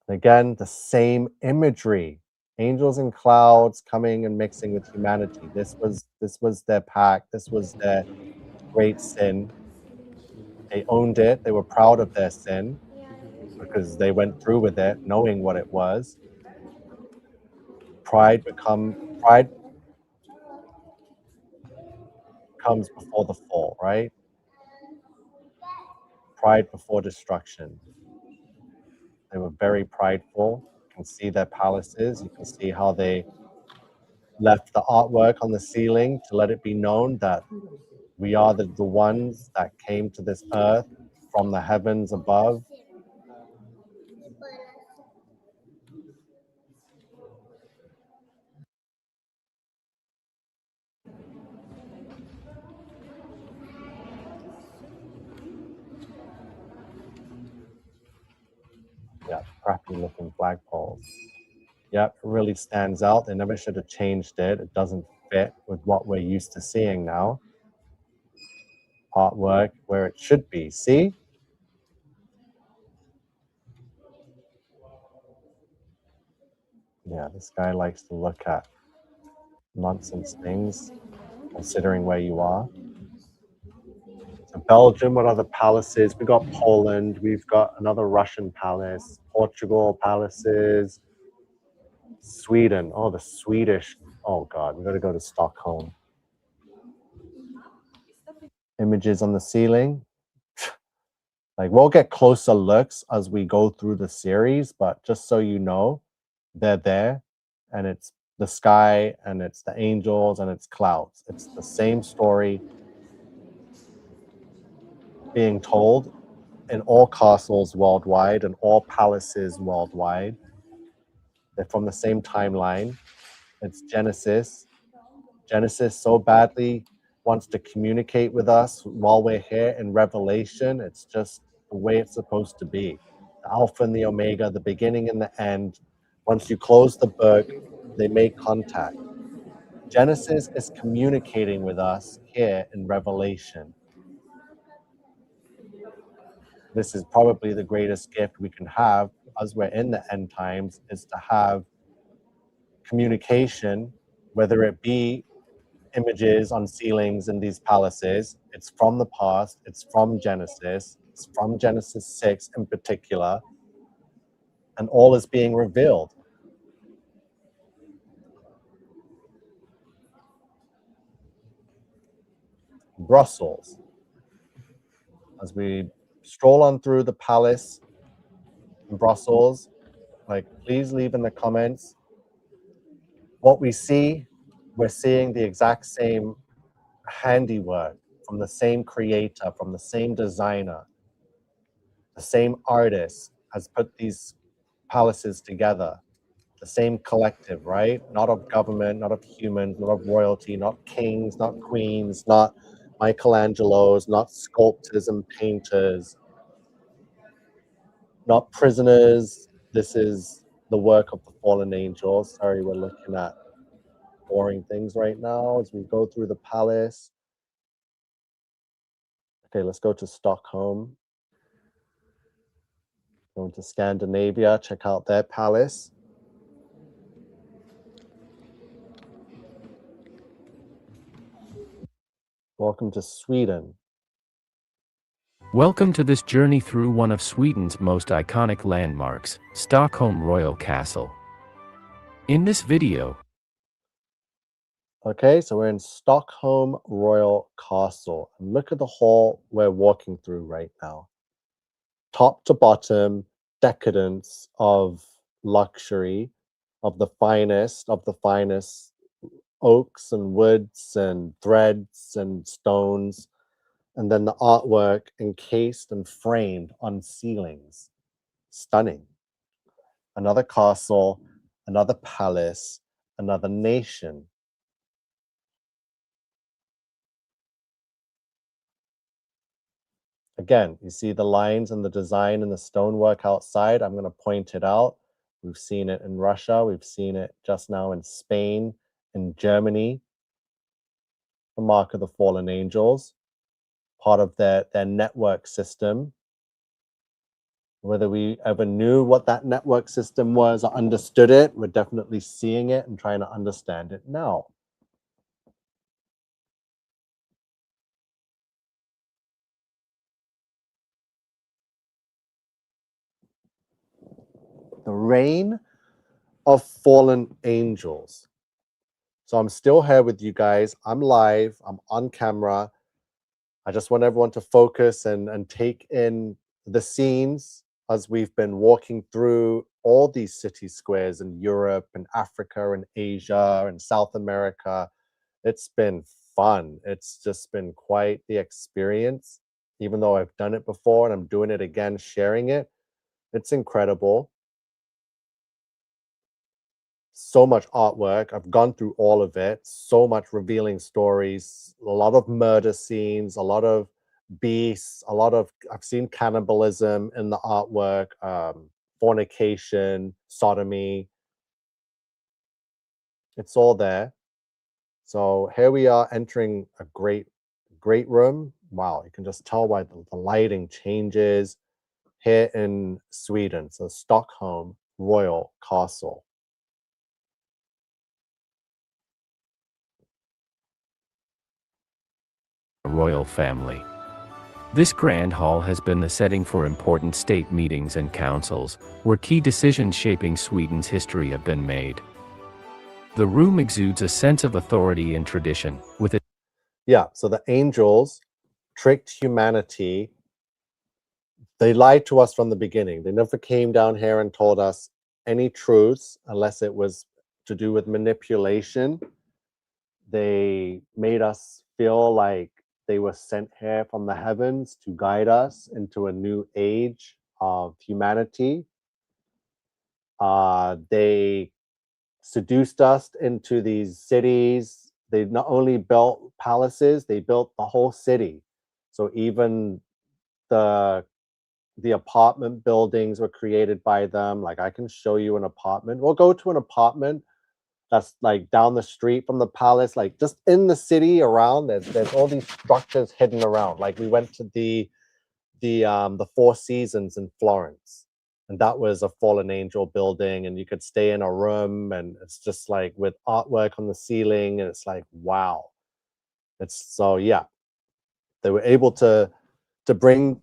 [SPEAKER 1] Again, the same imagery. Angels and clouds coming and mixing with humanity. This was their pact. This was their great sin. They owned it. They were proud of their sin. because they went through with it knowing what it was. Pride comes before the fall, right? Pride before destruction. They were very prideful. You can see their palaces. You can see how they left the artwork on the ceiling to let it be known that we are the ones that came to this earth from the heavens above. Yeah, crappy looking flagpoles. Yep, it really stands out. They never should have changed it. It doesn't fit with what we're used to seeing now. Artwork where it should be. See? Yeah, this guy likes to look at nonsense things, considering where you are. So Belgium, what other palaces? We got Poland. We've got another Russian palace. Portugal palaces. Sweden. Oh, the Swedish. Oh God, we got to go to Stockholm. Images on the ceiling. Like we'll get closer looks as we go through the series, but just so you know, they're there, and it's the sky, and it's the angels, and it's clouds. It's the same story being told in all castles worldwide and all palaces worldwide. They're from the same timeline. It's Genesis. Genesis so badly wants to communicate with us while we're here in Revelation. It's just the way it's supposed to be. The Alpha and the Omega, the beginning and the end. Once you close the book, they make contact. Genesis is communicating with us here in Revelation. This is probably the greatest gift we can have as we're in the end times, is to have communication, whether it be images on ceilings in these palaces. It's from the past, it's from Genesis, it's from Genesis 6 in particular, and all is being revealed. Brussels. As we stroll on through the palace in Brussels, like please leave in the comments what we see. We're seeing the exact same handiwork from the same creator, from the same designer. The same artist has put these palaces together. The same collective, right? Not of government, not of humans, not of royalty, not kings, not queens, not Michelangelos, not sculptors and painters, not prisoners. This is the work of the fallen angels. Sorry, we're looking at boring things right now as we go through the palace. Okay, let's go to Stockholm. Going to Scandinavia, check out their palace. Welcome to Sweden.
[SPEAKER 3] Welcome to this journey through one of Sweden's most iconic landmarks, Stockholm Royal Castle. In this video,
[SPEAKER 1] Okay, so we're in Stockholm Royal Castle. And look at the hall we're walking through right now. Top to bottom, decadence of luxury, of the finest oaks and woods and threads and stones. And then the artwork encased and framed on ceilings. Stunning. Another castle, another palace, another nation. Again, you see the lines and the design and the stonework outside. I'm going to point it out. We've seen it in Russia. We've seen it just now in Spain, in Germany. The Mark of the Fallen Angels, part of their network system. Whether we ever knew what that network system was or understood it, we're definitely seeing it and trying to understand it now. The reign of fallen angels. So I'm still here with you guys. I'm live. I'm on camera. I just want everyone to focus and take in the scenes as we've been walking through all these city squares in Europe and Africa and Asia and South America. It's been fun. It's just been quite the experience, even though I've done it before and I'm doing it again, sharing it. It's incredible. So much artwork. I've gone through all of it. So much revealing stories, a lot of murder scenes, a lot of beasts, I've seen cannibalism in the artwork, fornication, sodomy. It's all there. So here we are entering a great room. Wow, you can just tell why the lighting changes here in Sweden. So Stockholm Royal Castle.
[SPEAKER 3] Royal family. This grand hall has been the setting for important state meetings and councils, where key decisions shaping Sweden's history have been made. The room exudes a sense of authority and tradition, with its
[SPEAKER 1] Yeah, so the angels tricked humanity. They lied to us from the beginning. They never came down here and told us any truths unless it was to do with manipulation. They made us feel like they were sent here from the heavens to guide us into a new age of humanity. They seduced us into these cities. They not only built palaces, they built the whole city. So even the apartment buildings were created by them. Like I can show you an apartment. We'll go to an apartment that's like down the street from the palace, like just in the city around. There's all these structures hidden around. Like we went to the Four Seasons in Florence, and that was a fallen angel building, and you could stay in a room, and it's just like with artwork on the ceiling, and it's like wow. It's so yeah, they were able to bring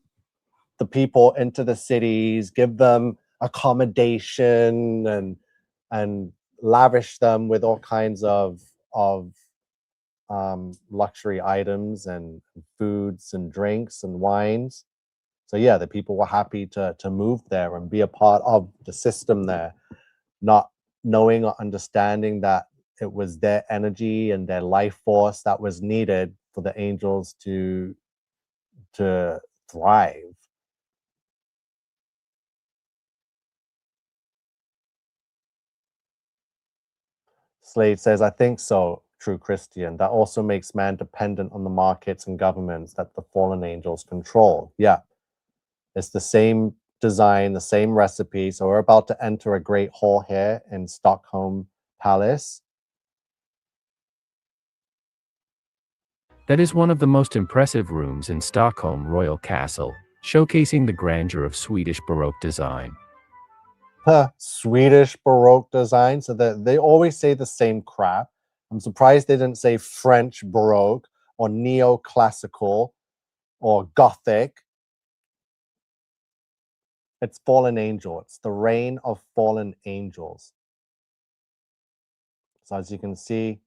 [SPEAKER 1] the people into the cities, give them accommodation, and lavish them with all kinds of luxury items and foods and drinks and wines. So yeah, the people were happy to move there and be a part of the system there, not knowing or understanding that it was their energy and their life force that was needed for the angels to thrive. Slade says, I think so, true Christian. That also makes man dependent on the markets and governments that the fallen angels control. Yeah, it's the same design, the same recipe. So we're about to enter a great hall here in Stockholm Palace.
[SPEAKER 3] that is one of the most impressive rooms in Stockholm Royal Castle, showcasing the grandeur of Swedish Baroque design.
[SPEAKER 1] Swedish Baroque design. So that they always say the same crap. I'm surprised they didn't say French Baroque or neoclassical or Gothic. It's fallen angel. It's the reign of fallen angels. So as you can see,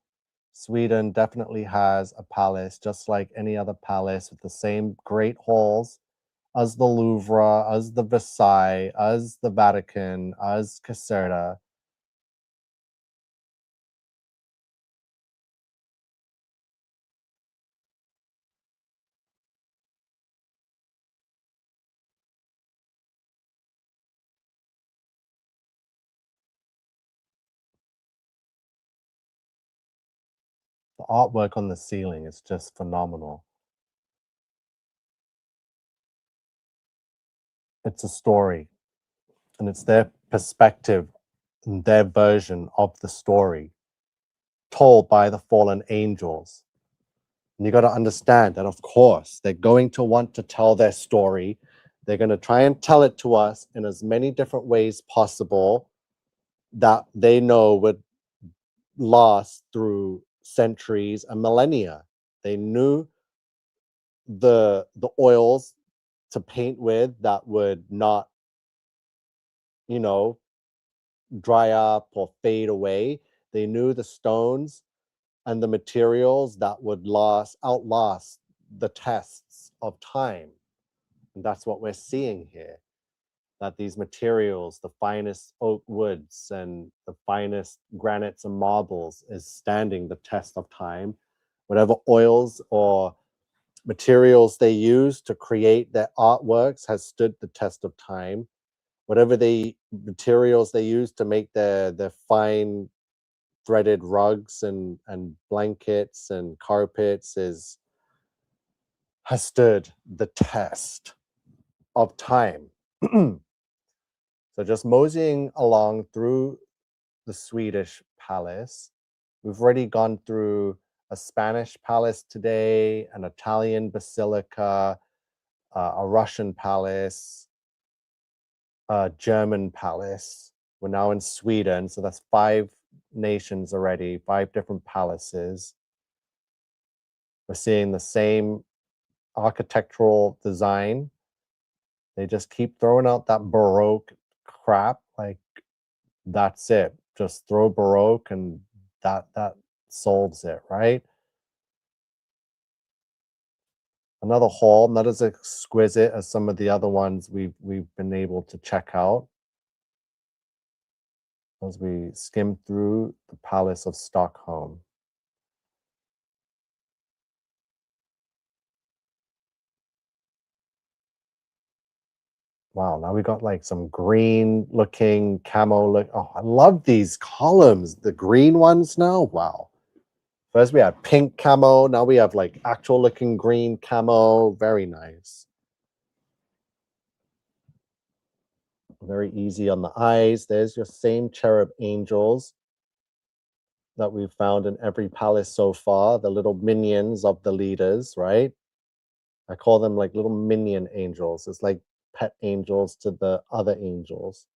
[SPEAKER 1] Sweden definitely has a palace, just like any other palace, with the same great halls as the Louvre, as the Versailles, as the Vatican, as Caserta. The artwork on the ceiling is just phenomenal. It's a story, and it's their perspective and their version of the story told by the fallen angels. And you got to understand that, of course, they're going to want to tell their story. They're going to try and tell it to us in as many different ways possible that they know would last through centuries and millennia. They knew the oils to paint with that would not, you know, dry up or fade away. They knew the stones and the materials that would outlast the tests of time. And that's what we're seeing here. That these materials, the finest oak woods and the finest granites and marbles, is standing the test of time. Whatever oils or materials they use to create their artworks has stood the test of time. Whatever materials they use to make their fine threaded rugs and blankets and carpets has stood the test of time. So just moseying along through the Swedish palace. We've already gone through a Spanish palace today, an Italian basilica, a Russian palace, a German palace. We're now in Sweden, so that's 5 nations already, 5 different palaces. We're seeing the same architectural design. They just keep throwing out that Baroque crap. Like, that's it. Just throw Baroque and that solves it, right? Another hall, not as exquisite as some of the other ones we've been able to check out as we skim through the Palace of Stockholm. Wow, now we got like some green looking camo look. Oh, I love these columns. The green ones now. Wow. First we had pink camo. Now we have like actual looking green camo. Very nice. Very easy on the eyes. There's your same cherub angels that we've found in every palace so far. The little minions of the leaders, right? I call them like little minion angels. It's like pet angels to the other angels.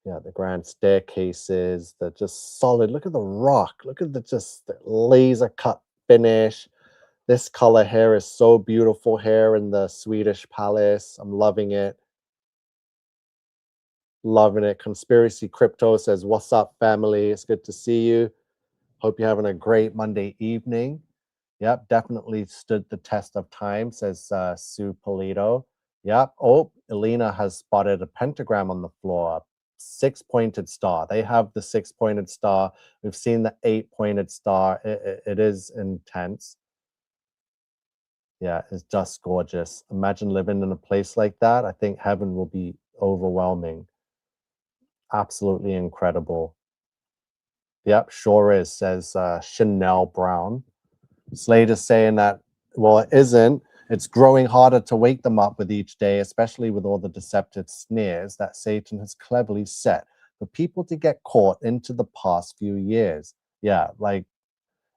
[SPEAKER 1] Yeah, the grand staircases, they're just solid. Look at the rock. Look at the laser cut finish. This color here is so beautiful here in the Swedish palace. I'm loving it. Loving it. Conspiracy Crypto says, "What's up, family? It's good to see you. Hope you're having a great Monday evening." Yep, definitely stood the test of time, says Sue Polito. Yep. Oh, Elena has spotted a pentagram on the floor. 6-pointed star. They have the 6-pointed star. We've seen the 8-pointed star. It is intense. Yeah, it's just gorgeous. Imagine living in a place like that. I think heaven will be overwhelming. Absolutely incredible. Yep, sure is, says Chanel Brown. Slade is saying that, well, it isn't. It's growing harder to wake them up with each day, especially with all the deceptive snares that Satan has cleverly set for people to get caught into the past few years. Yeah, like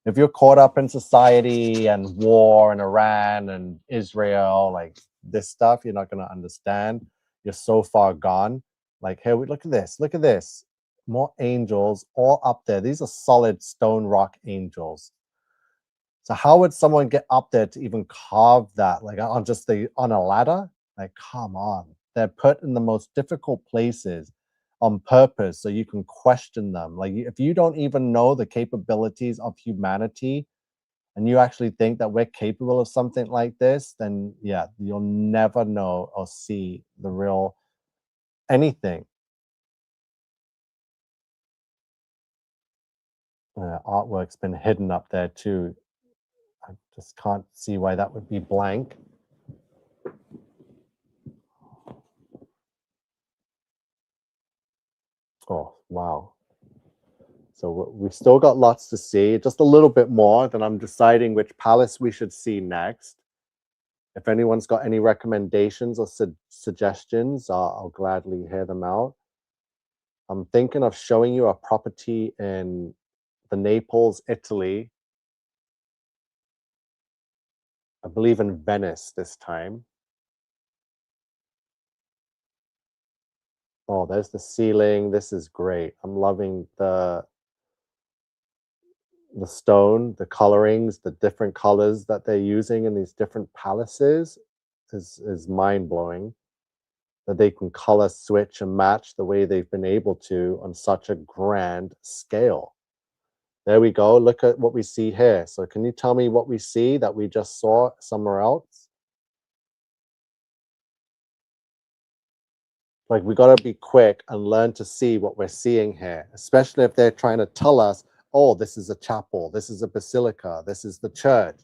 [SPEAKER 1] if you're caught up in society and war and Iran and Israel, like this stuff, you're not going to understand. You're so far gone. Like, hey, look at this. Look at this. More angels all up there. These are solid stone rock angels. So how would someone get up there to even carve that? Like on a ladder? Like, come on. They're put in the most difficult places on purpose so you can question them. Like, if you don't even know the capabilities of humanity and you actually think that we're capable of something like this, then yeah, you'll never know or see the real anything. Artwork's been hidden up there too. I just can't see why that would be blank. Oh, wow. So we've still got lots to see, just a little bit more. Then I'm deciding which palace we should see next. If anyone's got any recommendations or suggestions, I'll gladly hear them out. I'm thinking of showing you a property in the Naples, Italy. I believe in Venice this time. Oh, there's the ceiling. This is great. I'm loving the stone, the colorings, the different colors that they're using in these different palaces is mind-blowing. that they can color switch and match the way they've been able to on such a grand scale. There we go. Look at what we see here. So can you tell me what we see that we just saw somewhere else? Like, we got to be quick and learn to see what we're seeing here, especially if they're trying to tell us, oh, this is a chapel, this is a basilica, this is the church,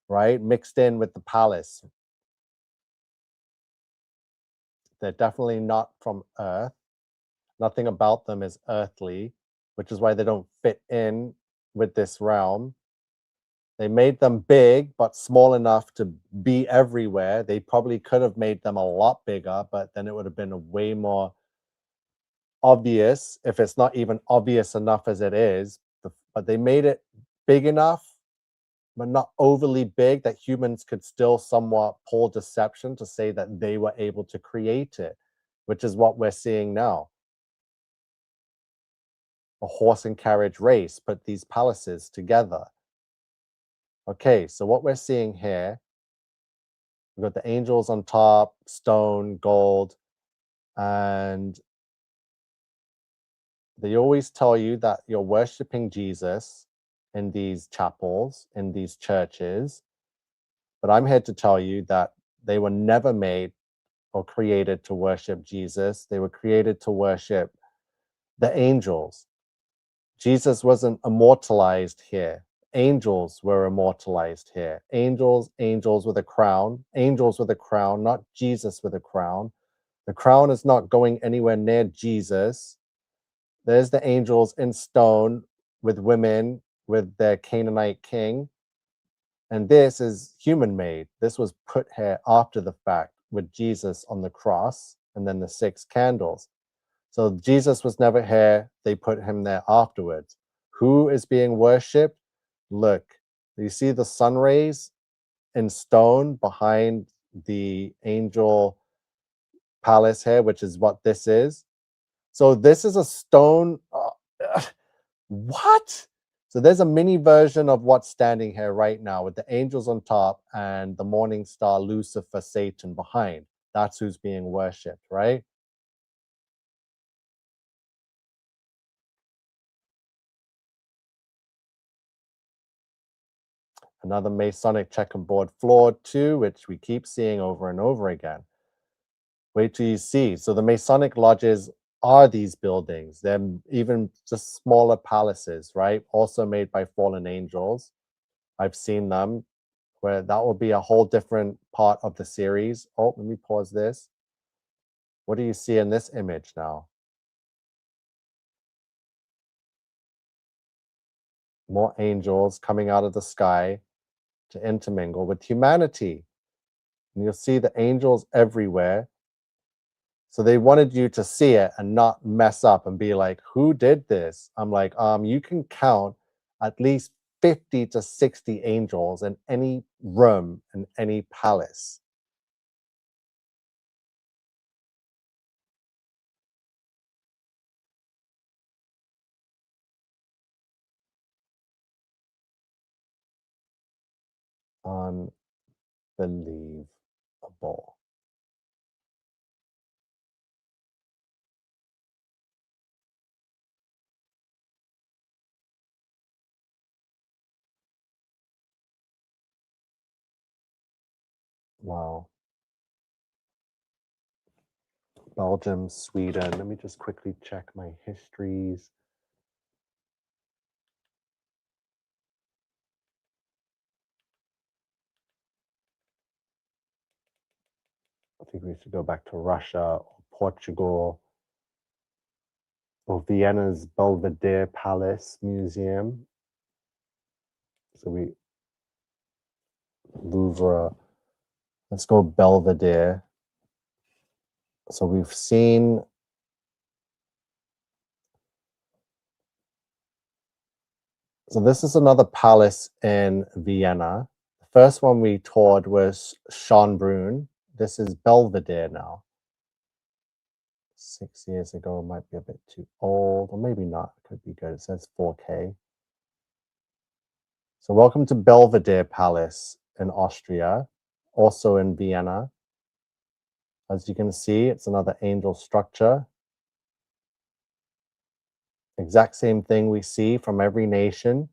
[SPEAKER 1] right? Mixed in with the palace. They're definitely not from Earth. Nothing about them is earthly, which is why they don't fit in with this realm. They made them big, but small enough to be everywhere. They probably could have made them a lot bigger, but then it would have been way more obvious, if it's not even obvious enough as it is. But they made it big enough, but not overly big, that humans could still somewhat pull deception to say that they were able to create it, which is what we're seeing now. A horse and carriage race put these palaces together. Okay, so what we're seeing here, we've got the angels on top, stone, gold, and they always tell you that you're worshiping Jesus in these chapels, in these churches. But I'm here to tell you that they were never made or created to worship Jesus. They were created to worship the angels. Jesus wasn't immortalized here. Angels were immortalized here. Angels with a crown. Angels with a crown, not Jesus with a crown. The crown is not going anywhere near Jesus. There's the angels in stone with women, with their Canaanite king. And this is human made. This was put here after the fact with Jesus on the cross and then the 6 candles. So Jesus was never here. They put him there afterwards. Who is being worshipped? Look, you see the sun rays in stone behind the angel palace here, which is what this is. So this is a stone. What? So there's a mini version of what's standing here right now with the angels on top and the morning star, Lucifer, Satan behind. That's who's being worshipped, right? Another Masonic checkerboard floor too, which we keep seeing over and over again. Wait till you see. So the Masonic lodges are these buildings. They're even just smaller palaces, right? Also made by fallen angels. I've seen them, where that will be a whole different part of the series. Oh, let me pause this. What do you see in this image now? More angels coming out of the sky to intermingle with humanity. And you'll see the angels everywhere. So they wanted you to see it and not mess up and be like, who did this? I'm like, you can count at least 50 to 60 angels in any room in any palace. Unbelievable. Wow. Belgium, Sweden. Let me just quickly check my histories. I think we should go back to Russia or Portugal or Vienna's Belvadier Palace Museum. So Louvre. Let's go Belvadier. So we've seen. So this is another palace in Vienna. The first one we toured was Schönbrunn. This is Belvedere now. 6 years ago, might be a bit too old, or maybe not. Could be good. It says 4K. So welcome to Belvedere Palace in Austria, also in Vienna. As you can see, it's another angel structure. Exact same thing we see from every nation.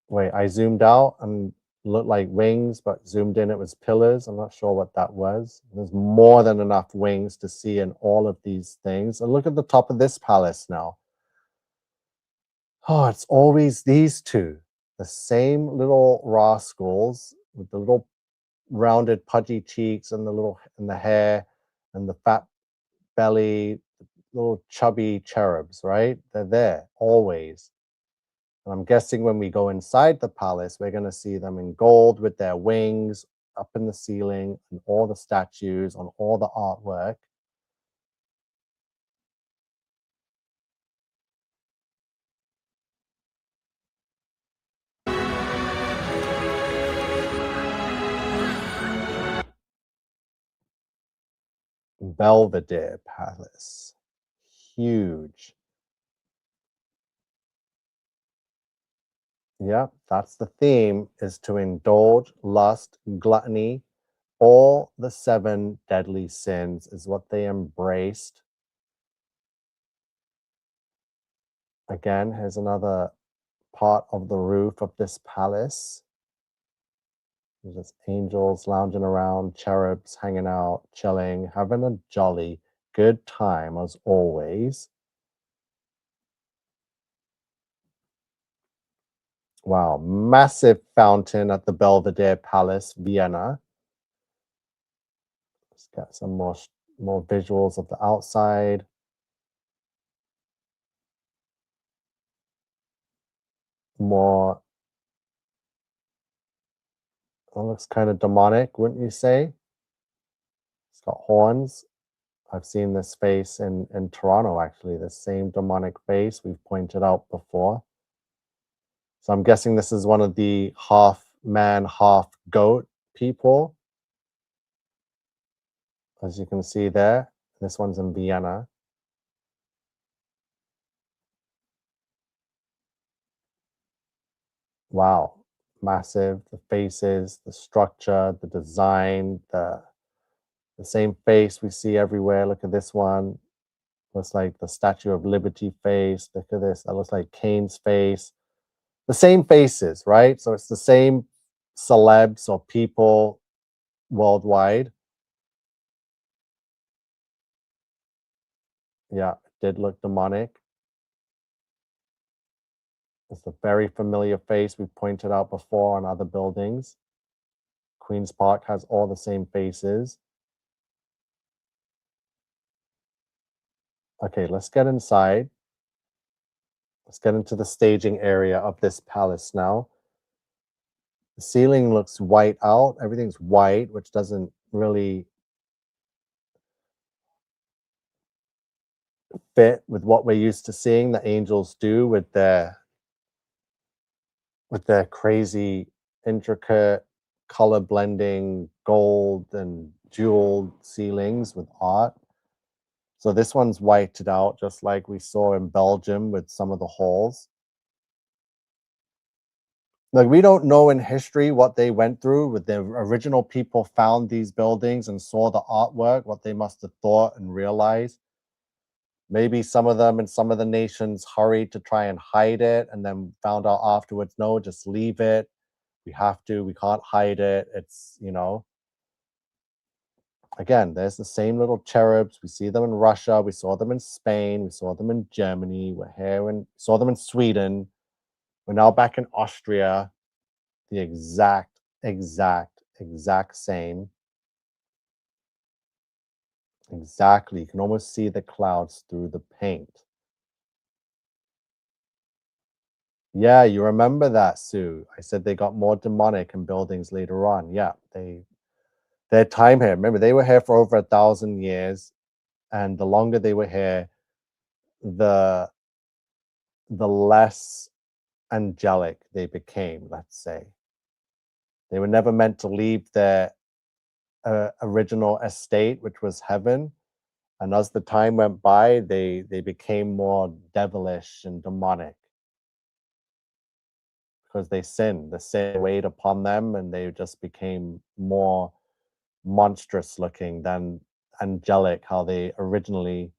[SPEAKER 1] Wait, I zoomed out and looked like wings, but zoomed in, it was pillars. I'm not sure what that was. There's more than enough wings to see in all of these things. And look at the top of this palace now. Oh, it's always these two. The same little rascals with the little rounded pudgy cheeks and the hair and the fat belly, little chubby cherubs, right? They're there always. And I'm guessing when we go inside the palace, we're going to see them in gold with their wings up in the ceiling and all the statues on all the artwork. Belvadier Palace. Huge. Yeah, that's the theme, is to indulge lust, gluttony, all the 7 deadly sins is what they embraced. Again, here's another part of the roof of this palace. There's angels lounging around, cherubs hanging out, chilling, having a jolly good time as always. Wow, massive fountain at the Belvedere Palace, Vienna. Let's get some more visuals of the outside. More, it looks kind of demonic, wouldn't you say? It's got horns. I've seen this face in Toronto, actually, the same demonic face we've pointed out before. So I'm guessing this is one of the half man, half goat people. As you can see there, this one's in Vienna. Wow, massive, the faces, the structure, the design, the same face we see everywhere. Look at this one. Looks like the Statue of Liberty face. Look at this. That looks like Cain's face. The same faces, right? So it's the same celebs or people worldwide. Yeah, it did look demonic. It's a very familiar face we pointed out before on other buildings. Queen's Park has all the same faces. Okay, let's get inside. Let's get into the staging area of this palace now. The ceiling looks white out. Everything's white, which doesn't really fit with what we're used to seeing the angels do with their crazy, intricate, color blending, gold and jeweled ceilings with art. So this one's whited out, just like we saw in Belgium with some of the halls. Like, we don't know in history what they went through with the original people found these buildings and saw the artwork, what they must have thought and realized. Maybe some of them in some of the nations hurried to try and hide it and then found out afterwards, no, just leave it. We can't hide it. It's, again, there's the same little cherubs. We see them in Russia. We saw them in Spain. We saw them in Germany. We're here and saw them in Sweden. We're now back in Austria. The exact same. Exactly. You can almost see the clouds through the paint. Yeah, you remember that, Sue. I said they got more demonic in buildings later on. Yeah, their time here. Remember, they were here for over 1,000 years, and the longer they were here, the less angelic they became, let's say. They were never meant to leave their original estate, which was heaven. And as the time went by, they became more devilish and demonic. because they sinned. The sin weighed upon them and they just became more monstrous looking than angelic, how they originally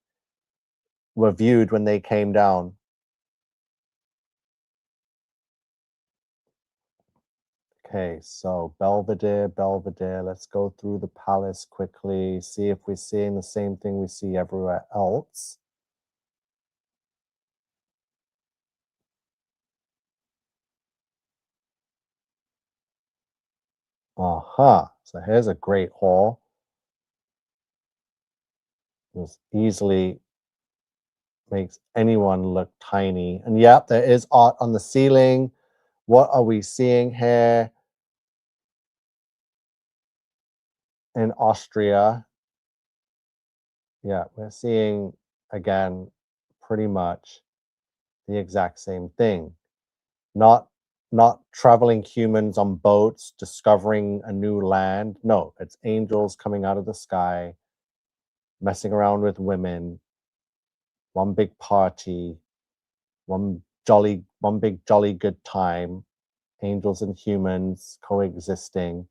[SPEAKER 1] were viewed when they came down. Okay, so Belvedere, let's go through the palace quickly, see if we're seeing the same thing we see everywhere else. So here's a great hall. This easily makes anyone look tiny. And yep, there is art on the ceiling. What are we seeing here in Austria? Yeah, we're seeing, again, pretty much the exact same thing. Not traveling humans on boats, discovering a new land. No, it's angels coming out of the sky, messing around with women, one big party, one big jolly good time, angels and humans coexisting.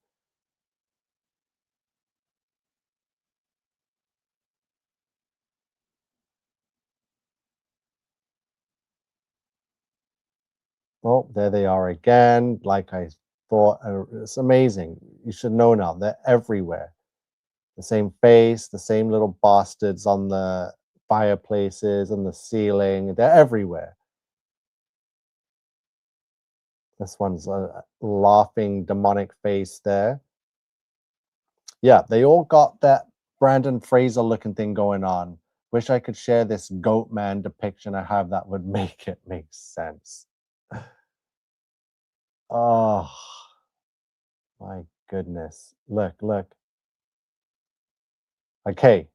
[SPEAKER 1] Oh, there they are again. Like I thought, it's amazing. You should know now, they're everywhere. The same face, the same little bastards on the fireplaces and the ceiling. They're everywhere. This one's a laughing demonic face there. Yeah, they all got that Brandon Fraser looking thing going on. Wish I could share this goat man depiction I have that would make it make sense. Oh my goodness. Look. Okay.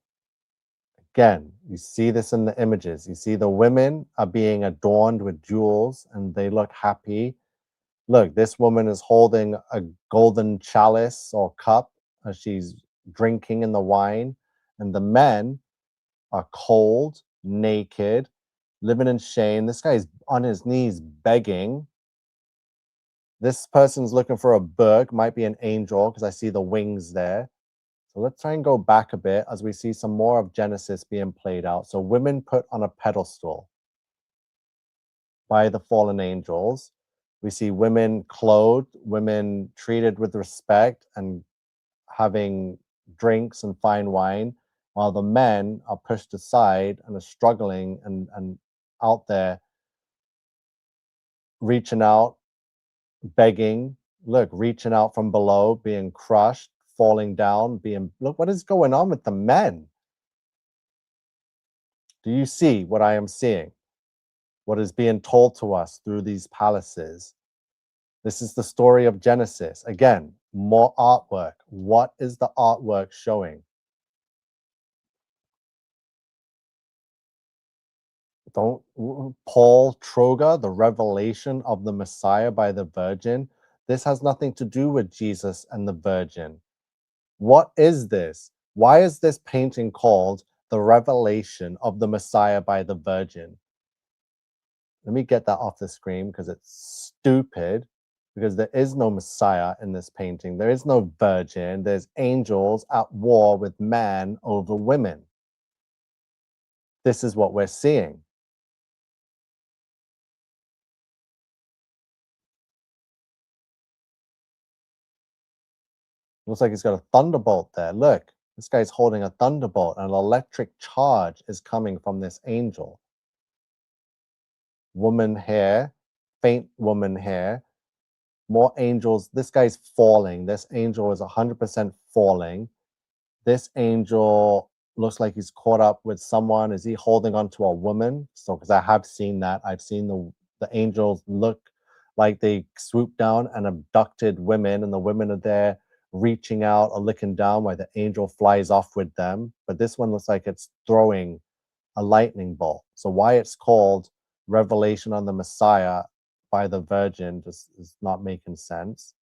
[SPEAKER 1] Again, you see this in the images. You see the women are being adorned with jewels and they look happy. Look, this woman is holding a golden chalice or cup as she's drinking in the wine. And the men are cold, naked, living in shame. This guy's on his knees begging. This person's looking for a book, might be an angel because I see the wings there. So let's try and go back a bit as we see some more of Genesis being played out. So women put on a pedestal by the fallen angels. We see women clothed, women treated with respect and having drinks and fine wine, while the men are pushed aside and are struggling and out there reaching out, begging. Look, reaching out from below, being crushed, falling down, being, look, what is going on with the men? Do you see what I am seeing? What is being told to us through these palaces? This is the story of Genesis. Again, more artwork. What is the artwork showing? Don't Paul Troger, the revelation of the Messiah by the Virgin. This has nothing to do with Jesus and the Virgin. What is this? Why is this painting called the revelation of the Messiah by the Virgin? Let me get that off the screen because it's stupid. Because there is no Messiah in this painting. There is no virgin. There's angels at war with man over women. This is what we're seeing. Looks like he's got a thunderbolt there. Look, this guy's holding a thunderbolt and an electric charge is coming from this angel. Woman hair, faint woman hair, more angels. This guy's falling. This angel is 100% falling. This angel looks like he's caught up with someone. Is he holding on to a woman? So, because I have seen that. I've seen the angels look like they swooped down and abducted women, and the women are there reaching out or looking down while the angel flies off with them. But this one looks like it's throwing a lightning bolt. So why it's called Revelation on the Messiah by the Virgin just is not making sense.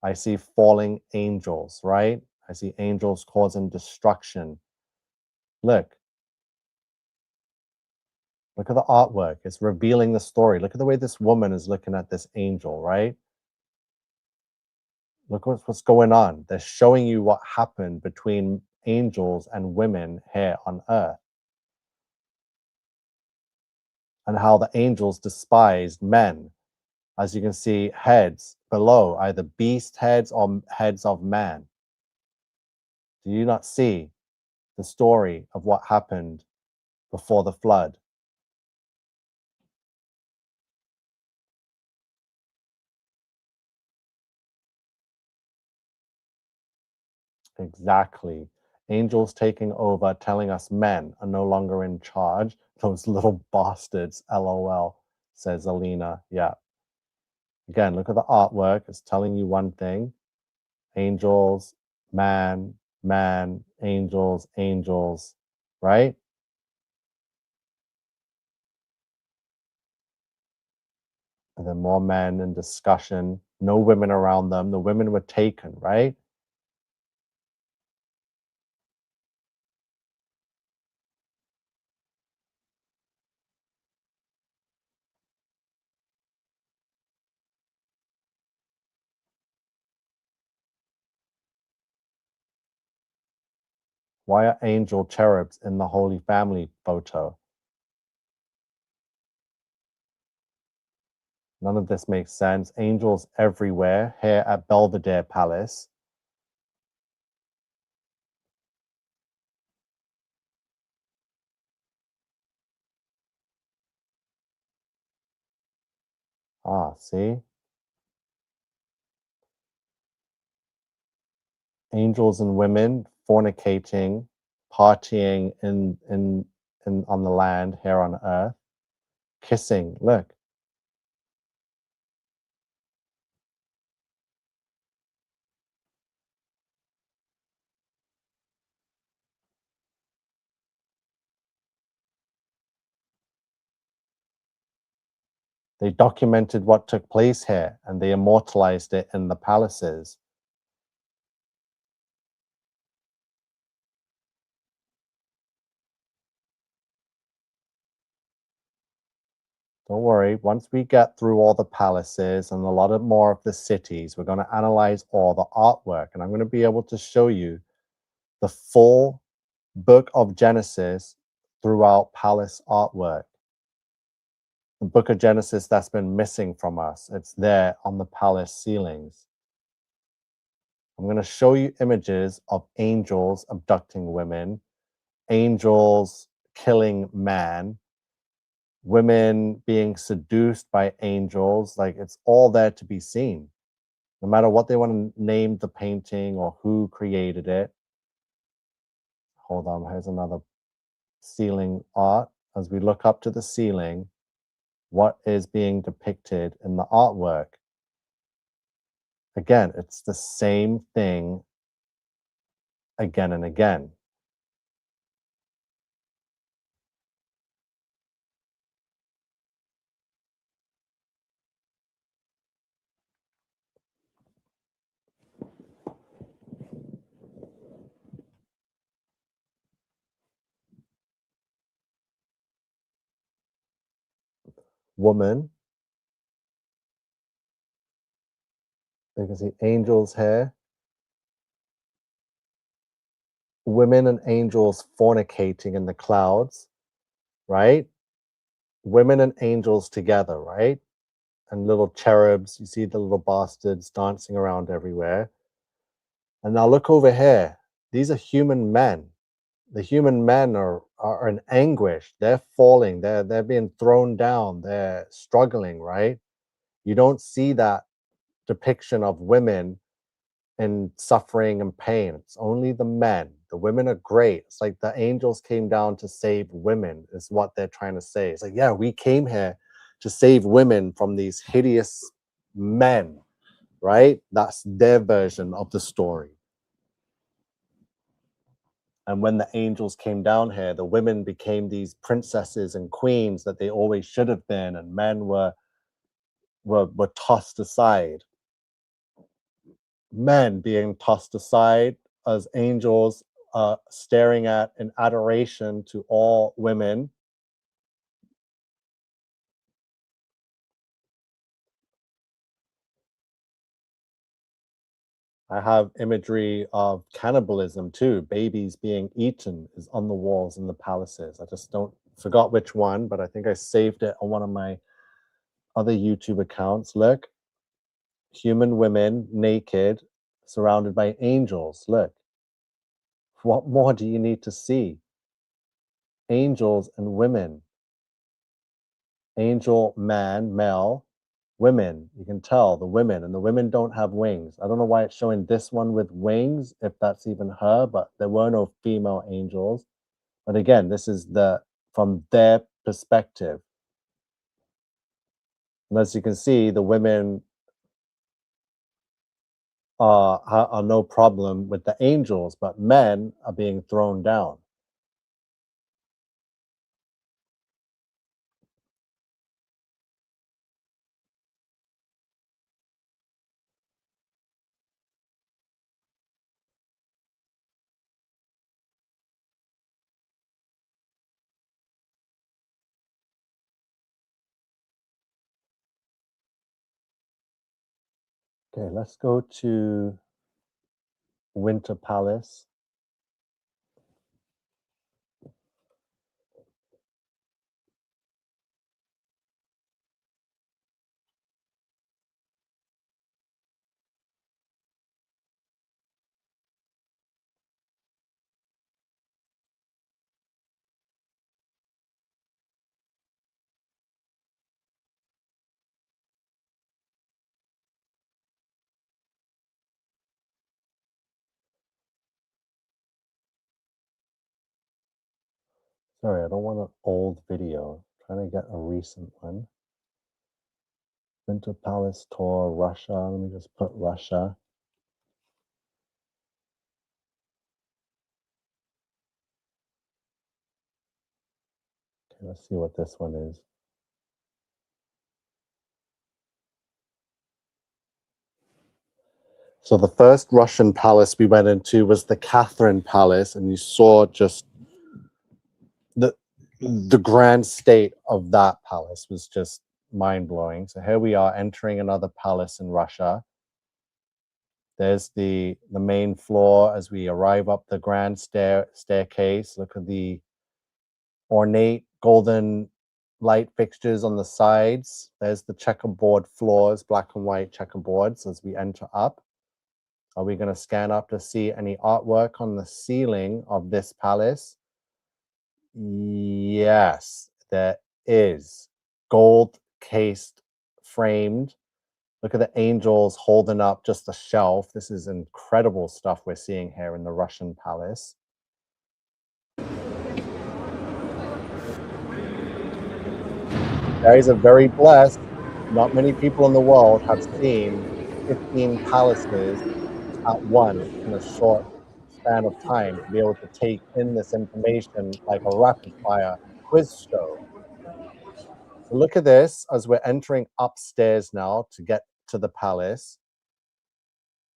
[SPEAKER 1] I see falling angels, right? I see angels causing destruction. Look, Look at the artwork. It's revealing the story. Look at the way this woman is looking at this angel, right? Look what's going on. They're showing you what happened between angels and women here on earth, and how the angels despised men. As you can see, heads below, either beast heads or heads of man. Do you not see the story of what happened before the flood? Exactly. Angels taking over, telling us men are no longer in charge. Those little bastards, LOL, says Alina. Yeah. Again, look at the artwork. It's telling you one thing. Angels, man, man, angels, angels, right? And then more men in discussion, no women around them. The women were taken, right? Why are angel cherubs in the Holy Family photo? None of this makes sense. Angels everywhere here at Belvedere Palace. Ah, see? Angels and women fornicating, partying in on the land here on earth, kissing. Look. They documented what took place here and they immortalized it in the palaces. Don't worry, once we get through all the palaces and a lot of more of the cities, we're going to analyze all the artwork and I'm going to be able to show you the full book of Genesis throughout palace artwork. The book of Genesis that's been missing from us. It's there on the palace ceilings. I'm going to show you images of angels abducting women, angels killing man, women being seduced by angels. Like, it's all there to be seen. No matter what they want to name the painting or who created it. Hold on, here's another ceiling art. As we look up to the ceiling, what is being depicted in the artwork? Again, it's the same thing again and again. Woman, you can see angels here, women and angels fornicating in the clouds, right? Women and angels together, right? And little cherubs, you see the little bastards dancing around everywhere. And now look over here. These are human men. The human men are in anguish. They're falling. They're being thrown down. They're struggling, right? You don't see that depiction of women in suffering and pain. It's only the men. The women are great. It's like the angels came down to save women, is what they're trying to say. It's like, yeah, we came here to save women from these hideous men, right? That's their version of the story. And when the angels came down here, the women became these princesses and queens that they always should have been, and men were tossed aside. Men being tossed aside as angels, staring at in adoration to all women. I have imagery of cannibalism too. Babies being eaten is on the walls in the palaces. I just don't forgot which one, but I think I saved it on one of my other YouTube accounts. Look, human women naked, surrounded by angels. Look, what more do you need to see? Angels and women. Angel, man, male, women. You can tell the women, and the women don't have wings. I don't know why it's showing this one with wings, if that's even her, but there were no female angels. But again, this is from their perspective. And as you can see, the women are no problem with the angels, but men are being thrown down. Okay, let's go to Winter Palace. Sorry, I don't want an old video. I'm trying to get a recent one. Winter Palace tour, Russia. Let me just put Russia. Okay, let's see what this one is. So the first Russian palace we went into was the Catherine Palace, and you saw just the grand state of that palace was just mind-blowing. So here we are entering another palace in Russia. There's the main floor as we arrive up the grand staircase. Look at the ornate golden light fixtures on the sides. There's the checkerboard floors, black and white checkerboards as we enter up. Are we going to scan up to see any artwork on the ceiling of this palace? Yes, there is. Gold cased, framed. Look at the angels holding up just a shelf. This is incredible stuff we're seeing here in the Russian palace. Guys are very blessed. Not many people in the world have seen 15 palaces at once in a short span of time to be able to take in this information like a rapid fire quiz show. So look at this as we're entering upstairs now to get to the palace.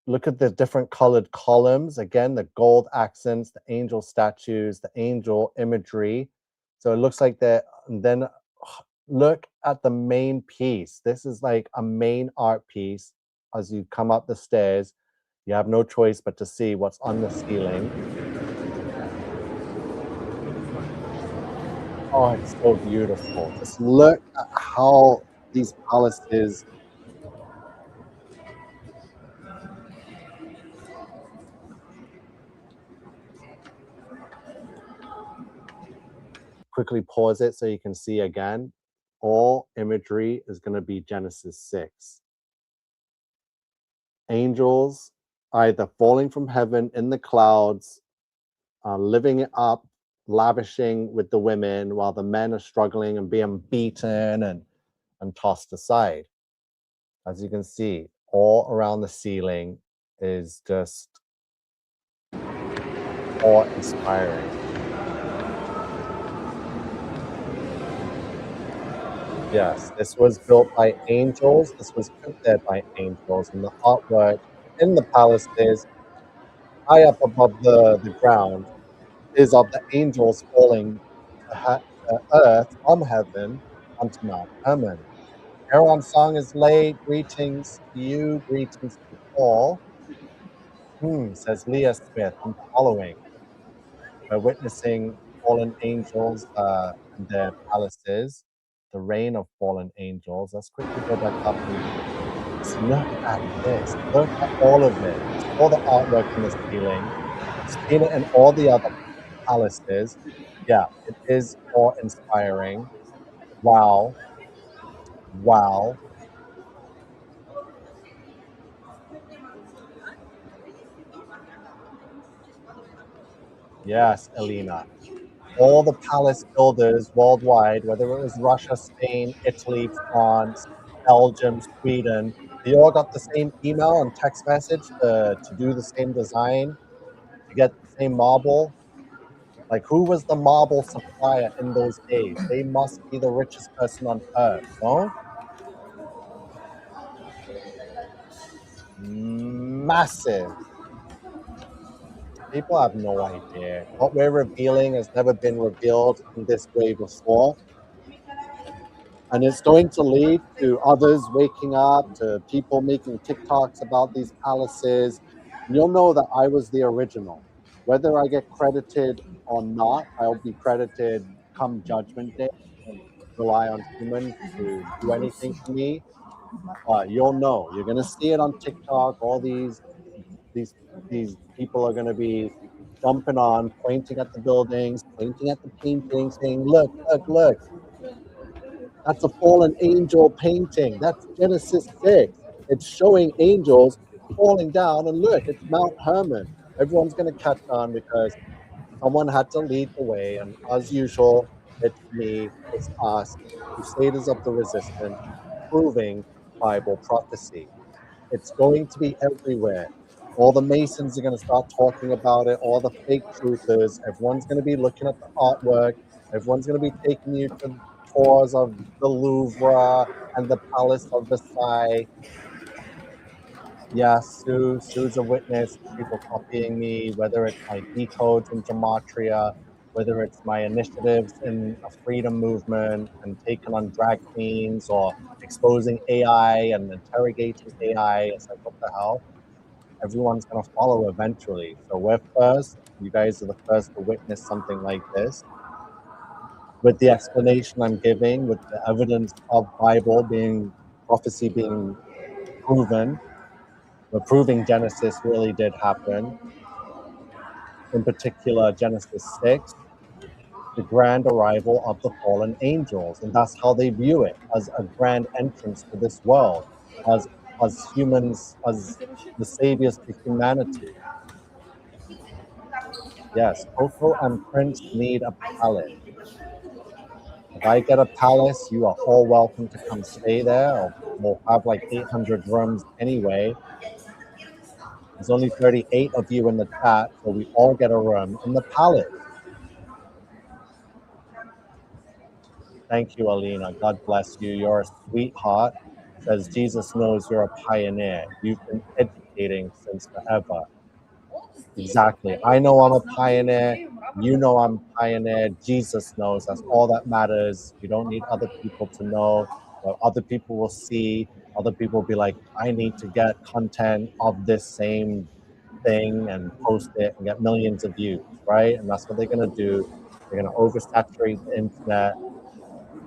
[SPEAKER 1] Look at the different colored columns. Again, the gold accents, the angel statues, the angel imagery. So it looks like that. And then look at the main piece. This is like a main art piece. As you come up the stairs, you have no choice but to see what's on the ceiling. Oh, it's so beautiful. Just look at how these palaces quickly pause it so you can see again. All imagery is going to be Genesis 6. Angels either falling from heaven in the clouds, living it up, lavishing with the women while the men are struggling and being beaten and tossed aside. As you can see, all around the ceiling is just awe-inspiring. Yes, this was built by angels. This was prepared by angels, and the artwork in the palaces, high up above the ground, is of the angels falling to earth from heaven onto Mount Hermon. Hermon song is laid. Greetings to you. Greetings to all. Says Leah Smith. I'm following. We're witnessing fallen angels and their palaces, the reign of fallen angels. Let's quickly go back up and just look at this. Look at all of it. You saw the artwork in the ceiling. You've seen it in all the other palaces. Yeah, it is awe-inspiring. Wow. Wow. Yes, Elena. All the palace builders worldwide, whether it was Russia, Spain, Italy, France, Belgium, Sweden, they all got the same email and text message to do the same design, to get the same marble. Like, who was the marble supplier in those days? They must be the richest person on earth, no? Massive. People have no idea. What we're revealing has never been revealed in this way before. And it's going to lead to others waking up, to people making TikToks about these palaces. And you'll know that I was the original. Whether I get credited or not, I'll be credited come Judgment Day. I don't rely on humans to do anything for me. But you'll know. You're gonna see it on TikTok. All these these people are gonna be jumping on, pointing at the buildings, pointing at the paintings, saying, "Look, look, look! That's a fallen angel painting. That's Genesis 6. It's showing angels falling down. And look, it's Mount Hermon." Everyone's going to catch on because someone had to lead the way. And as usual, it's me, it's us, Crusaders of the Resistance, proving Bible prophecy. It's going to be everywhere. All the Masons are going to start talking about it. All the fake truthers. Everyone's going to be looking at the artwork. Everyone's going to be taking you to tours of the Louvre and the Palace of Versailles. Yes, Sue's a witness. People copying me, whether it's my decodes in gematria, whether it's my initiatives in a freedom movement and taking on drag queens or exposing AI and interrogating AI. It's like, what the hell? Everyone's going to follow eventually. So we're first. You guys are the first to witness something like this. With the explanation I'm giving, with the evidence of Bible being, prophecy being proven, we're proving Genesis really did happen. In particular, Genesis 6, the grand arrival of the fallen angels. And that's how they view it, as a grand entrance to this world, as humans, as the saviors to humanity. Yes, Coco and Prince need a palace. If I get a palace, you are all welcome to come stay there. Or we'll have like 800 rooms anyway. There's only 38 of you in the chat, so we all get a room in the palace. Thank you, Alina. God bless you. You're a sweetheart. Says Jesus knows you're a pioneer. You've been educating since forever. Exactly. I know I'm a pioneer. You know I'm a pioneer. Jesus knows. That's all that matters. You don't need other people to know. But other people will see. Other people will be like, I need to get content of this same thing and post it and get millions of views, right? And that's what they're going to do. They're going to oversaturate the internet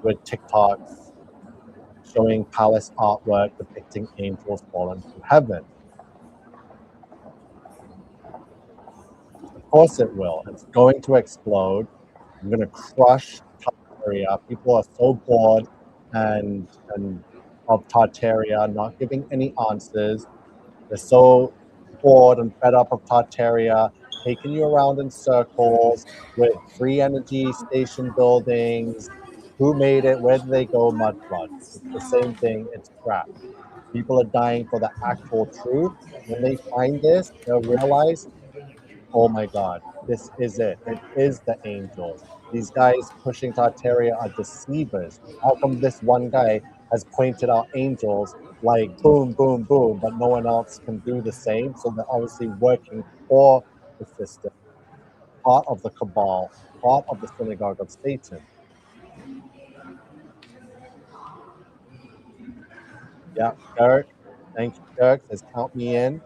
[SPEAKER 1] with TikToks showing palace artwork depicting angels fallen from heaven. Of course it will. It's going to explode. I'm going to crush Tartaria. People are so bored and of Tartaria not giving any answers. They're so bored and fed up of Tartaria, taking you around in circles with free energy station buildings. Who made it? Where did they go? Mudfloods. It's the same thing. It's crap. People are dying for the actual truth. When they find this, they'll realize, oh my God, this is it. It is the angels. These guys pushing Tartaria are deceivers. How come this one guy has pointed out angels like boom, boom, boom, but no one else can do the same? So they're obviously working for the system, part of the cabal, part of the synagogue of Satan. Yeah, Dirk. Thank you, Dirk. Says count me in.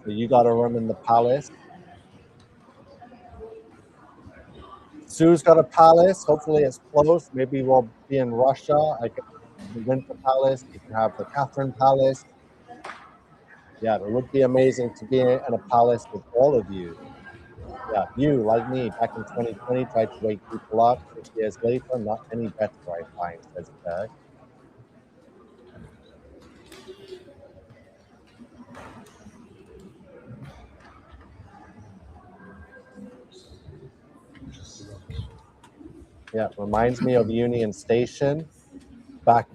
[SPEAKER 1] So you got a room in the palace. Sue's got a palace. Hopefully it's close. Maybe we'll be in Russia. I can have the Winter Palace. You can have the Catherine Palace. Yeah, it would be amazing to be in a palace with all of you. Yeah, you, like me, back in 2020, tried to wake people up. 6 years later, not any better, I find, says Dirk. Yeah, reminds me of Union Station back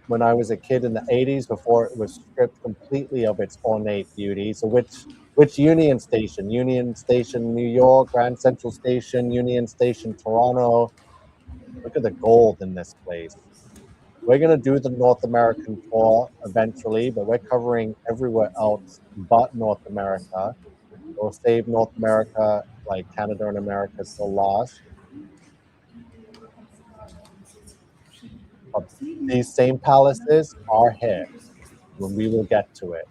[SPEAKER 1] when I was a kid in the 80s before it was stripped completely of its ornate beauty. So which Union Station? Union Station New York, Grand Central Station, Union Station Toronto. Look at the gold in this place. We're going to do the North American tour eventually, but we're covering everywhere else but North America. We'll save North America, like Canada and America, till last. But these same palaces are here when we will get to it.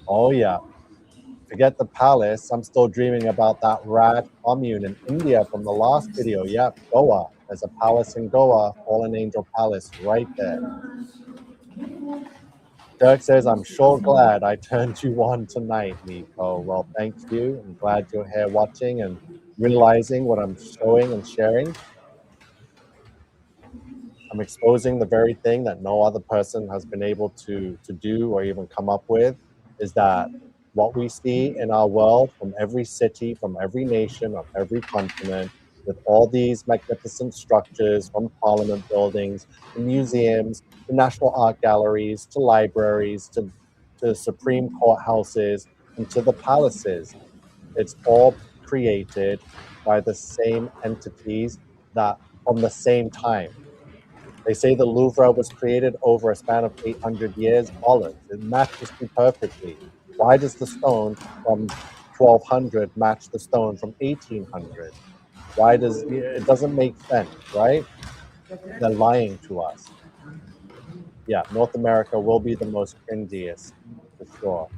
[SPEAKER 1] Oh, yeah. Forget the palace. I'm still dreaming about that rad commune in India from the last video. Yep, Goa. There's a palace in Goa, Fallen Angel Palace, right there. Dirk says, I'm sure glad I turned you on tonight, Nico. Well, thank you. I'm glad you're here watching and realizing what I'm showing and sharing. I'm exposing the very thing that no other person has been able to do or even come up with, is that what we see in our world from every city, from every nation, of every continent, with all these magnificent structures, from parliament buildings to museums to national art galleries to libraries to supreme courthouses and to the palaces, it's all created by the same entities that from the same time. They say the Louvre was created over a span of 800 years. Bollocks. It matches me perfectly. Why does the stone from 1200 match the stone from 1800? Why does it doesn't make sense, right? They're lying to us. Yeah, North America will be the most cringiest for sure.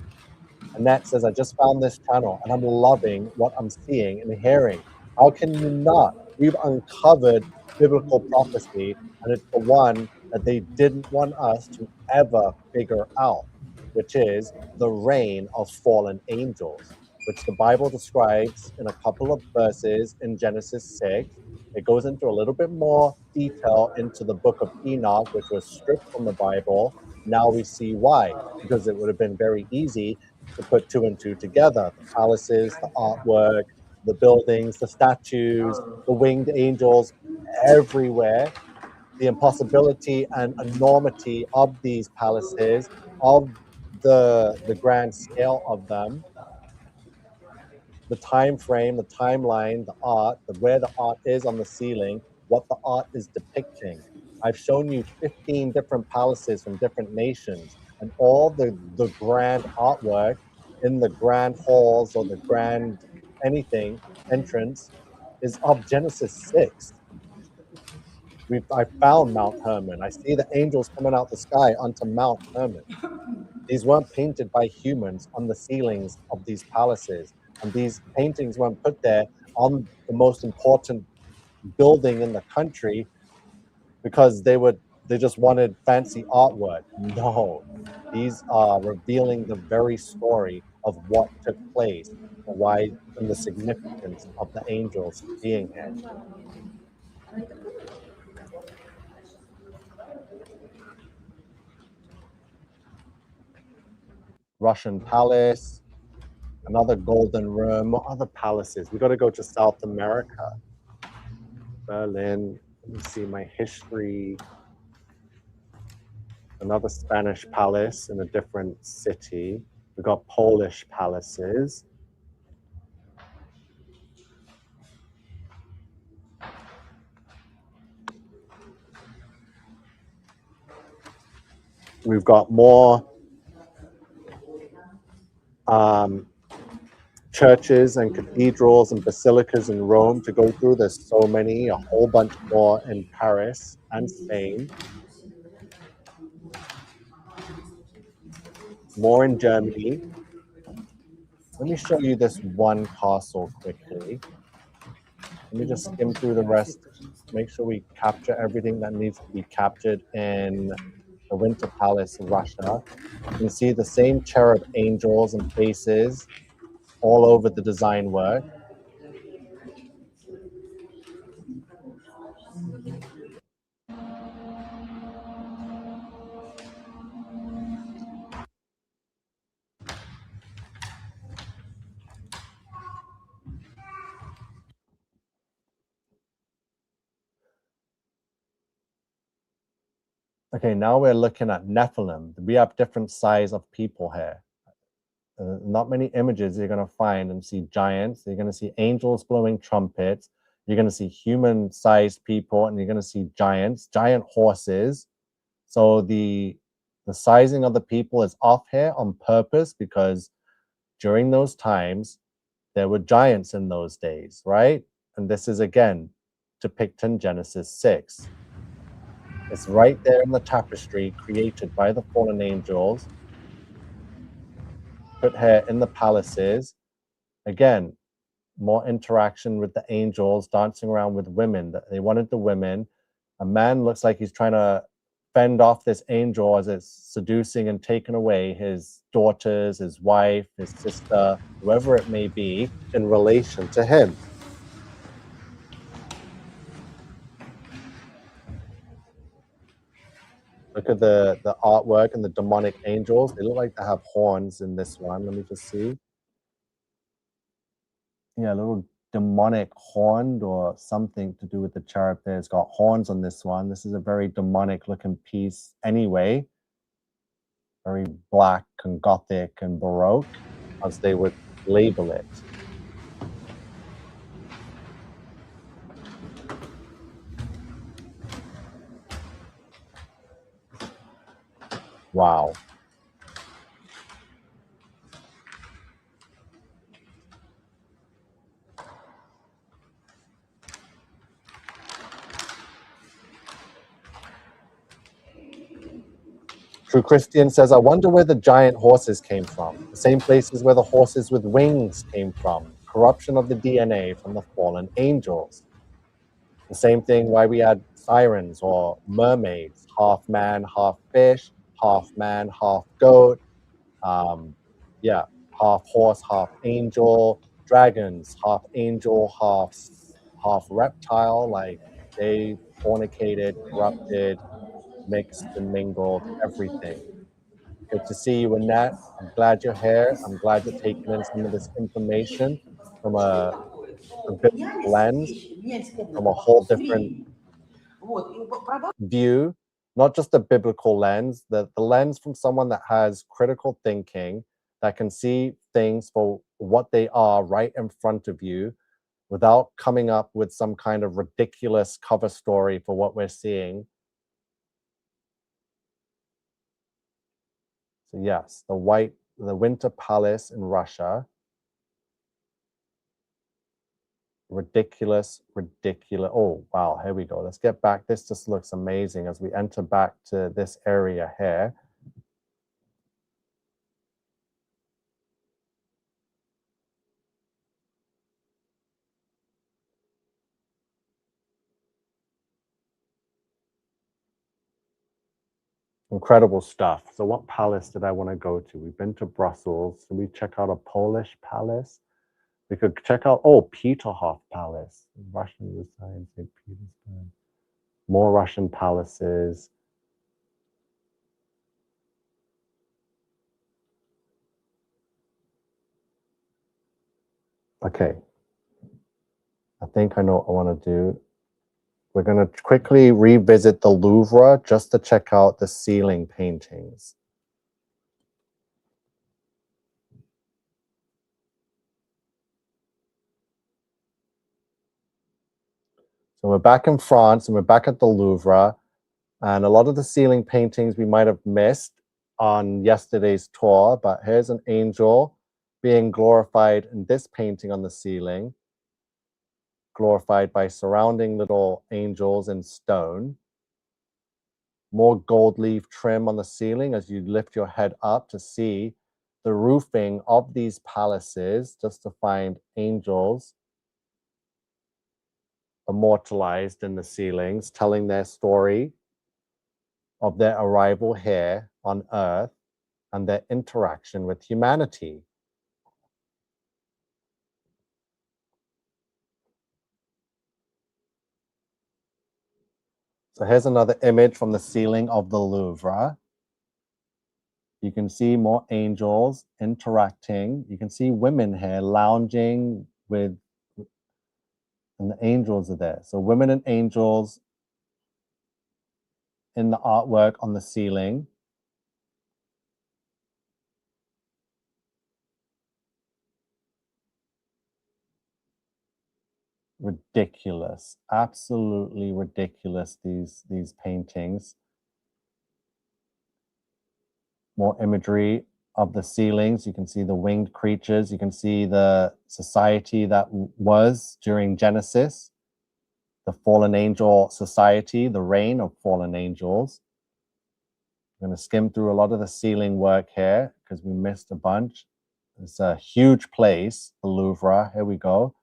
[SPEAKER 1] Annette says, I just found this channel and I'm loving what I'm seeing and hearing. How can you not? We've uncovered biblical prophecy, and it's the one that they didn't want us to ever figure out, which is the reign of fallen angels, which the Bible describes in a couple of verses in Genesis 6. It goes into a little bit more detail into the book of Enoch, which was stripped from the Bible. Now we see why, because it would have been very easy to put two and two together. The palaces, the artwork, the buildings, the statues, the winged angels, everywhere. The impossibility and enormity of these palaces, of the grand scale of them, the time frame, the timeline, the art, where the art is on the ceiling, what the art is depicting. I've shown you 15 different palaces from different nations, and all the grand artwork in the grand halls or the grand anything entrance is of Genesis 6. I found Mount Hermon. I see the angels coming out the sky onto Mount Hermon. These weren't painted by humans on the ceilings of these palaces. And these paintings weren't put there on the most important building in the country because they just wanted fancy artwork. No, these are revealing the very story of what took place and why and the significance of the angels being here. Russian palace, another golden room. What other palaces? We got to go to South America. Berlin. Let me see my history. Another Spanish palace in a different city. We got Polish palaces. We've got more churches and cathedrals and basilicas in Rome to go through. There's so many, a whole bunch more in Paris and Spain. More in Germany. Let me show you this one castle quickly. Let me just skim through the rest. Make sure we capture everything that needs to be captured in the Winter Palace, Russia. You can see the same cherub angels and faces all over the design work. Okay, now we're looking at Nephilim. We have different size of people here. Not many images you're going to find and see giants. You're going to see angels blowing trumpets. You're going to see human-sized people, and you're going to see giants, giant horses. So the sizing of the people is off here on purpose because during those times, there were giants in those days, right? And this is, again, depicting Genesis 6. It's right there in the tapestry created by the fallen angels, put here in the palaces. Again, more interaction with the angels, dancing around with women. They wanted the women. A man looks like he's trying to fend off this angel as it's seducing and taking away his daughters, his wife, his sister, whoever it may be, in relation to him. Look at the artwork and the demonic angels. They look like they have horns in this one. Let me just see. Yeah, a little demonic horn or something to do with the cherub there. It's got horns on this one. This is a very demonic looking piece anyway. Very black and gothic and baroque, as they would label it. Wow. True Christian says, I wonder where the giant horses came from. The same places where the horses with wings came from. Corruption of the DNA from the fallen angels. The same thing why we had sirens or mermaids, half man, half fish, half man, half goat. Yeah, half horse, half angel. Dragons, half angel, half reptile. Like they fornicated, corrupted, mixed and mingled, everything. Good to see you, Annette. I'm glad you're here. I'm glad you're taking in some of this information from a bit lens, from a whole different view, not just a biblical lens, the lens from someone that has critical thinking, that can see things for what they are right in front of you without coming up with some kind of ridiculous cover story for what we're seeing. So yes, the Winter Palace in Russia. Ridiculous. Oh, wow, here we go. Let's get back. This just looks amazing as we enter back to this area here. Incredible stuff. So what palace did I want to go to? We've been to Brussels. Should we check out a Polish palace? We could check out, Peterhof Palace. Russian design, St. Petersburg. More Russian palaces. Okay. I think I know what I want to do. We're going to quickly revisit the Louvre just to check out the ceiling paintings. So we're back in France and we're back at the Louvre, and a lot of the ceiling paintings we might have missed on yesterday's tour, but here's an angel being glorified in this painting on the ceiling, glorified by surrounding little angels in stone. More gold leaf trim on the ceiling as you lift your head up to see the roofing of these palaces, just to find angels immortalized in the ceilings, telling their story of their arrival here on Earth and their interaction with humanity. So here's another image from the ceiling of the Louvre. You can see more angels interacting. You can see women here lounging with, and the angels are there. So women and angels in the artwork on the ceiling. Ridiculous, absolutely ridiculous, these paintings. More imagery of the ceilings. You can see the winged creatures. You can see the society that was during Genesis, the fallen angel society, the reign of fallen angels. I'm going to skim through a lot of the ceiling work here because we missed a bunch. It's a huge place, the Louvre. Here we go.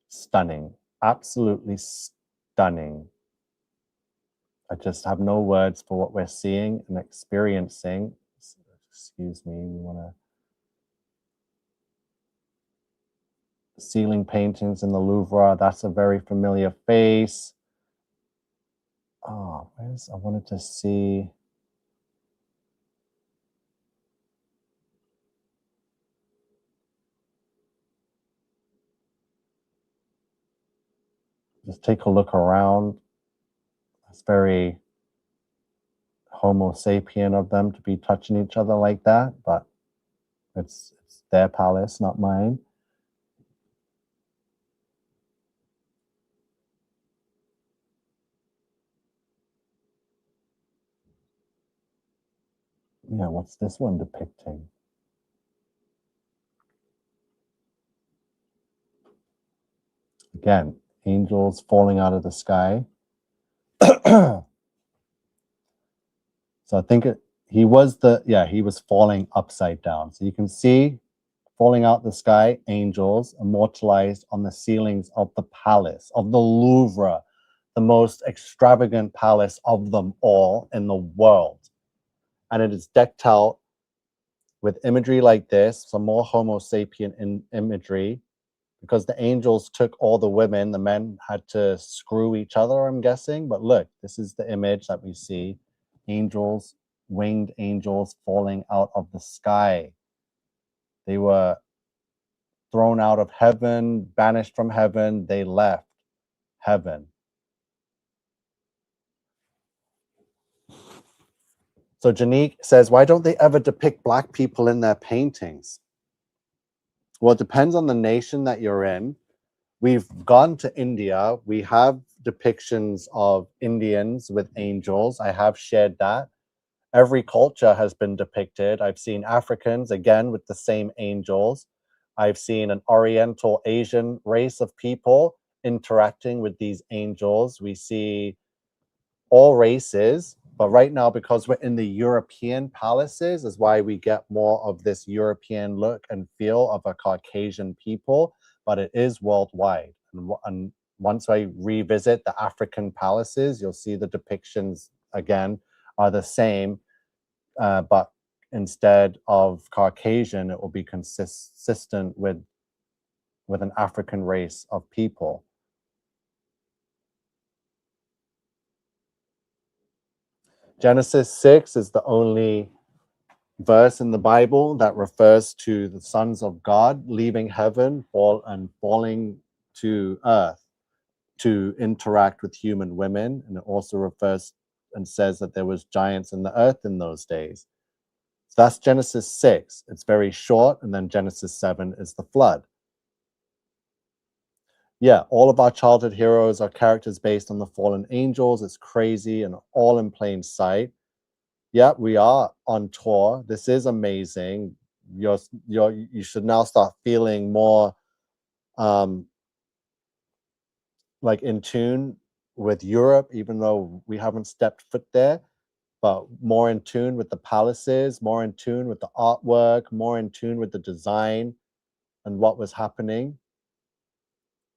[SPEAKER 1] Stunning, absolutely stunning. I just have no words for what we're seeing and experiencing. Excuse me, we want to. Ceiling paintings in the Louvre, that's a very familiar face. Oh, I wanted to see. Just take a look around. It's very Homo sapien of them to be touching each other like that, but it's their palace, not mine. Yeah, what's this one depicting? Again, angels falling out of the sky. So I think he was falling upside down. So you can see falling out the sky, angels immortalized on the ceilings of the palace, of the Louvre, the most extravagant palace of them all in the world. And it is decked out with imagery like this, some more Homo sapien imagery, because the angels took all the women, the men had to screw each other, I'm guessing. But look, this is the image that we see. Angels, winged angels falling out of the sky. They were thrown out of heaven, banished from heaven. They left heaven. So Janique says, why don't they ever depict Black people in their paintings? Well, it depends on the nation that you're in. We've gone to India. We have depictions of Indians with angels. I have shared that. Every culture has been depicted. I've seen Africans, again, with the same angels. I've seen an Oriental Asian race of people interacting with these angels. We see all races, but right now, because we're in the European palaces, is why we get more of this European look and feel of a Caucasian people, but it is worldwide. And once I revisit the African palaces, you'll see the depictions again are the same, but instead of Caucasian, it will be consistent with an African race of people. Genesis 6 is the only verse in the Bible that refers to the sons of God leaving heaven and falling to earth to interact with human women. And it also refers and says that there was giants in the earth in those days. So that's Genesis 6. It's very short. And then Genesis 7 is the flood. Yeah, all of our childhood heroes are characters based on the fallen angels. It's crazy and all in plain sight. Yeah, we are on tour. This is amazing. You should now start feeling more um like in tune with Europe, even though we haven't stepped foot there, but more in tune with the palaces, more in tune with the artwork, more in tune with the design and what was happening.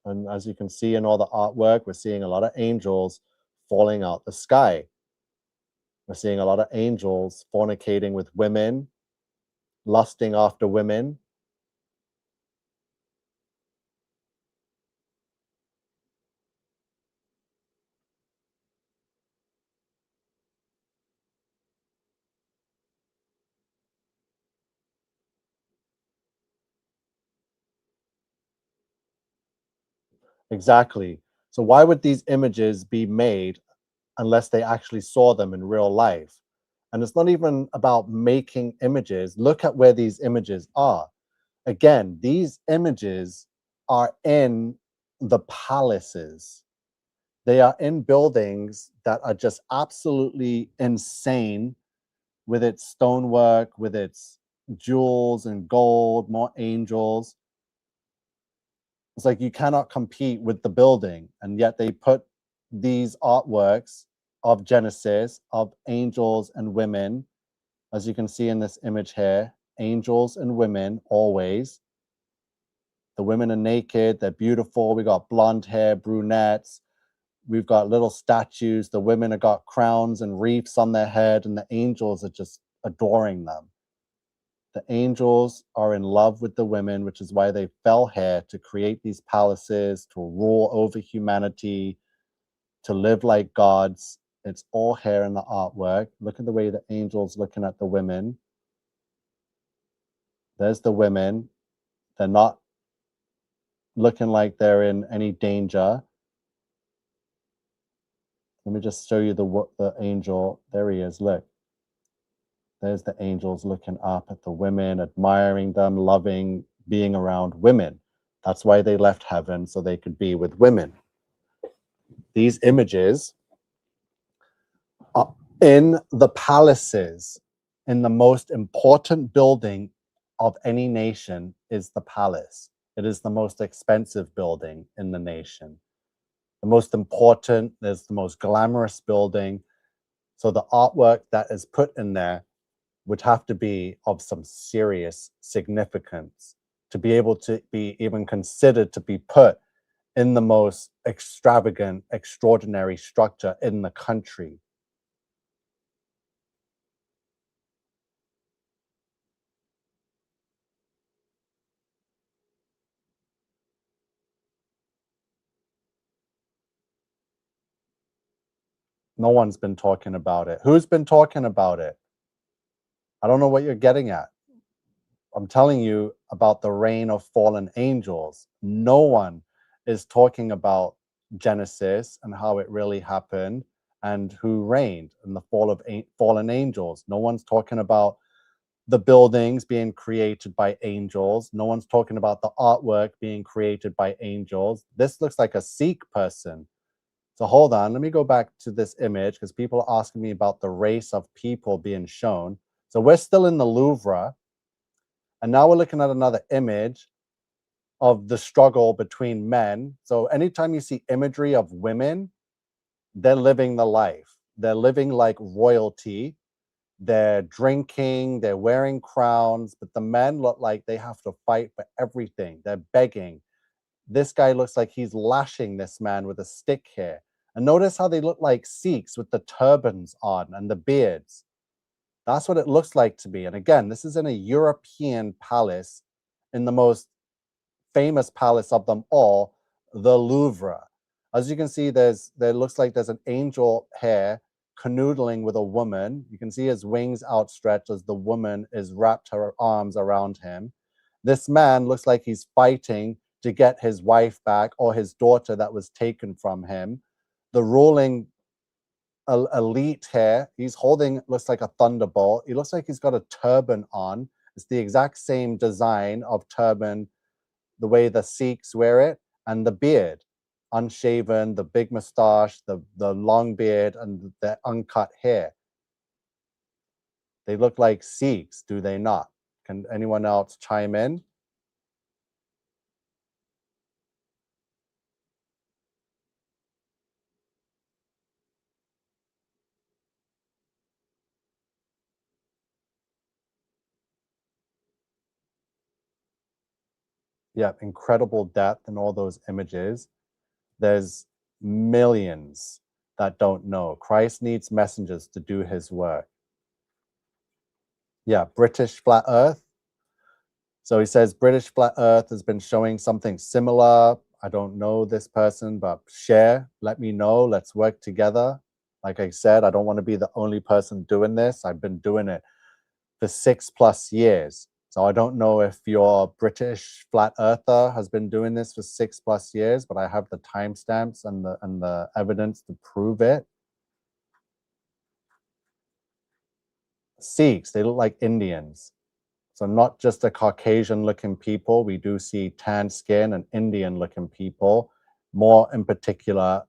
[SPEAKER 1] And as you can see in all the artwork, we're seeing a lot of angels falling out the sky. We're seeing a lot of angels fornicating with women, lusting after women. Exactly. So why would these images be made unless they actually saw them in real life? And it's not even about making images. Look at where these images are. Again, these images are in the palaces. They are in buildings that are just absolutely insane with its stonework, with its jewels and gold, more angels. It's like you cannot compete with the building. And yet they put these artworks of Genesis, of angels and women, as you can see in this image here, angels and women always. The women are naked, they're beautiful. We got blonde hair, brunettes. We've got little statues. The women have got crowns and wreaths on their head, and the angels are just adoring them. The angels are in love with the women, which is why they fell here to create these palaces, to rule over humanity, to live like gods. It's all here in the artwork. Look at the way the angels looking at the women. There's the women. They're not looking like they're in any danger. Let me just show you the angel. There he is. Look. There's the angels looking up at the women, admiring them, loving being around women. That's why they left heaven, so they could be with women. These images are in the palaces. In the most important building of any nation is the palace. It is the most expensive building in the nation. The most important, there's the most glamorous building. So the artwork that is put in there would have to be of some serious significance to be able to be even considered to be put in the most extravagant, extraordinary structure in the country. No one's been talking about it. Who's been talking about it? I don't know what you're getting at. I'm telling you about the reign of fallen angels. No one is talking about Genesis and how it really happened and who reigned and the fall of fallen angels. No one's talking about the buildings being created by angels. No one's talking about the artwork being created by angels. This looks like a Sikh person. So hold on, let me go back to this image because people are asking me about the race of people being shown. So we're still in the Louvre. And now we're looking at another image of the struggle between men. So anytime you see imagery of women, they're living the life. They're living like royalty. They're drinking, they're wearing crowns, but the men look like they have to fight for everything. They're begging. This guy looks like he's lashing this man with a stick here. And notice how they look like Sikhs with the turbans on and the beards. That's what it looks like to me. And again, this is in a European palace, in the most famous palace of them all, the Louvre. As you can see, there looks like there's an angel here canoodling with a woman. You can see his wings outstretched as the woman is wrapped her arms around him. This man looks like he's fighting to get his wife back or his daughter that was taken from him. The ruling elite here, he's holding, looks like a thunderbolt. He looks like he's got a turban on. It's the exact same design of turban, the way the Sikhs wear it. and the beard, unshaven, the big mustache, the long beard, and the uncut hair. They look like Sikhs, do they not? Can anyone else chime in? Yeah, incredible depth in all those images. There's millions that don't know. Christ needs messengers to do his work. Yeah, British flat earth. So he says British flat earth has been showing something similar. I don't know this person, but share, let me know, let's work together. Like I said, I don't want to be the only person doing this. I've been doing it for 6+ years. So I don't know if your British flat earther has been doing this for 6+ years, but I have the timestamps and the evidence to prove it. Sikhs, they look like Indians. So not just a Caucasian looking people, we do see tan skin and Indian looking people, more in particular,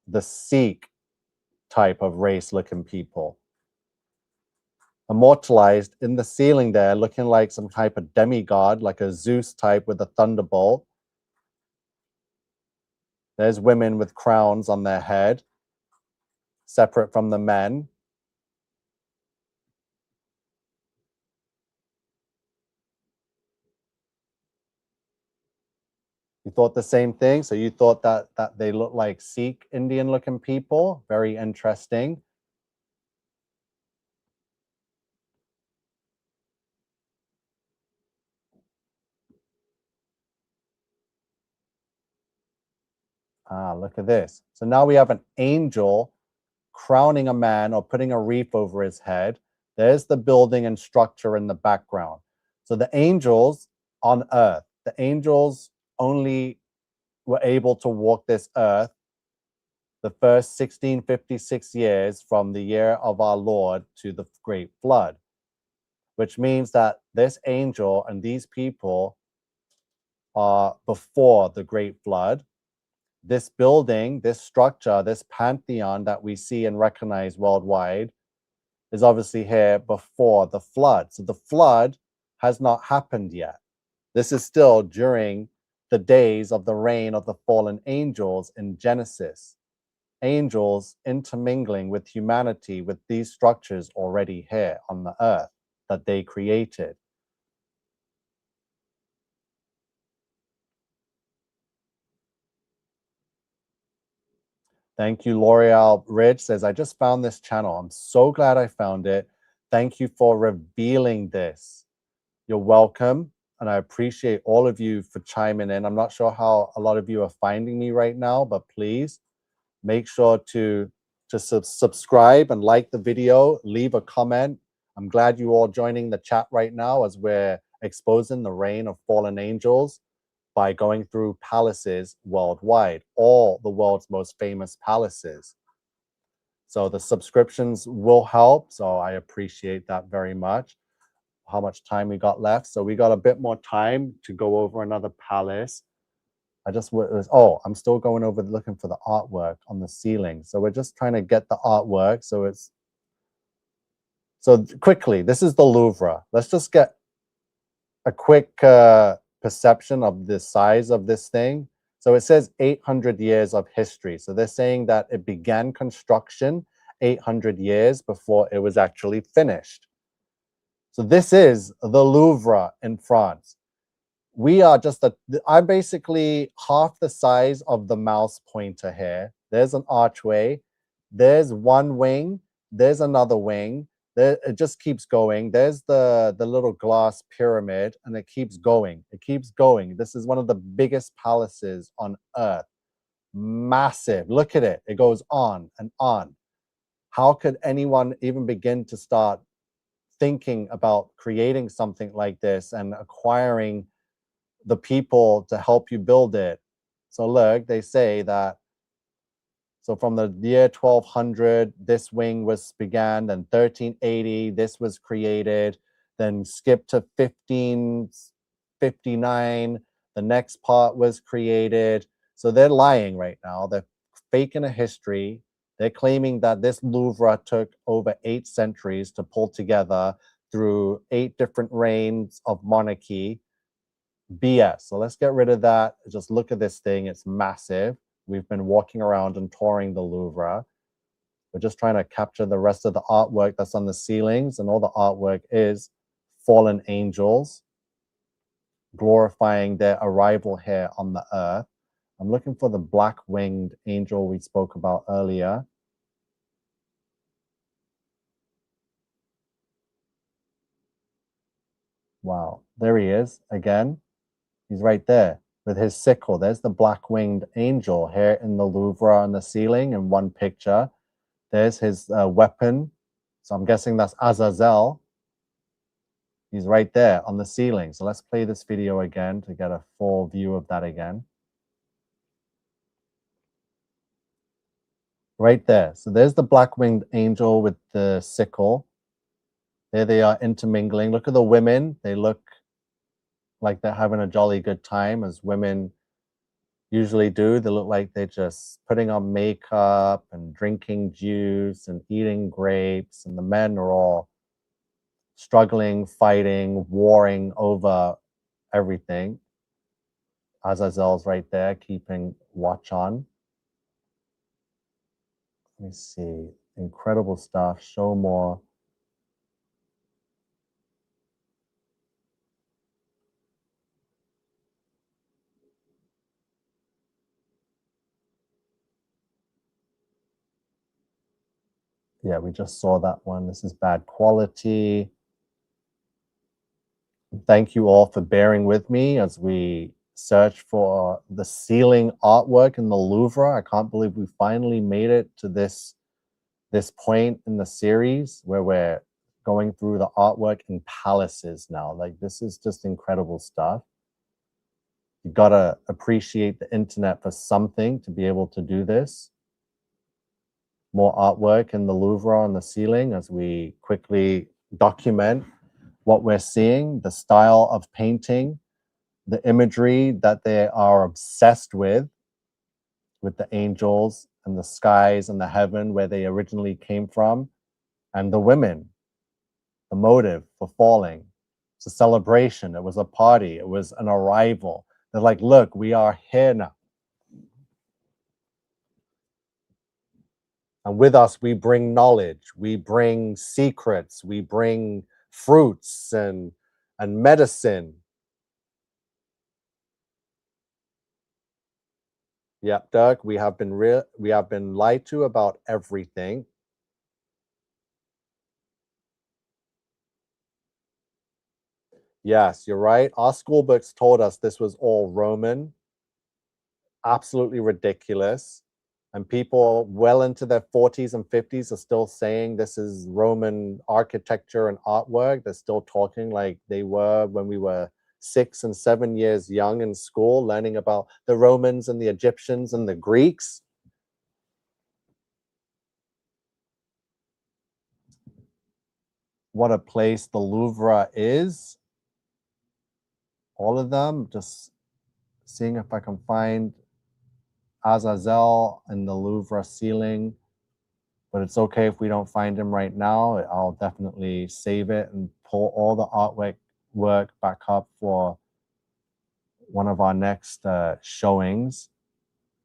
[SPEAKER 1] the Sikh type of race looking people. Immortalized in the ceiling there, looking like some type of demigod, like a Zeus type with a thunderbolt. There's women with crowns on their head, separate from the men. You thought the same thing? So you thought that they look like Sikh Indian looking people? Very interesting. Ah, look at this. So now we have an angel crowning a man or putting a wreath over his head. There's the building and structure in the background. So the angels on earth, the angels only were able to walk this earth the first 1656 years from the year of our Lord to the Great Flood, which means that this angel and these people are before the Great Flood. This building, this structure, this pantheon that we see and recognize worldwide is obviously here before the flood. So the flood has not happened yet. This is still during the days of the reign of the fallen angels in Genesis. Angels intermingling with humanity with these structures already here on the earth that they created. Thank you, L'Oreal Ridge says, I just found this channel. I'm so glad I found it. Thank you for revealing this. You're welcome. And I appreciate all of you for chiming in. I'm not sure how a lot of you are finding me right now, but please make sure to subscribe and like the video, leave a comment. I'm glad you all joining the chat right now as we're exposing the reign of fallen angels by going through palaces worldwide, all the world's most famous palaces. So the subscriptions will help. So I appreciate that very much. How much time we got left? So we got a bit more time to go over another palace. I'm still going over looking for the artwork on the ceiling. So we're just trying to get the artwork. So quickly, this is the Louvre. Let's just get a quick perception of the size of this thing. So it says 800 years of history. So they're saying that it began construction 800 years before it was actually finished. So this is the Louvre in France. We are I'm basically half the size of the mouse pointer here. There's an archway. There's one wing. There's another wing. It just keeps going. There's the little glass pyramid, and it keeps going. It keeps going. This is one of the biggest palaces on earth. Massive. Look at it. It goes on and on. How could anyone even begin to start thinking about creating something like this and acquiring the people to help you build it? So look, they say that, so from the year 1200, this wing began, then 1380, this was created, then skip to 1559, The next part was created. So they're lying right now. They're faking a history. They're claiming that this Louvre took over 8 centuries to pull together through 8 different reigns of monarchy. BS. So let's get rid of that. Just look at this thing. It's massive. We've been walking around and touring the Louvre. We're just trying to capture the rest of the artwork that's on the ceilings, and all the artwork is fallen angels glorifying their arrival here on the earth. I'm looking for the black-winged angel we spoke about earlier. Wow, there he is again. He's right there with his sickle. There's the black-winged angel here in the Louvre on the ceiling in one picture. There's his weapon. So I'm guessing that's Azazel. He's right there on the ceiling. So let's play this video again to get a full view of that again. Right there. So there's the black-winged angel with the sickle. There they are intermingling. Look at the women. They look like they're having a jolly good time, as women usually do. They look like they're just putting on makeup and drinking juice and eating grapes. And the men are all struggling, fighting, warring over everything. Azazel's right there, keeping watch on. Let me see. Incredible stuff. Show more. Yeah, we just saw that one. This is bad quality. Thank you all for bearing with me as we search for the ceiling artwork in the Louvre. I can't believe we finally made it to this point in the series where we're going through the artwork in palaces now. Like, this is just incredible stuff. You gotta appreciate the internet for something to be able to do this. More artwork in the Louvre on the ceiling as we quickly document what we're seeing, the style of painting, the imagery that they are obsessed with the angels and the skies and the heaven where they originally came from, and the women, the motive for falling. It's a celebration. It was a party. It was an arrival. They're like, look, we are here now. And with us, we bring knowledge, we bring secrets, we bring fruits and medicine. Yeah, Dirk, we have been lied to about everything. Yes, you're right. Our school books told us this was all Roman. Absolutely ridiculous. And people well into their 40s and 50s are still saying this is Roman architecture and artwork. They're still talking like they were when we were 6 and 7 years young in school, learning about the Romans and the Egyptians and the Greeks. What a place the Louvre is. All of them. Just seeing if I can find Azazel in the Louvre ceiling. But it's okay if we don't find him right now. I'll definitely save it and pull all the artwork back up for one of our next showings,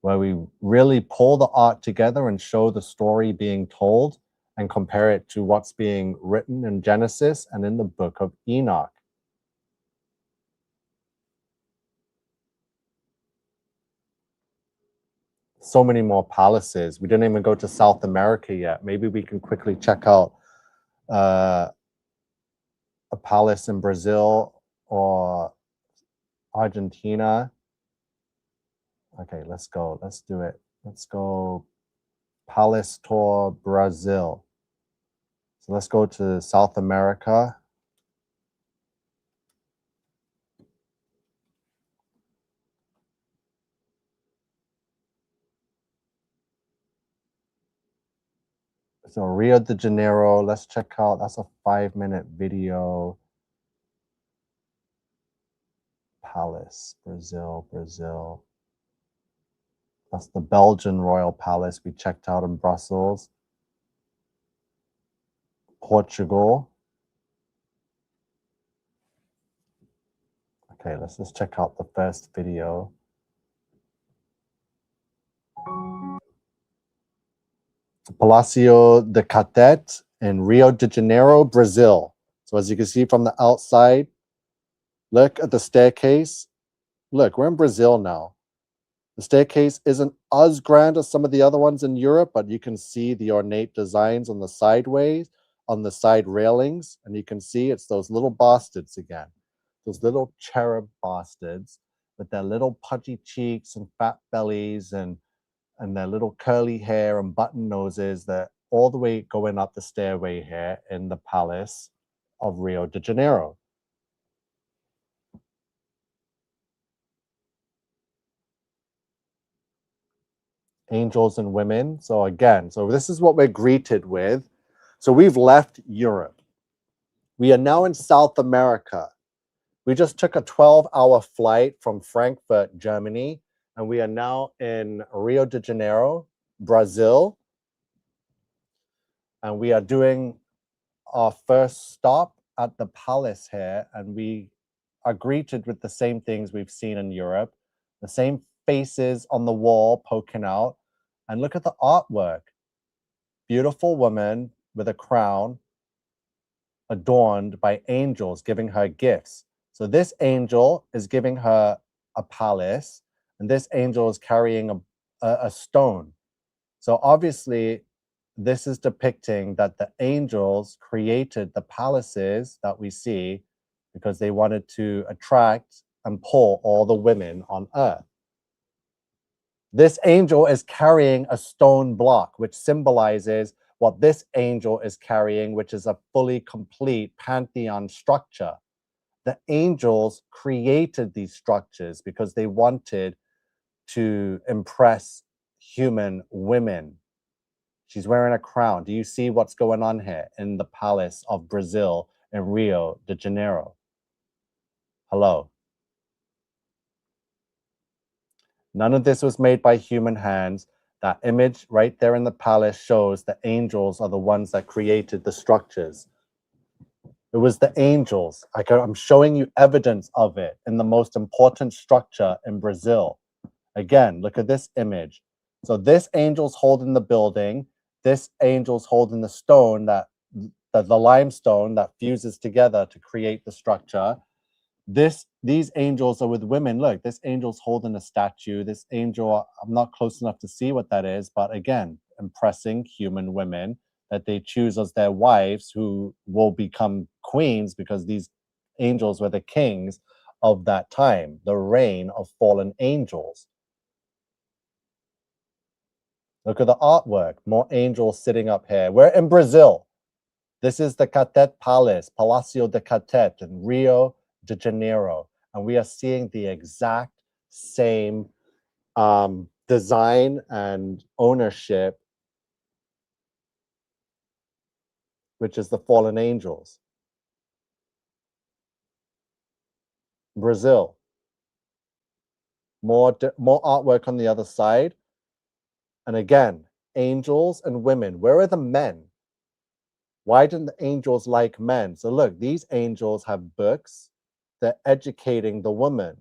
[SPEAKER 1] where we really pull the art together and show the story being told and compare it to what's being written in Genesis and in the book of Enoch. So many more palaces. We didn't even go to South America yet. Maybe we can quickly check out a palace in Brazil or Argentina. Okay, let's go. Let's do it. Let's go Palace Tour Brazil. So let's go to South America. So Rio de Janeiro, let's check out, that's a 5-minute video. Palace, Brazil, Brazil. That's the Belgian Royal Palace we checked out in Brussels. Portugal. Okay, let's just check out the first video. Palasio Decet in Rio de Janeiro, Brazil. So as you can see from the outside, look at the staircase. Look, we're in Brazil now. The staircase isn't as grand as some of the other ones in Europe, but you can see the ornate designs on the sideways, on the side railings, and you can see it's those little bastards again. Those little cherub bastards with their little pudgy cheeks and fat bellies and their little curly hair and button noses. They're all the way going up the stairway here in the Palace of Rio de Janeiro. Angels and women. So again, so this is what we're greeted with. So we've left Europe. We are now in South America. We just took a 12-hour flight from Frankfurt, Germany, and we are now in Rio de Janeiro, Brazil. And we are doing our first stop at the palace here, and we are greeted with the same things we've seen in Europe, the same faces on the wall poking out. And look at the artwork. Beautiful woman with a crown adorned by angels giving her gifts. So this angel is giving her a palace, and this angel is carrying a stone. So obviously, this is depicting that the angels created the palaces that we see because they wanted to attract and pull all the women on earth. This angel is carrying a stone block, which symbolizes what this angel is carrying, which is a fully complete pantheon structure. The angels created these structures because they wanted to impress human women. She's wearing a crown. Do you see what's going on here in the palace of Brazil in Rio de Janeiro? Hello. None of this was made by human hands. That image right there in the palace shows the angels are the ones that created the structures. It was the angels. I'm showing you evidence of it in the most important structure in Brazil. Again, look at this image. So this angel's holding the building. This angel's holding the stone, the limestone that fuses together to create the structure. These angels are with women. Look, this angel's holding a statue. This angel, I'm not close enough to see what that is, but again, impressing human women that they choose as their wives, who will become queens because these angels were the kings of that time, the reign of fallen angels. Look at the artwork. More angels sitting up here. We're in Brazil. This is the Decet Palace, Palasio Decet in Rio de Janeiro. And we are seeing the exact same design and ownership, which is the fallen angels. Brazil. More artwork on the other side. And again, angels and women. Where are the men? Why didn't the angels like men? So look, these angels have books. They're educating the woman.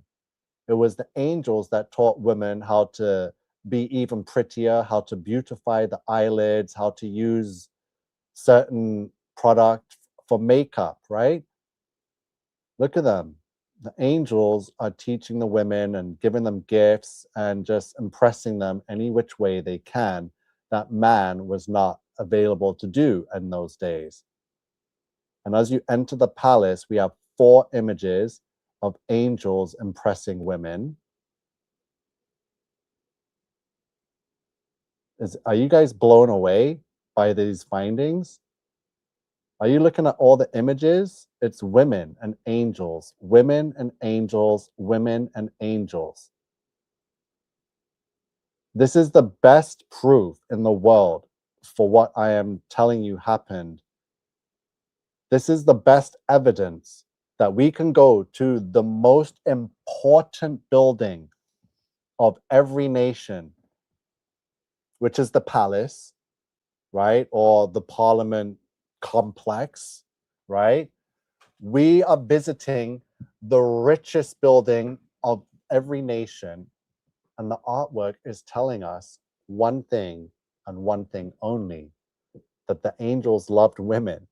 [SPEAKER 1] It was the angels that taught women how to be even prettier, how to beautify the eyelids, how to use certain product for makeup, right? Look at them. The angels are teaching the women and giving them gifts and just impressing them any which way they can that man was not available to do in those days. And as you enter the palace, we have 4 images of angels impressing women. Are you guys blown away by these findings? Are you looking at all the images? It's women and angels, women and angels, women and angels. This is the best proof in the world for what I am telling you happened. This is the best evidence that we can go to the most important important building of every nation, which is the palace, right? Or the parliament complex, right? We are visiting the richest building of every nation, and the artwork is telling us one thing and one thing only, that the angels loved women.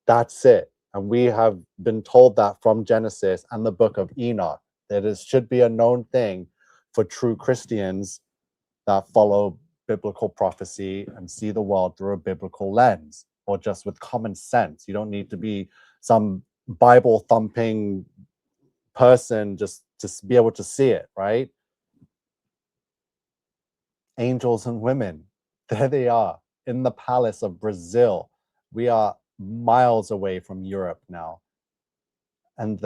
[SPEAKER 1] That's it. And we have been told that from Genesis and the book of Enoch, that it should be a known thing for true Christians that follow biblical prophecy and see the world through a biblical lens, or just with common sense. You don't need to be some Bible thumping person just to be able to see it, right? Angels and women, there they are in the palace of Brazil. We are miles away from Europe now, and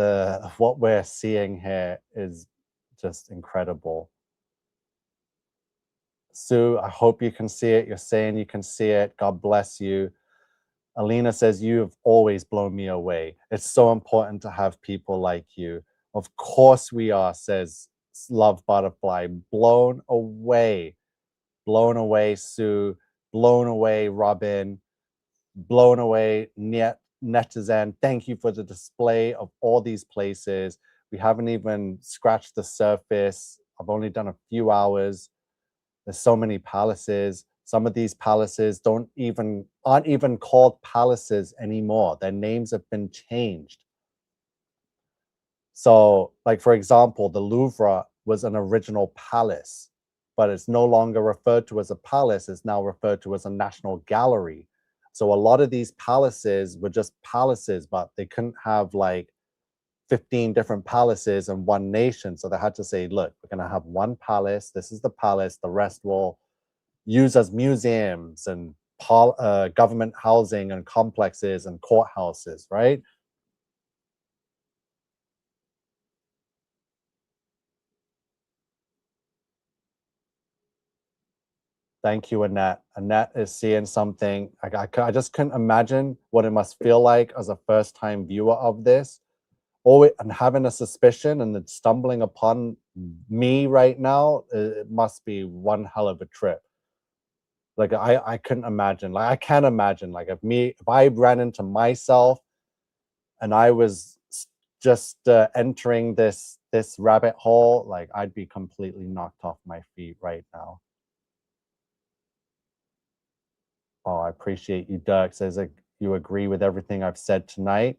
[SPEAKER 1] what we're seeing here is just incredible. Sue, I hope you can see it. You're saying you can see it. God bless you. Alina says, you have always blown me away. It's so important to have people like you. Of course we are, says Love Butterfly. Blown away, Sue. Blown away, Robin. Blown away, Netizen. Thank you for the display of all these places. We haven't even scratched the surface. I've only done a few hours. There's so many palaces. Some of these palaces aren't even called palaces anymore. Their names have been changed. So, like, for example, the Louvre was an original palace, but it's no longer referred to as a palace. It's now referred to as a national gallery. So a lot of these palaces were just palaces, but they couldn't have like 15 different palaces in one nation. So they had to say, look, we're going to have one palace. This is the palace. The rest will use as museums and government housing and complexes and courthouses, right? Thank you, Annette. Annette is seeing something. I just couldn't imagine what it must feel like as a first-time viewer of this, and having a suspicion and then stumbling upon me right now. It must be one hell of a trip. Like I couldn't imagine. Like I can't imagine. Like if I ran into myself and I was just entering this rabbit hole, like I'd be completely knocked off my feet right now. Oh, I appreciate you, Dirk. Says like you agree with everything I've said tonight.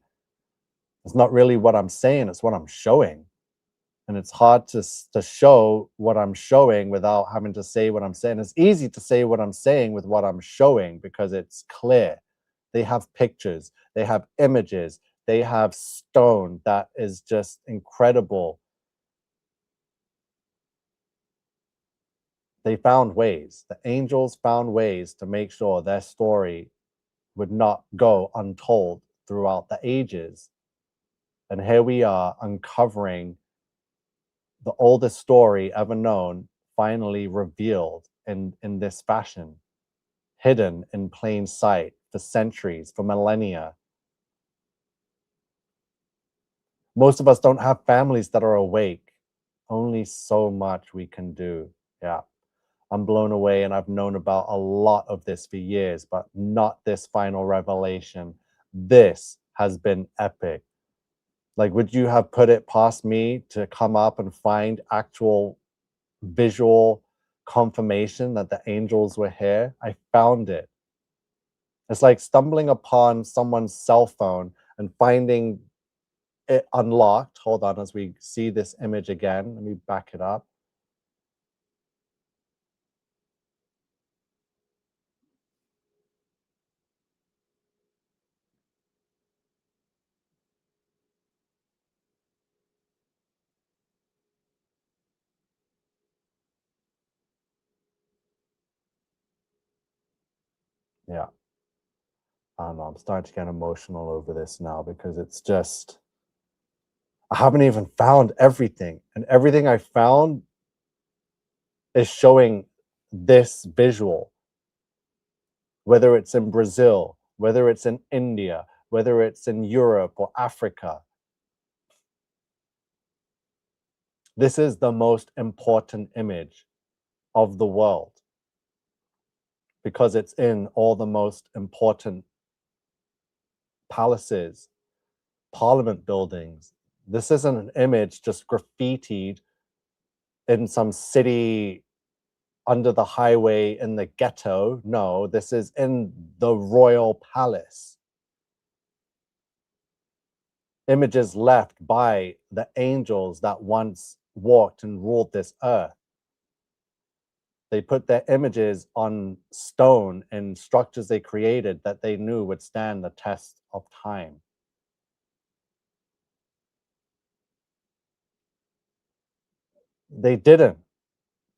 [SPEAKER 1] It's not really what I'm saying, it's what I'm showing. And it's hard to show what I'm showing without having to say what I'm saying. It's easy to say what I'm saying with what I'm showing because it's clear. They have pictures, they have images, they have stone that is just incredible. They found ways. The angels found ways to make sure their story would not go untold throughout the ages. And here we are uncovering the oldest story ever known, finally revealed in this fashion, hidden in plain sight for centuries, for millennia. Most of us don't have families that are awake. Only so much we can do. Yeah. I'm blown away, and I've known about a lot of this for years, but not this final revelation. This has been epic. Like, would you have put it past me to come up and find actual visual confirmation that the angels were here? I found it. It's like stumbling upon someone's cell phone and finding it unlocked. Hold on, as we see this image again, let me back it up. Yeah. I don't know, I'm starting to get emotional over this now because it's just, I haven't even found everything. And everything I found is showing this visual, whether it's in Brazil, whether it's in India, whether it's in Europe or Africa. This is the most important image of the world because it's in all the most important palaces, parliament buildings. This isn't an image just graffitied in some city under the highway in the ghetto. No, this is in the royal palace. Images left by the angels that once walked and ruled this earth. They put their images on stone and structures they created that they knew would stand the test of time. They didn't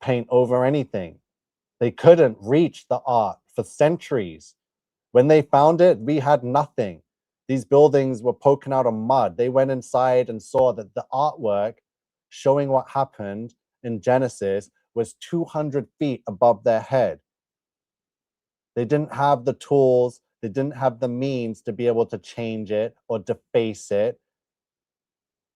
[SPEAKER 1] paint over anything. They couldn't reach the art for centuries. When they found it, we had nothing. These buildings were poking out of mud. They went inside and saw that the artwork showing what happened in Genesis was 200 feet above their head. They didn't have the tools, they didn't have the means to be able to change it or deface it.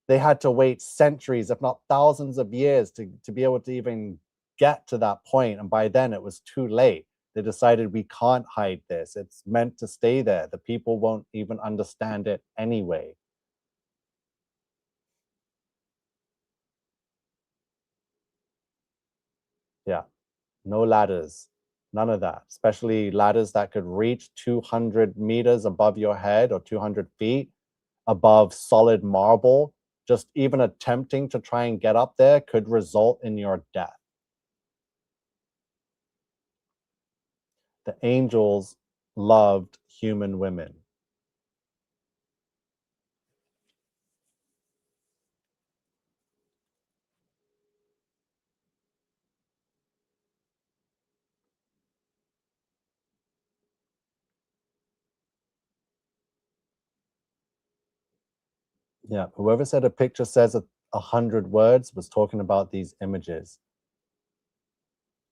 [SPEAKER 1] They had to wait centuries, if not thousands of years, to be able to even get to that point. And by then it was too late. They decided we can't hide this. It's meant to stay there. The people won't even understand it anyway. Yeah, no ladders, none of that, especially ladders that could reach 200 meters above your head or 200 feet above solid marble. Just even attempting to try and get up there could result in your death. The angels loved human women. Yeah, whoever said a picture says 100 words was talking about these images.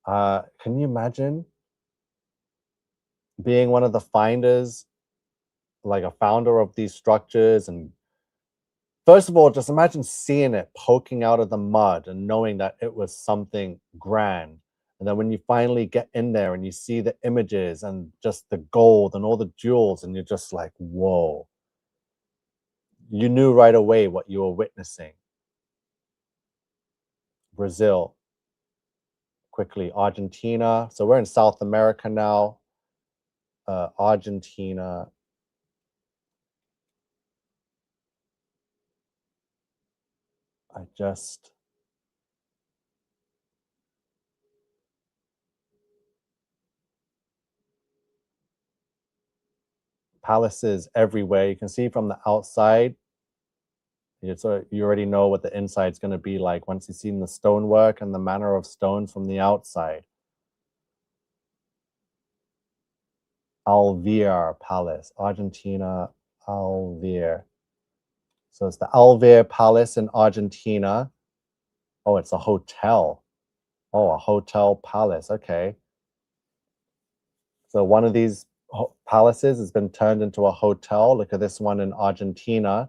[SPEAKER 1] Can you imagine being one of the finders, like a founder of these structures? And first of all, just imagine seeing it poking out of the mud and knowing that it was something grand. And then when you finally get in there and you see the images and just the gold and all the jewels, and you're just like, whoa. You knew right away what you were witnessing. Brazil, quickly, Argentina. So we're in South America now. Argentina. I just palaces everywhere. You can see from the outside. You already know what the inside's going to be like once you've seen the stonework and the manner of stones from the outside. Alvear Palace, Argentina, Alvear. So it's the Alvear Palace in Argentina. Oh, it's a hotel. Oh, a hotel palace. Okay. So one of these palaces has been turned into a hotel. Look at this one in Argentina.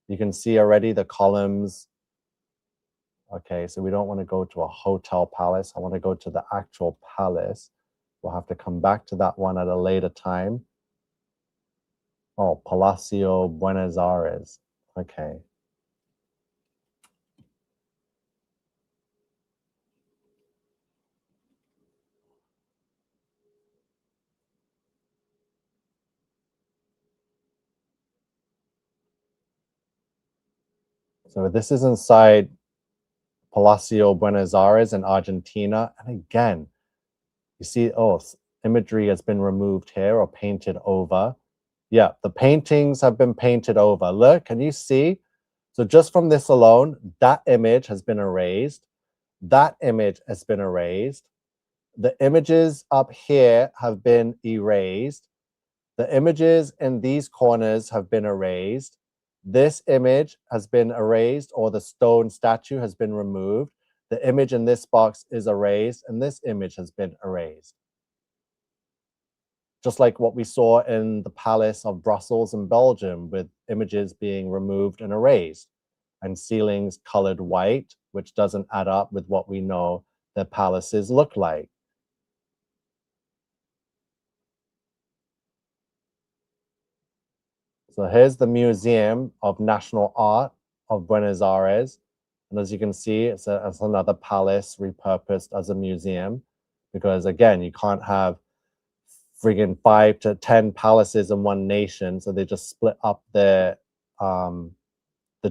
[SPEAKER 1] You can see already the columns. Okay, so we don't want to go to a hotel palace. I want to go to the actual palace. We'll have to come back to that one at a later time. Oh, Palasio Buenos Aires. Okay. So this is inside Palasio Buenos Aires in Argentina. And again, you see, oh, imagery has been removed here or painted over. Yeah, the paintings have been painted over. Look, can you see? So just from this alone, that image has been erased. That image has been erased. The images up here have been erased. The images in these corners have been erased. This image has been erased, or the stone statue has been removed. The image in this box is erased, and this image has been erased. Just like what we saw in the Palace of Brussels in Belgium, with images being removed and erased. and ceilings colored white, which doesn't add up with what we know the palaces look like. So here's the Museum of National Art of Buenos Aires. And as you can see, it's another palace repurposed as a museum, because again, you can't have friggin' 5 to 10 palaces in one nation. So they just split up the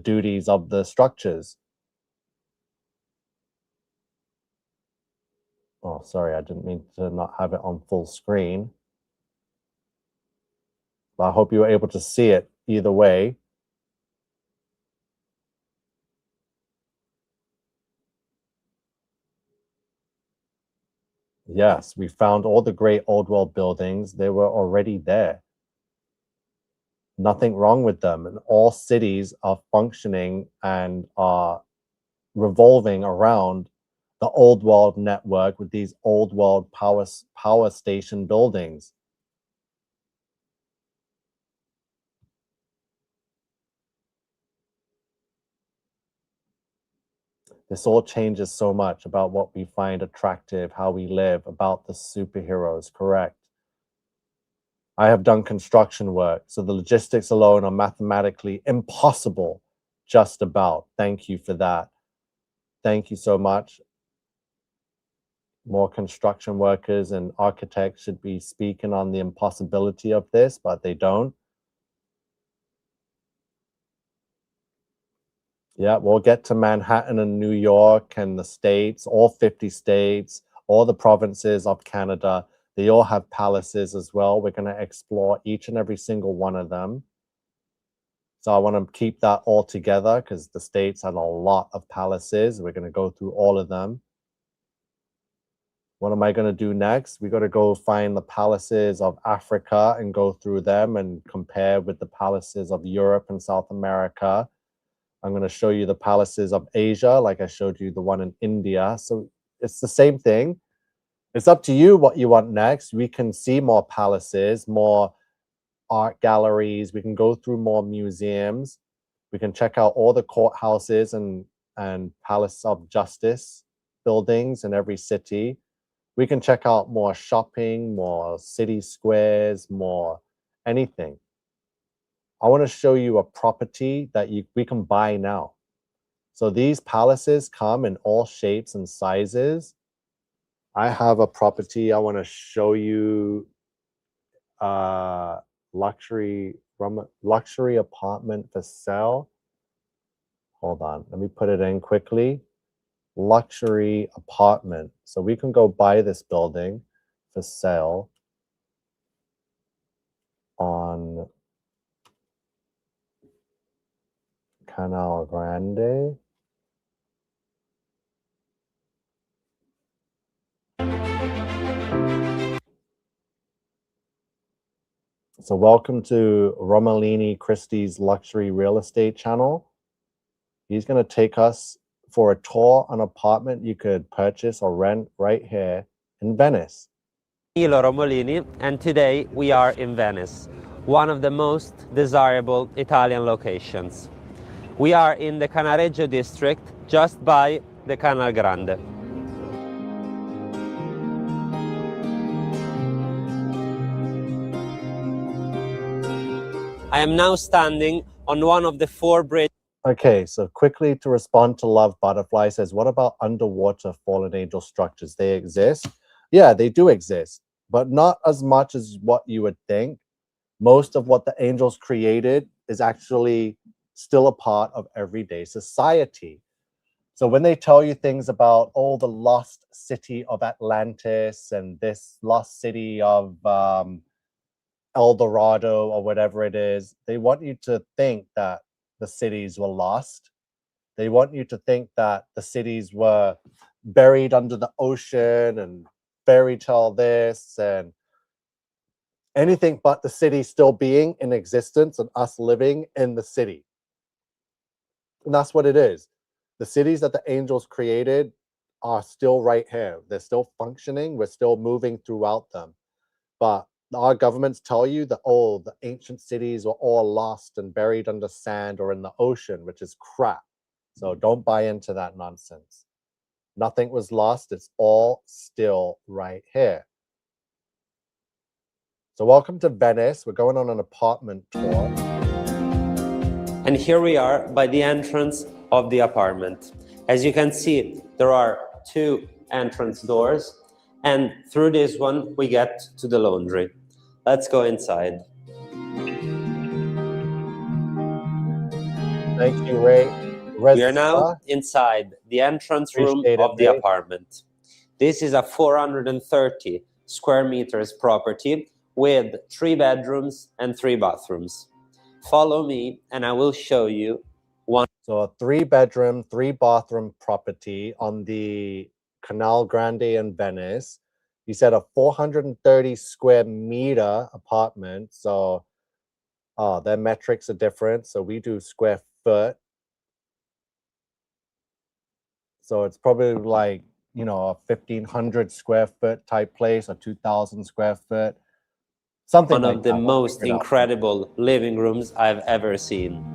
[SPEAKER 1] duties of the structures. Oh, sorry, I didn't mean to not have it on full screen. But I hope you were able to see it either way. Yes, we found all the great old world buildings. They were already there. Nothing wrong with them. And all cities are functioning and are revolving around the old world network with these old world power station buildings. This all changes so much about what we find attractive, how we live, about the superheroes, correct? I have done construction work, so the logistics alone are mathematically impossible, just about. Thank you for that. Thank you so much. More construction workers and architects should be speaking on the impossibility of this, but they don't. Yeah, we'll get to Manhattan and New York and the states, all 50 states, all the provinces of Canada. They all have palaces as well. We're going to explore each and every single one of them. So I want to keep that all together because the states have a lot of palaces. We're going to go through all of them. What am I going to do next? We got to go find the palaces of Africa and go through them and compare with the palaces of Europe and South America. I'm going to show you the palaces of Asia, like I showed you the one in India. So it's the same thing. It's up to you what you want next. We can see more palaces, more art galleries. We can go through more museums. We can check out all the courthouses and palace of justice buildings in every city. We can check out more shopping, more city squares, more anything. I want to show you a property that we can buy now. So these palaces come in all shapes and sizes. I have a property I want to show you. Luxury apartment for sale. Hold on, let me put it in quickly. Luxury apartment. So we can go buy this building for sale on Canal Grande. So welcome to Romolini Christie's luxury real estate channel. He's going to take us for a tour on an apartment you could purchase or rent right here in Venice.
[SPEAKER 4] Danilo Romolini, and today we are in Venice, one of the most desirable Italian locations. We are in the Cannaregio district, just by the Canal Grande. I am now standing on one of the 4 bridges.
[SPEAKER 1] Okay, so quickly to respond to Love Butterfly says, what about underwater fallen angel structures? They exist? Yeah, they do exist, but not as much as what you would think. Most of what the angels created is actually still a part of everyday society. So when they tell you things about, oh, the lost city of Atlantis and this lost city of El Dorado or whatever it is, they want you to think that the cities were lost. They want you to think that the cities were buried under the ocean and fairy tale this and anything but the city still being in existence and us living in the city. And that's what it is. The cities that the angels created are still right here. They're still functioning. We're still moving throughout them. But our governments tell you that, oh, the ancient cities were all lost and buried under sand or in the ocean, which is crap. So don't buy into that nonsense. Nothing was lost. It's all still right here. So welcome to Venice. We're going on an apartment tour.
[SPEAKER 4] And here we are by the entrance of the apartment. As you can see, there are 2 entrance doors, and through this one we get to the laundry. Let's go inside.
[SPEAKER 1] Thank you, Ray.
[SPEAKER 4] We are now inside the entrance room of the apartment. This is a 430 square meters property with 3 bedrooms and 3 bathrooms. Follow me and I will show you one.
[SPEAKER 1] So a 3-bedroom, 3-bathroom property on the Canal Grande in Venice. You said a 430 square meter apartment. So their metrics are different. So we do square foot. So it's probably like, you know, a 1,500 square foot type place, a 2,000 square foot. Something
[SPEAKER 4] One
[SPEAKER 1] like
[SPEAKER 4] of the
[SPEAKER 1] that.
[SPEAKER 4] most incredible living rooms I've ever seen.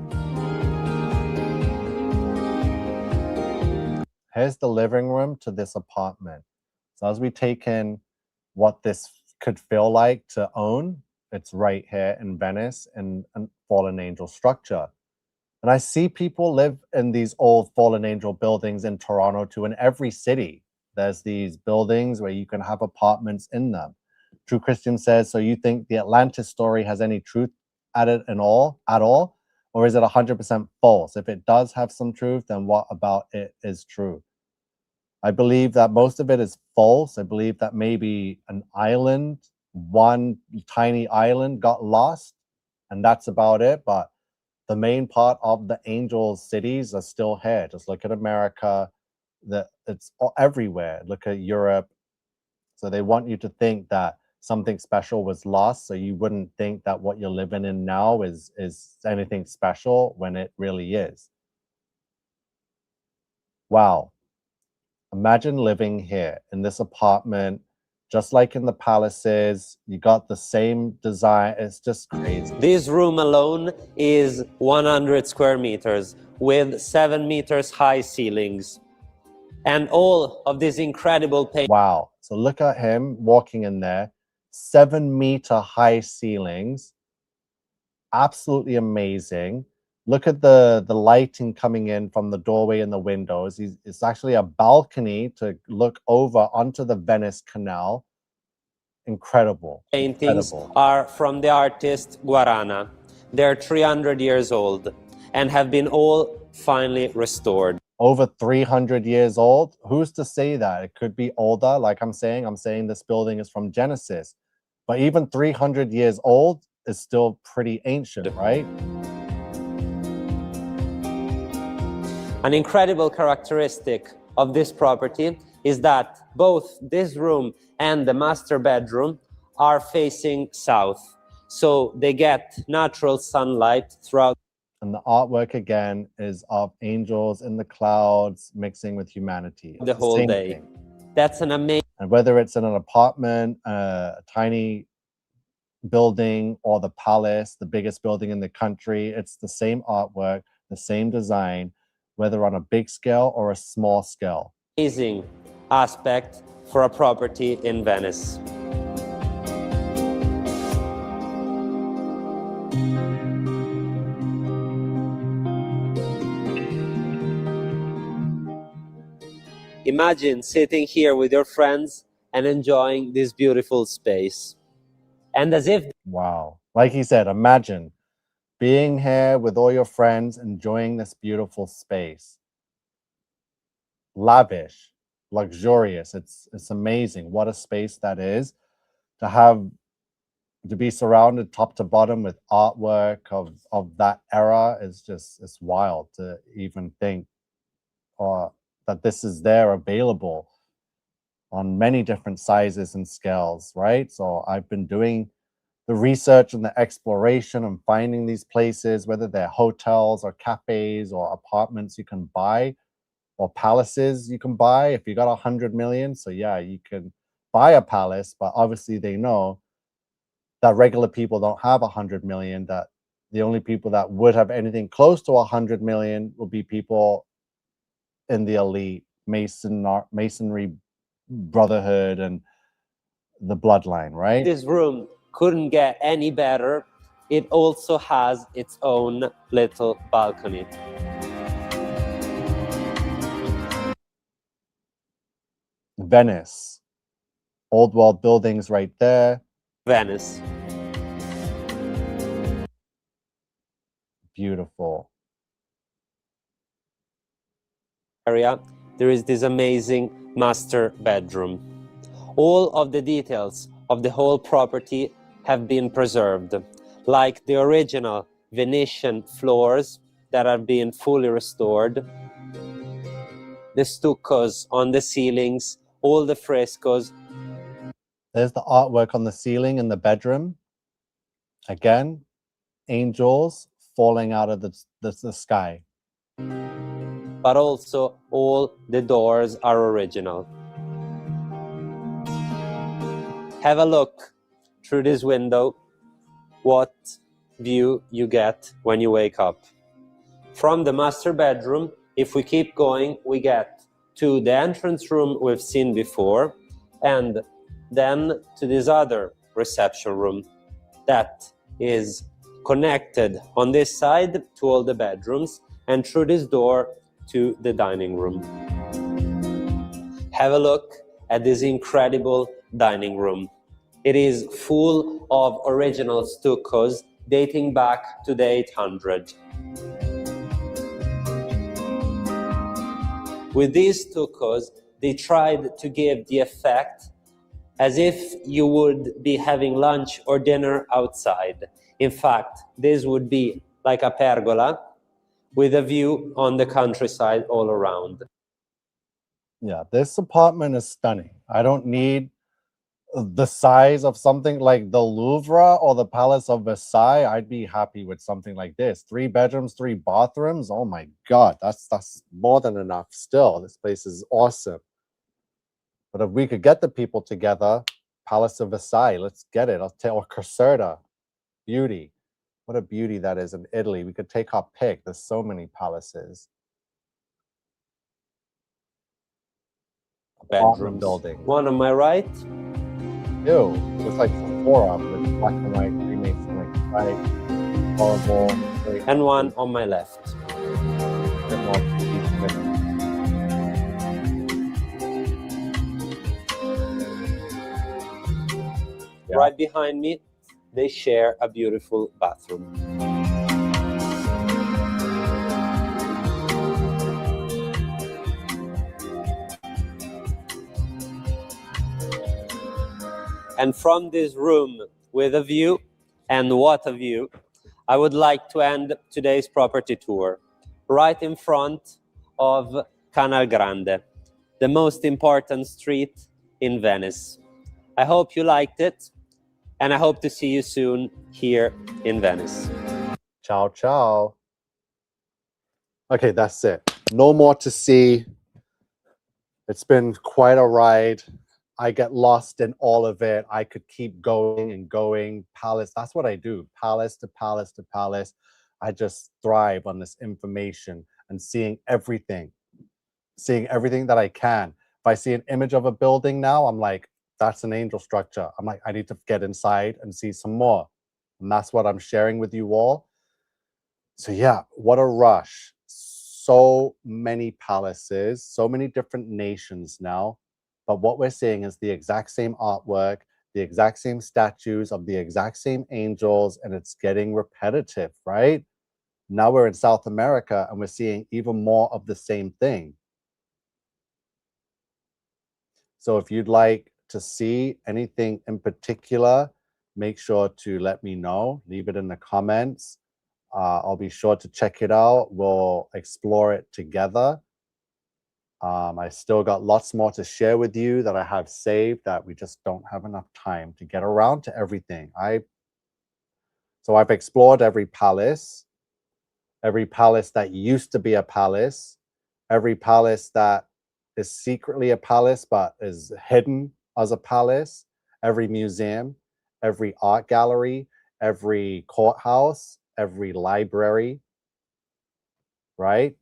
[SPEAKER 1] Here's the living room to this apartment. So as we take in what this could feel like to own, it's right here in Venice in a fallen angel structure. And I see people live in these old fallen angel buildings in Toronto too. In every city, there's these buildings where you can have apartments in them. True Christian says, so you think the Atlantis story has any truth at it at all? Or is it 100% false? If it does have some truth, then what about it is true? I believe that most of it is false. I believe that maybe an island, one tiny island got lost, and that's about it. But the main part of the angel cities are still here. Just look at America. It's everywhere. Look at Europe. So they want you to think that something special was lost, so you wouldn't think that what you're living in now is anything special when it really is. Wow. Imagine living here in this apartment, just like in the palaces. You got the same design. It's just crazy.
[SPEAKER 4] This room alone is 100 square meters with 7 meters high ceilings. And all of these incredible paintings.
[SPEAKER 1] Wow. So look at him walking in there. 7-meter high ceilings. Absolutely amazing. Look at the lighting coming in from the doorway and the windows. It's actually a balcony to look over onto the Venice Canal. Incredible.
[SPEAKER 4] Paintings are from the artist Guarana. They're 300 years old and have been all finally restored.
[SPEAKER 1] Over 300 years old? Who's to say that? It could be older. Like I'm saying this building is from Genesis. But even 300 years old is still pretty ancient, right?
[SPEAKER 4] An incredible characteristic of this property is that both this room and the master bedroom are facing south. So they get natural sunlight throughout.
[SPEAKER 1] And the artwork again is of angels in the clouds mixing with humanity.
[SPEAKER 4] The whole day.
[SPEAKER 1] Thing.
[SPEAKER 4] That's an amazing.
[SPEAKER 1] And whether it's in an apartment, a tiny building, or the palace, the biggest building in the country, it's the same artwork, the same design, whether on a big scale or a small scale.
[SPEAKER 4] Amazing aspect for a property in Venice. Imagine sitting here with your friends and enjoying this beautiful space. And as if...
[SPEAKER 1] Wow. Like he said, imagine being here with all your friends, enjoying this beautiful space. Lavish, luxurious. It's amazing. What a space that is. To be surrounded top to bottom with artwork of that era is just, it's wild to even think that this is there available on many different sizes and scales, right? So I've been doing the research and the exploration and finding these places, whether they're hotels or cafes or apartments you can buy or palaces you can buy if you got 100 million. So yeah, you can buy a palace, but obviously they know that regular people don't have 100 million, that the only people that would have anything close to 100 million will be people in the elite masonry brotherhood and the bloodline, right?
[SPEAKER 4] This room couldn't get any better. It also has its own little balcony.
[SPEAKER 1] Venice, old world buildings right there.
[SPEAKER 4] Venice.
[SPEAKER 1] Beautiful.
[SPEAKER 4] Area, there is this amazing master bedroom. All of the details of the whole property have been preserved, like the original Venetian floors that are being fully restored, the stuccos on the ceilings, all the frescoes.
[SPEAKER 1] There's the artwork on the ceiling in the bedroom. Again, angels falling out of the sky.
[SPEAKER 4] But also all the doors are original. Have a look through this window what view you get when you wake up. From the master bedroom, if we keep going, we get to the entrance room we've seen before, and then to this other reception room that is connected on this side to all the bedrooms, and through this door to the dining room. Have a look at this incredible dining room. It is full of original stuccos dating back to the 800s. With these stuccos, they tried to give the effect as if you would be having lunch or dinner outside. In fact, this would be like a pergola with a view on the countryside all around.
[SPEAKER 1] Yeah, this apartment is stunning. I don't need the size of something like the Louvre or the Palace of Versailles. I'd be happy with something like this. 3 bedrooms, 3 bathrooms. Oh my God, that's more than enough still. This place is awesome. But if we could get the people together, Palace of Versailles, let's get it. I'll tell, or Caserta, beauty. What a beauty that is in Italy. We could take our pick. There's so many palaces. Apartment
[SPEAKER 4] Bedrooms.
[SPEAKER 1] building.
[SPEAKER 4] One on my right.
[SPEAKER 1] Ew, looks like Sephora with black and white Freemasonry, right? Horrible.
[SPEAKER 4] And one on my left.
[SPEAKER 1] Yeah.
[SPEAKER 4] Right behind me, they share a beautiful bathroom. And from this room with a view, and what a view, I would like to end today's property tour right in front of Canal Grande, the most important street in Venice. I hope you liked it, and I hope to see you soon here in Venice.
[SPEAKER 1] Ciao, ciao. Okay, that's it. No more to see. It's been quite a ride. I get lost in all of it. I could keep going and going. Palace, that's what I do. Palace to palace to palace. I just thrive on this information and seeing everything that I can. If I see an image of a building now, I'm like, that's an angel structure. I'm like, I need to get inside and see some more. And that's what I'm sharing with you all. So yeah, what a rush. So many palaces, so many different nations now. But what we're seeing is the exact same artwork, the exact same statues of the exact same angels, and it's getting repetitive, right? Now we're in South America and we're seeing even more of the same thing. So if you'd like to see anything in particular, make sure to let me know. Leave it in the comments. I'll be sure to check it out. We'll explore it together. I still got lots more to share with you that I have saved that we just don't have enough time to get around to everything. So I've explored every palace that used to be a palace, every palace that is secretly a palace but is hidden as a palace, every museum, every art gallery, every courthouse, every library, right?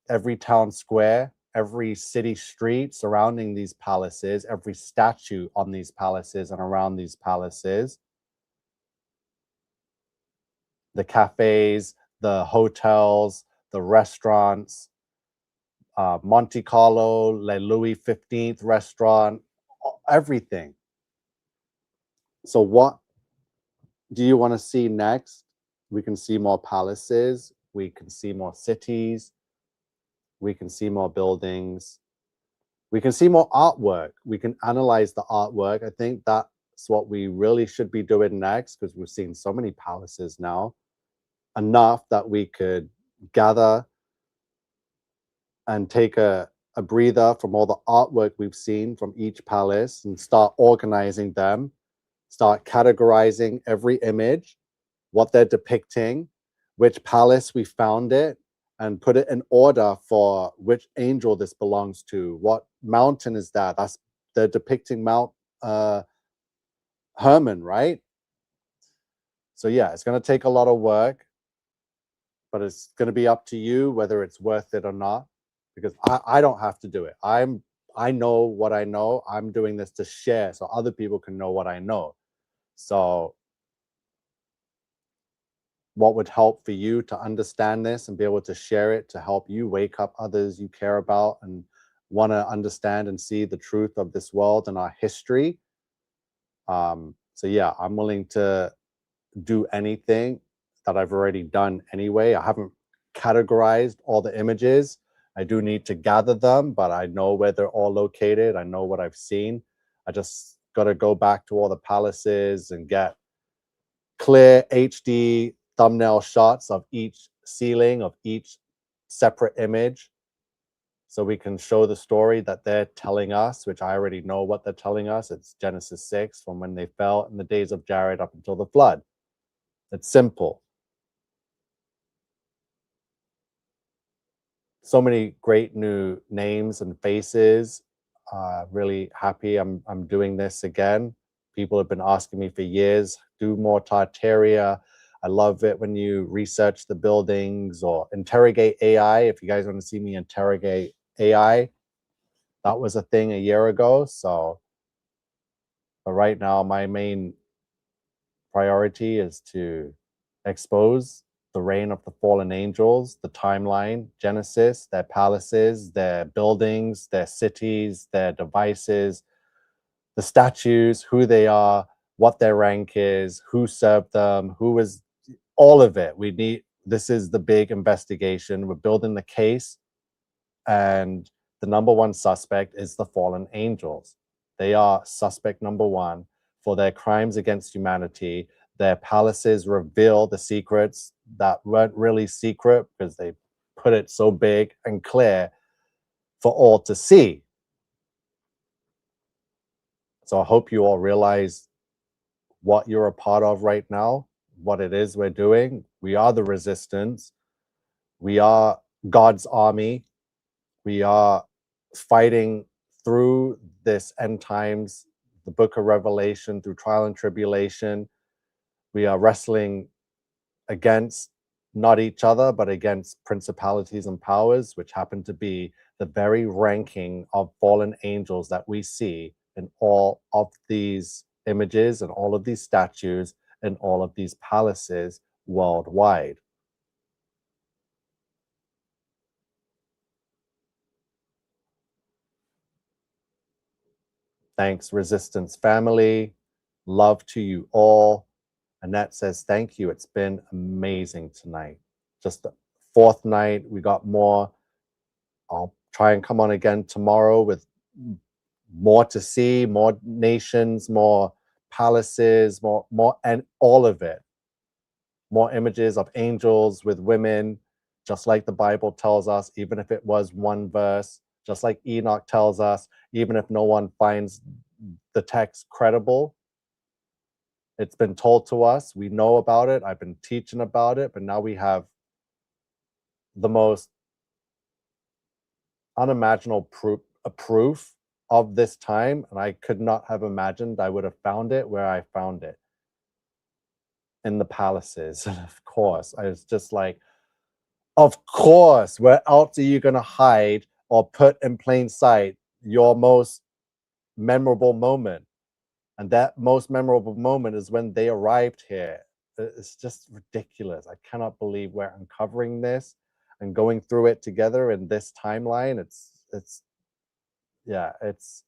[SPEAKER 1] Every town square, every city street surrounding these palaces, every statue on these palaces and around these palaces, the cafes, the hotels, the restaurants, Monte Carlo, Le Louis 15th restaurant, everything. So what do you want to see next? We can see more palaces. We can see more cities. We can see more buildings. We can see more artwork. We can analyze the artwork. I think that's what we really should be doing next, because we've seen so many palaces now. Enough that we could gather and take a breather from all the artwork we've seen from each palace and start organizing them, start categorizing every image, what they're depicting, which palace we found it, and put it in order for which angel this belongs to. What mountain is that? They're depicting Mount Hermon, right? So yeah, it's going to take a lot of work, but it's going to be up to you whether it's worth it or not, because I don't have to do it. I know what I know. I'm doing this to share so other people can know what I know. So what would help for you to understand this and be able to share it to help you wake up others you care about and want to understand and see the truth of this world and our history. So yeah, I'm willing to do anything that I've already done anyway. I haven't categorized all the images. I do need to gather them, but I know where they're all located. I know what I've seen. I just got to go back to all the palaces and get clear HD thumbnail shots of each ceiling, of each separate image, so we can show the story that they're telling us, which I already know what they're telling us. It's Genesis 6, from when they fell in the days of Jared up until the flood. It's simple. So many great new names and faces. Really happy I'm doing this again. People have been asking me for years, do more Tartaria. I love it when you research the buildings or interrogate AI. If you guys want to see me interrogate AI, that was a thing a year ago. So, but right now, my main priority is to expose the reign of the fallen angels, the timeline, Genesis, their palaces, their buildings, their cities, their devices, the statues, who they are, what their rank is, who served them, who was, all of it. This is the big investigation. We're building the case, and the number one suspect is the fallen angels. They are suspect number one for their crimes against humanity. Their palaces reveal the secrets that weren't really secret because they put it so big and clear for all to see. So I hope you all realize what you're a part of right now, what it is we're doing. We are the resistance. We are God's army. We are fighting through this end times, the book of Revelation, through trial and tribulation. We are wrestling against not each other, but against principalities and powers, which happen to be the very ranking of fallen angels that we see in all of these images and all of these statues and all of these palaces worldwide. Thanks, Resistance family. Love to you all. Annette says, thank you. It's been amazing tonight. Just the fourth night. We got more. I'll try and come on again tomorrow with more to see, more nations, more palaces, more, and all of it. More images of angels with women, just like the Bible tells us, even if it was one verse, just like Enoch tells us, even if no one finds the text credible. It's been told to us. We know about it. I've been teaching about it, but now we have the most unimaginable proof of this time, and I could not have imagined I would have found it where I found it, in the palaces. And of course, I was just like, of course, where else are you going to hide or put in plain sight your most memorable moment. And that most memorable moment is when they arrived here. It's just ridiculous. I cannot believe we're uncovering this and going through it together in this timeline. It's yeah, it's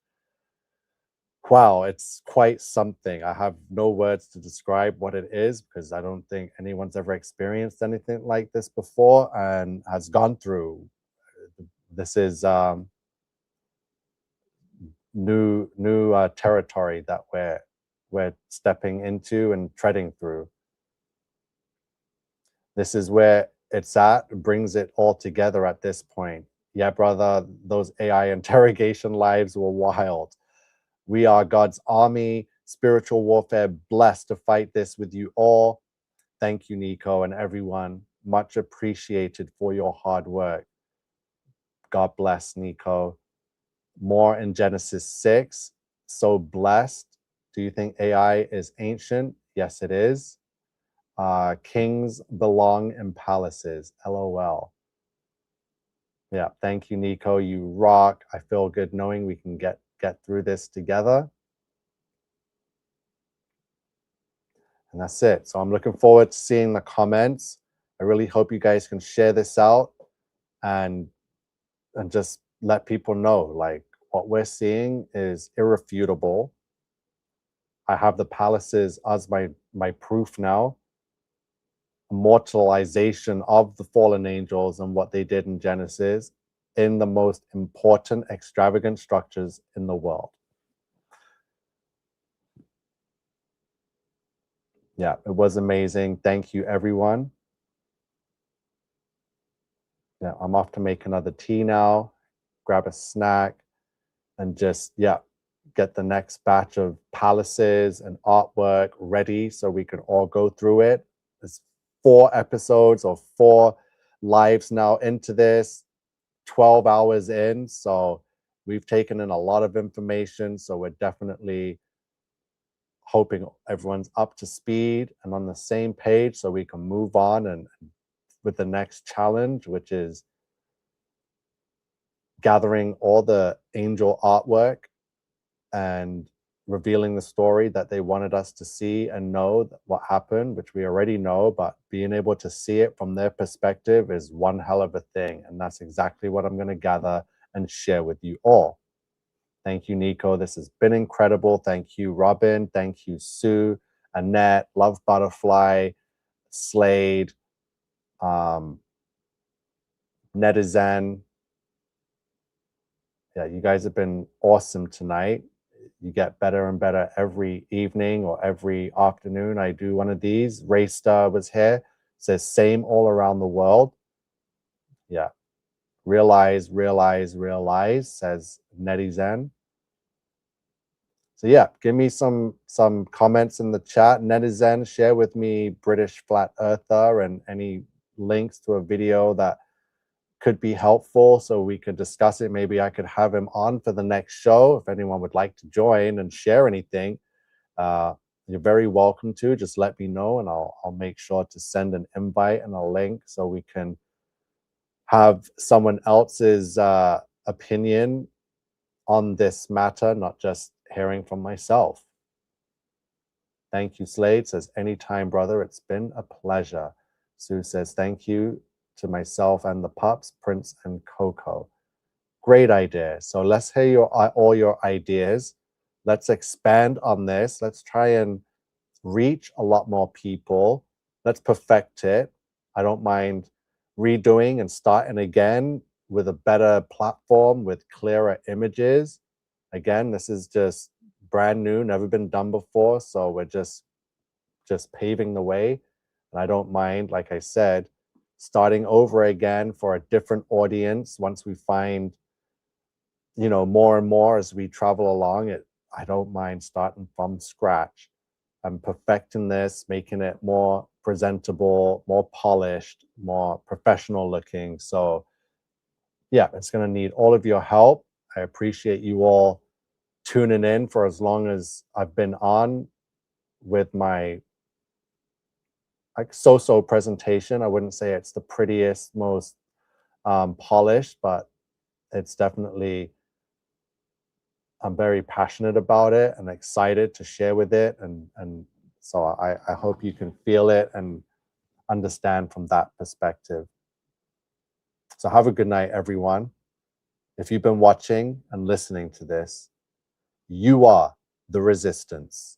[SPEAKER 1] wow, it's quite something. I have no words to describe what it is because I don't think anyone's ever experienced anything like this before and has gone through. This is new territory that we're stepping into and treading through. This is where it's at. It brings it all together at this point. Yeah, brother, those AI interrogation lives were wild. We are God's army, spiritual warfare, blessed to fight this with you all. Thank you, Nico, and everyone. Much appreciated for your hard work. God bless, Nico. More in Genesis 6. So blessed. Do you think AI is ancient? Yes, it is. Kings belong in palaces. LOL. Yeah, thank you, Nico. You rock. I feel good knowing we can get through this together. And that's it. So I'm looking forward to seeing the comments. I really hope you guys can share this out and just let people know, like, what we're seeing is irrefutable. I have the palaces as my proof now. Immortalization of the fallen angels and what they did in Genesis in the most important, extravagant structures in the world. Yeah, it was amazing. Thank you, everyone. Yeah, I'm off to make another tea now, grab a snack, and just, yeah, get the next batch of palaces and artwork ready so we can all go through it. There's 4 episodes or 4 lives now into this, 12 hours in. So we've taken in a lot of information. So we're definitely hoping everyone's up to speed and on the same page so we can move on and with the next challenge, which is gathering all the angel artwork and revealing the story that they wanted us to see and know what happened, which we already know, but being able to see it from their perspective is one hell of a thing. And that's exactly what I'm going to gather and share with you all. Thank you, Nico. This has been incredible. Thank you, Robin. Thank you, Sue, Annette, Love Butterfly, Slade, Netizen. Yeah, you guys have been awesome tonight. You get better and better every evening or every afternoon. I do one of these. Raystar was here. Says same all around the world. Yeah. Realize, says Netizen. So yeah, give me some comments in the chat. Netizen, share with me British Flat Earther and any links to a video that could be helpful so we could discuss it. Maybe I could have him on for the next show. If anyone would like to join and share anything, you're very welcome to. Just let me know and I'll make sure to send an invite and a link so we can have someone else's opinion on this matter, not just hearing from myself. Thank you, Slade says, anytime, brother. It's been a pleasure. Sue says, thank you to myself and the pups, Prince and Coco. Great idea. So let's hear all your ideas. Let's expand on this. Let's try and reach a lot more people. Let's perfect it. I don't mind redoing and starting again with a better platform with clearer images. Again, this is just brand new, never been done before. So we're just paving the way. And I don't mind, like I said, starting over again for a different audience once we find, you know, more and more as we travel along. I don't mind starting from scratch and perfecting this, making it more presentable, more polished, more professional looking. So yeah, it's going to need all of your help. I appreciate you all tuning in for as long as I've been on with my like so-so presentation. I wouldn't say it's the prettiest, most polished, but it's definitely, I'm very passionate about it and excited to share with it. And so I hope you can feel it and understand from that perspective. So have a good night, everyone. If you've been watching and listening to this, you are the resistance.